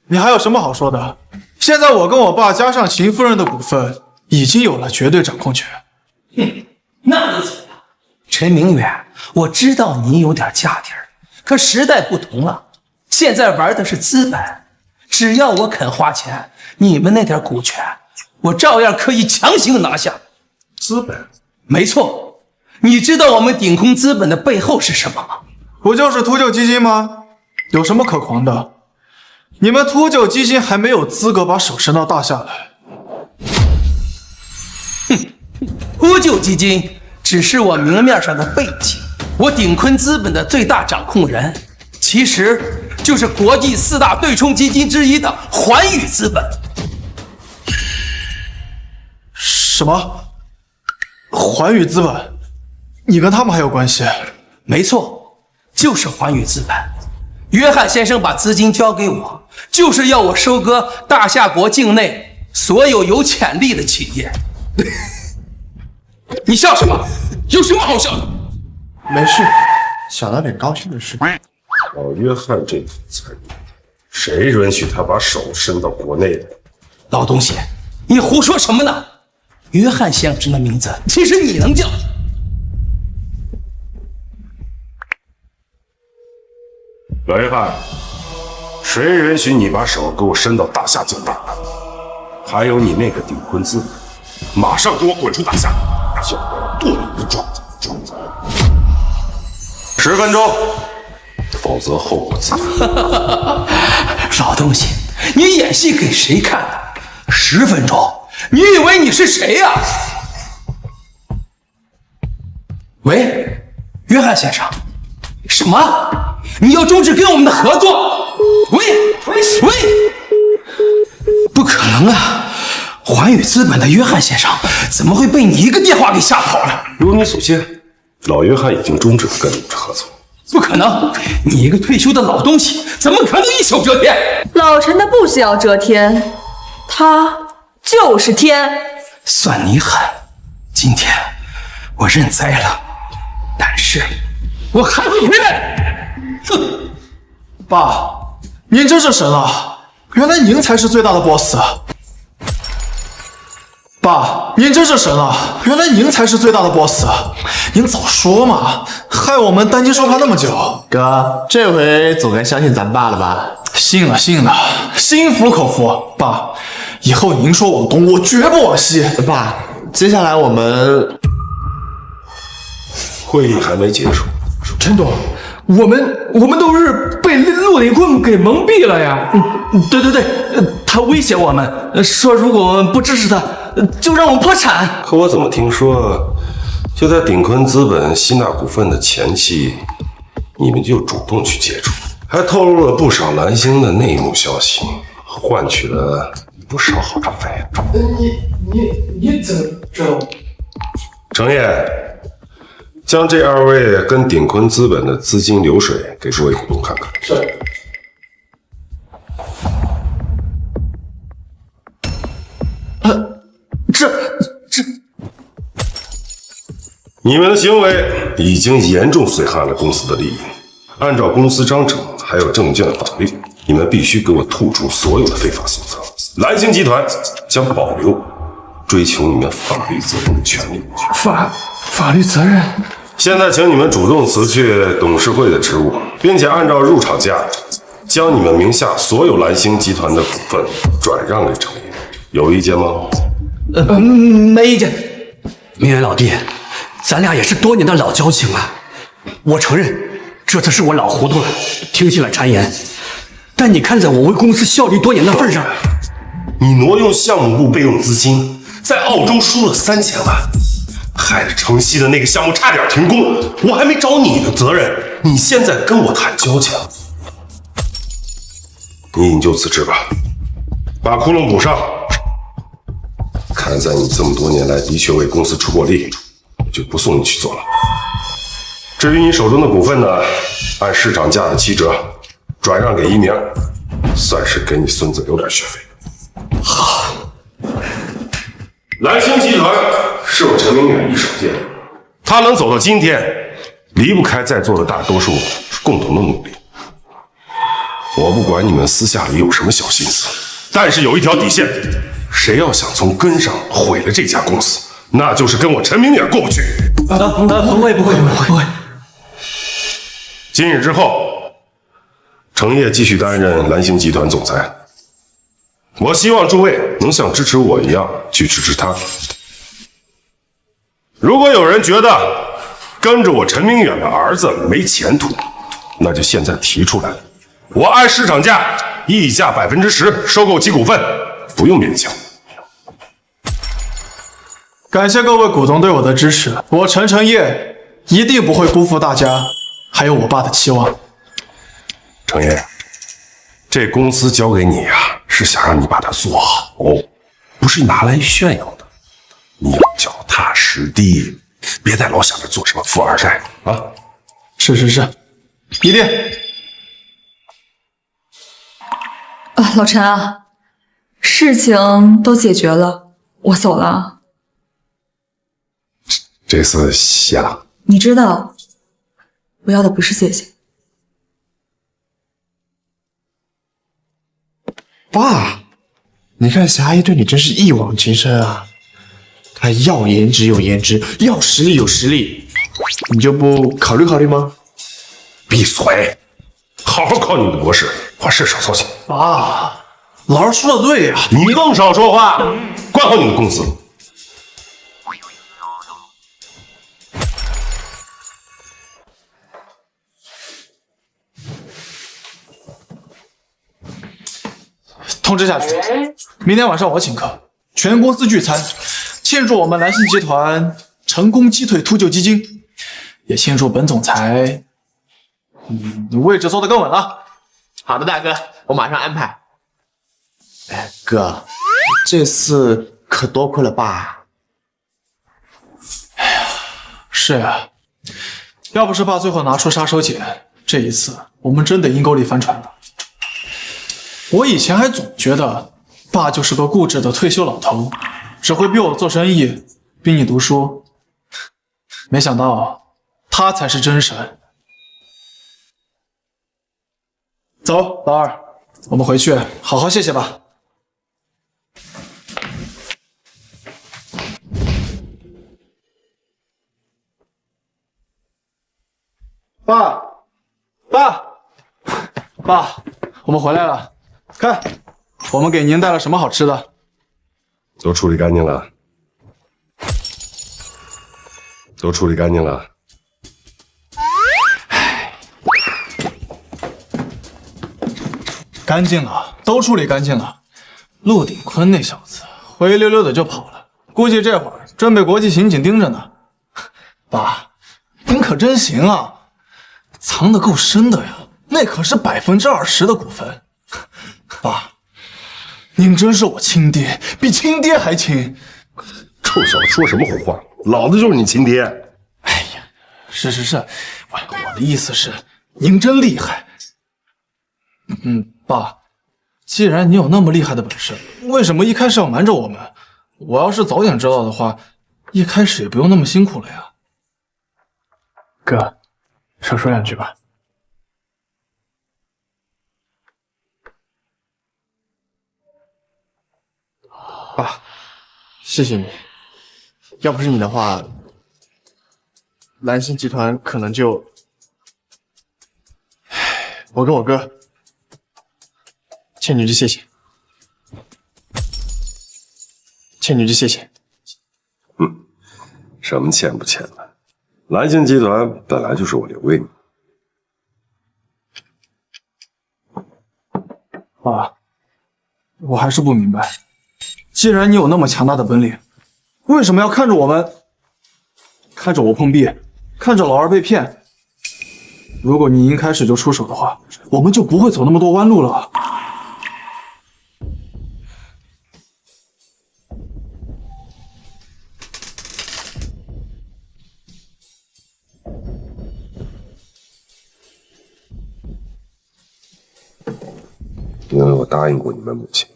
你还有什么好说的？现在我跟我爸加上秦夫人的股份，已经有了绝对掌控权。那又怎样？陈明远，我知道你有点家底儿，可时代不同了，现在玩的是资本，只要我肯花钱，你们那点股权，我照样可以强行拿下。资本？没错，你知道我们鼎空资本的背后是什么吗？不就是秃鹫基金吗？有什么可狂的？你们秃鹫基金还没有资格把手伸到大厦来。秃鹫基金只是我明面上的背景，我鼎坤资本的最大掌控人，其实就是国际4大对冲基金之一的环宇资本。什么？环宇资本？你跟他们还有关系？没错，就是环宇资本。约翰先生把资金交给我，就是要我收割大夏国境内所有有潜力的企业。你笑什么？有什么好笑的？没事，想到点高兴的事。老约翰这口才，谁允许他把手伸到国内的？老东西，你胡说什么呢？约翰先生的名字，其实你能叫。老约翰，谁允许你把手给我伸到大夏境内？还有你那个鼎坤资本，马上给我滚出大夏！要不然剁你个壮子！壮子！10分钟，否则后果自负。老东西，你演戏给谁看的？10分钟，你以为你是谁呀？喂，约翰先生，什么？你要终止跟我们的合作？喂，不可能啊！环宇资本的约翰先生怎么会被你一个电话给吓跑了？如你所见，老约翰已经终止了跟你们合作。不可能！你一个退休的老东西，怎么可能一手遮天？老陈他不需要遮天，他就是天。算你狠！今天我认栽了，但是我还会回来！哼！爸，您真是神了！原来您才是最大的 boss。爸，您真是神了！原来您才是最大的 boss。您早说嘛，害我们担惊受怕那么久。哥，这回总该相信咱爸了吧？信了，心服口服。爸，以后您说往东，我绝不往西。爸，接下来我们会议还没结束。陈总，我们都是被陆鼎坤给蒙蔽了呀。对，他威胁我们，说如果我们不支持他，就让我们破产。可我怎么听说，就在鼎坤资本吸纳股份的前期，你们就主动去接触，还透露了不少蓝星的内幕消息，换取了不少好处费。你怎么知道？程烨，将这2位跟鼎坤资本的资金流水给诸位股东看看。是。这，你们的行为已经严重损害了公司的利益。按照公司章程还有证券法律，你们必须给我吐出所有的非法搜藏。蓝星集团将保留追求你们法律责任的权利。法律责任？现在请你们主动辞去董事会的职务，并且按照入场价将你们名下所有蓝星集团的股份转让给程烨，有意见吗？没意见。明远老弟，咱俩也是多年的老交情了，我承认这次是我老糊涂了，听信了谗言。但你看在我为公司效力多年的份上，你挪用项目部备用资金，在澳洲输了3000万，害得城西的那个项目差点停工，我还没找你的责任，你现在跟我谈交情，你引咎辞职吧，把窟窿补上。看在你这么多年来的确为公司出过力，我就不送你去坐牢。至于你手中的股份呢，按市场价的7折转让给一鸣，算是给你孙子留点学费。好。蓝星集团是我陈明远一手建立，他能走到今天，离不开在座的大多数共同的努力。我不管你们私下里有什么小心思，但是有一条底线，谁要想从根上毁了这家公司，那就是跟我陈明远过不去。不会。今日之后，程烨继续担任蓝星集团总裁。我希望诸位能像支持我一样去支持他。如果有人觉得跟着我陈明远的儿子没前途，那就现在提出来，我按市场价溢价10%收购其股份，不用勉强。感谢各位股东对我的支持，我陈诚业一定不会辜负大家还有我爸的期望。程业，这公司交给你呀，是想让你把它做好，不是拿来炫耀的。你要脚踏实地，别再老想着做什么富二代啊！是，一定。老陈啊，事情都解决了，我走了。这次谢了。你知道，我要的不是谢谢。爸，你看霞姨对你真是一往情深啊！她要颜值有颜值，要实力有实力，你就不考虑考虑吗？闭嘴！好好考你的博士，话事少操心。爸，老师说的对呀，你更少说话，管好你的公司。通知下去，明天晚上我请客，全公司聚餐，庆祝我们蓝信集团成功击退秃鹫基金，也庆祝本总裁，位置坐得更稳了。好的，大哥，我马上安排。哎，哥，这次可多亏了爸。哎呀，是呀，要不是爸最后拿出杀手锏，这一次我们真得阴沟里翻船了。我以前还总觉得爸就是个固执的退休老头，只会逼我做生意，逼你读书。没想到他才是真神。走，老二，我们回去好好谢谢吧。爸，我们回来了。看，我们给您带了什么好吃的？都处理干净了，都处理干净了。干净了，都处理干净了。陆鼎坤那小子灰溜溜的就跑了，估计这会儿正被国际刑警盯着呢。爸，您可真行啊，藏得够深的呀，那可是20%的股份。爸，您真是我亲爹，比亲爹还亲。臭小子说什么胡话？老子就是你亲爹。哎呀，是，我的意思是，您真厉害。爸，既然你有那么厉害的本事，为什么一开始要瞒着我们？我要是早点知道的话，一开始也不用那么辛苦了呀。哥，少说两句吧。爸，谢谢你，要不是你的话，蓝星集团可能就……我跟我哥欠你句谢谢，欠你句谢谢。什么欠不欠的？蓝星集团本来就是我留给你。爸，我还是不明白，既然你有那么强大的本领，为什么要看着我碰壁，看着老二被骗？如果你一开始就出手的话，我们就不会走那么多弯路了。因为我答应过你们母亲。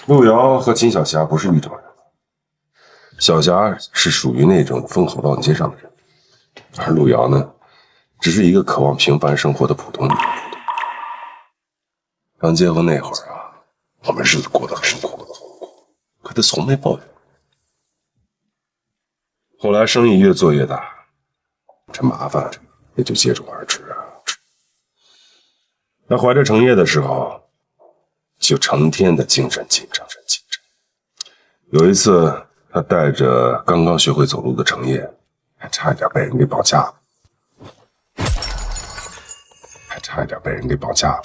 陆瑶和秦小霞不是一种人，小霞是属于那种风口浪尖上的人，而陆瑶呢，只是一个渴望平凡生活的普通女人。刚结婚那会儿啊，我们日子过得很苦，可她从没抱怨。后来生意越做越大，这麻烦也就接踵而至啊。她怀着程烨的时候，就成天的精神紧张。有一次，她带着刚刚学会走路的程烨，还差一点被人给绑架了，还差一点被人给绑架了。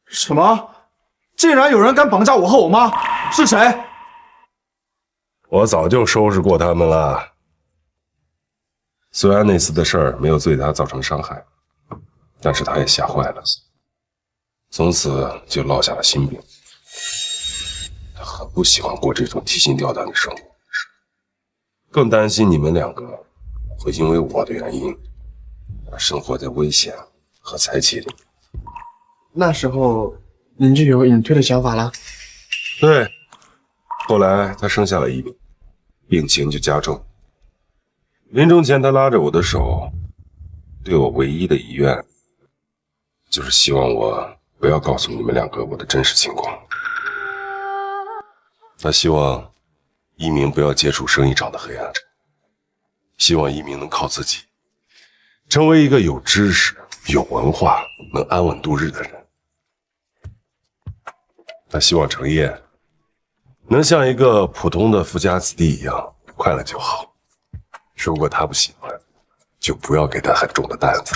什么？竟然有人敢绑架我和我妈？是谁？我早就收拾过他们了。虽然那次的事儿没有对他造成伤害，但是他也吓坏了，从此就落下了心病。他很不喜欢过这种提心吊胆的生活，更担心你们两个会因为我的原因而生活在危险和财气里。那时候您就有隐退的想法了？对，后来他生下了一病，病情就加重。临终前，他拉着我的手，对我唯一的遗愿，就是希望我不要告诉你们两个我的真实情况。他希望一鸣不要接触生意场的黑暗，希望一鸣能靠自己，成为一个有知识、有文化、能安稳度日的人。他希望程烨能像一个普通的富家子弟一样快乐就好。如果他不喜欢，就不要给他很重的担子。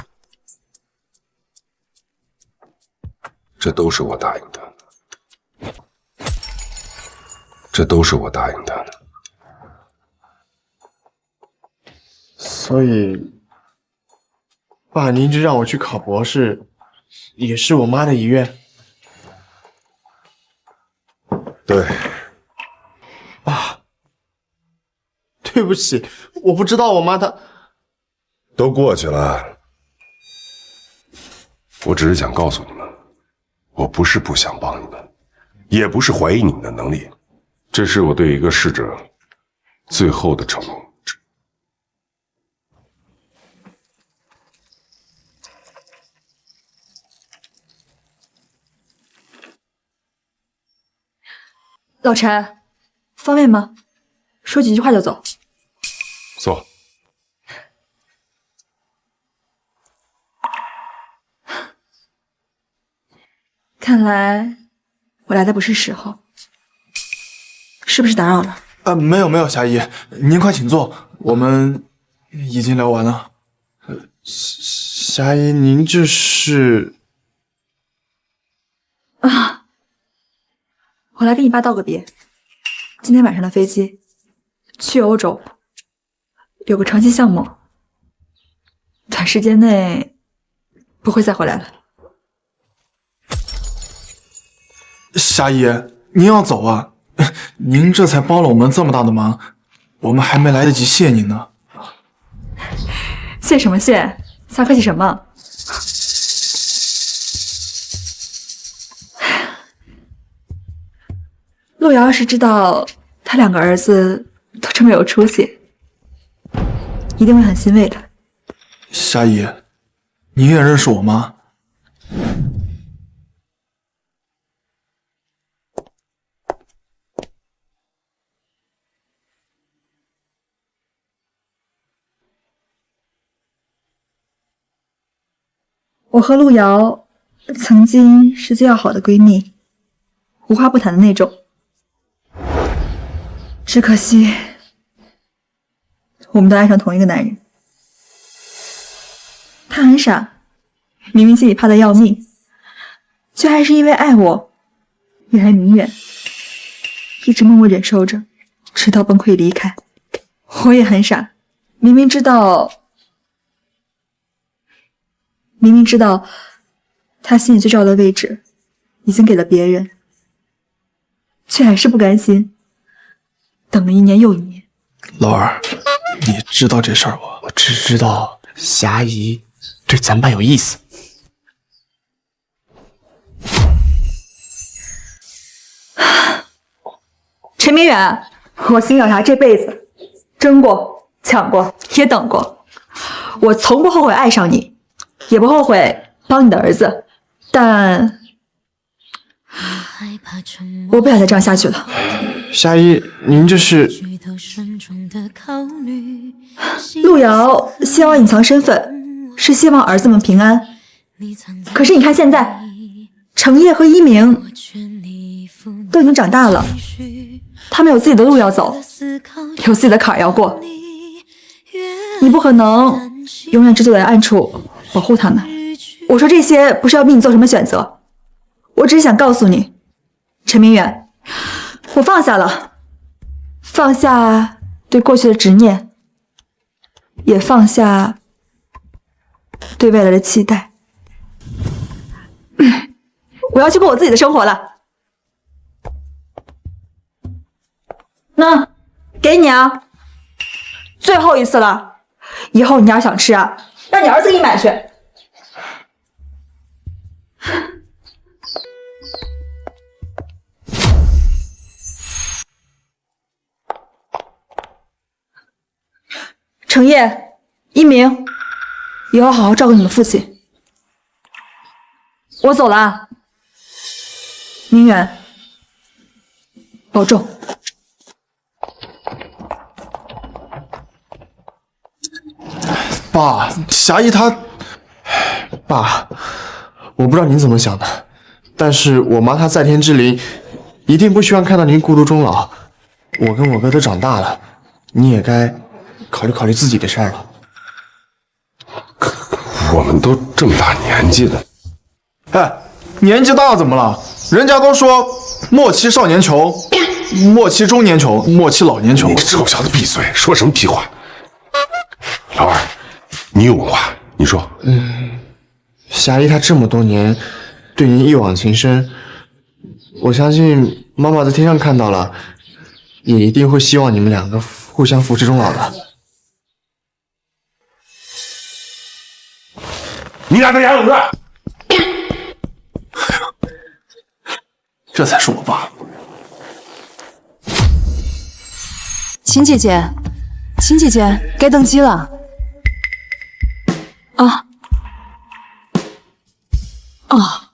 这都是我答应他的，这都是我答应他的。所以，爸，您一直让我去考博士，也是我妈的遗愿。对，爸，对不起，我不知道我妈她都过去了。我只是想告诉你们，我不是不想帮你们，也不是怀疑你们的能力，这是我对一个逝者最后的承诺。老陈，方便吗？说几句话就走。坐。看来我来的不是时候，是不是打扰了？没有，霞姨，您快请坐，我们已经聊完了。霞姨，您这是？啊，我来跟你爸道个别。今天晚上的飞机去欧洲，有个长期项目，短时间内不会再回来了。霞姨，您要走啊？您这才帮了我们这么大的忙，我们还没来得及谢您呢。谢什么谢？瞎客气什么？陆瑶要是知道他两个儿子都这么有出息，一定会很欣慰的。霞姨，您也认识我吗？我和陆瑶曾经是最要好的闺蜜，无话不谈的那种。只可惜，我们都爱上同一个男人。他很傻，明明心里怕得要命，却还是因为爱我，远离明远，一直默默忍受着，直到崩溃离开。我也很傻，明明知道他心里最重要的位置已经给了别人，却还是不甘心，等了1年又1年。老二，你知道这事儿不？我只知道霞姨对咱爸有意思。陈明远，我邢小霞这辈子争过、抢过，也等过，我从不后悔爱上你，也不后悔帮你的儿子，但我不想再这样下去了。霞姨，您这是？陆瑶希望隐藏身份，是希望儿子们平安。可是你看现在，程烨和一鸣都已经长大了，他们有自己的路要走，有自己的坎儿要过。你不可能永远只躲在暗处保护他们。我说这些不是要逼你做什么选择，我只是想告诉你，陈明远，我放下了，放下对过去的执念，也放下对未来的期待。我要去过我自己的生活了。那给你啊，最后一次了，以后你要想吃啊，让你儿子给你买去。程烨、一鸣，以后好好照顾你们父亲。我走了啊，明远，保重。爸，霞姨她……爸，我不知道您怎么想的，但是我妈她在天之灵，一定不希望看到您孤独终老。我跟我哥都长大了，你也该考虑考虑自己的事儿了。我们都这么大年纪了，哎，年纪大怎么了？人家都说莫欺少年穷，莫欺中年穷，莫欺老年穷。你臭小子闭嘴，说什么屁话！老二，你有话你说。霞姨她这么多年对您一往情深，我相信妈妈在天上看到了，也一定会希望你们两个互相扶持终老的。你俩在牙冷战，这才是我爸。秦姐姐，秦姐姐，该登机了。啊。啊。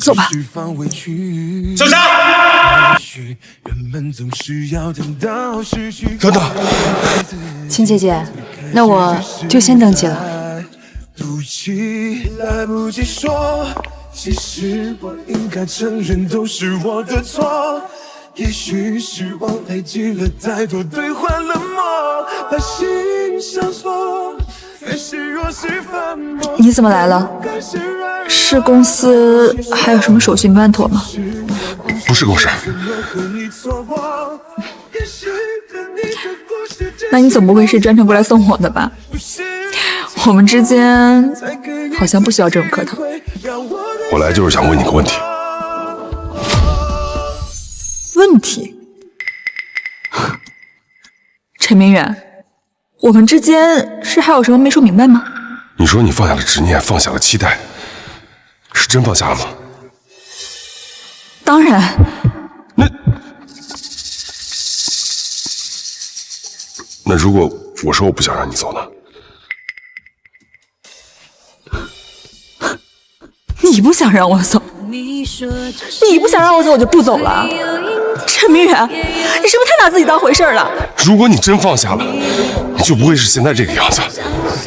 走吧。小霞，等等，秦姐姐，那我就先登机了。来不及说，其实我应该承认都是我的错。也许失望累积了太多，兑换了梦，把心上锁。你怎么来了？是公司还有什么手续没办妥吗？不是公事。那你总不会是专程过来送我的吧？我们之间好像不需要这种客套。我来就是想问你个问题。问题？陈明远。我们之间是还有什么没说明白吗？你说你放下了执念，放下了期待，是真放下了吗？当然。那如果我说我不想让你走呢？你不想让我走，你不想让我走，我就不走了。陈明远，你是不是太拿自己当回事了？如果你真放下了，你就不会是现在这个样子。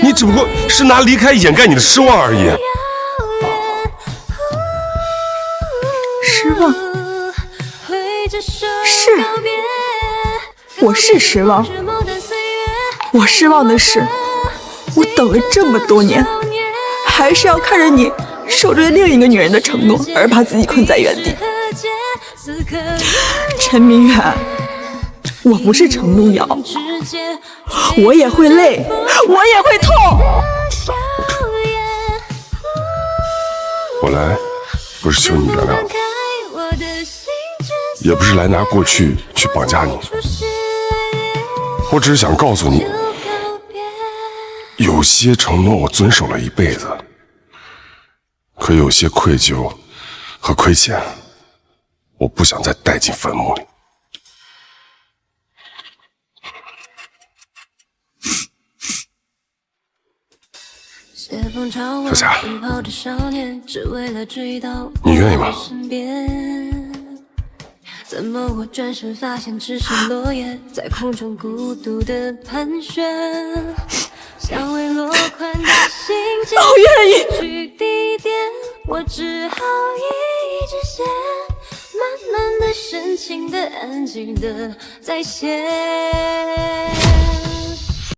你只不过是拿离开掩盖你的失望而已。失望？是，我是失望。我失望的是，我等了这么多年，还是要看着你守着另一个女人的承诺，而把自己困在原地。陈明远，我不是程璐瑶，我也会累，我也会痛。我来不是求你原谅你，也不是来拿过去去绑架你，我只是想告诉你，有些承诺我遵守了一辈子，可有些愧疚和亏欠，我不想再带进坟墓里。小霞，你愿意吗？怎么我转身发现只是落叶，在空中孤独的盘旋，像未落款的信件，我愿意去地点，我只好一一直写，慢慢的、深情的、安静的在写。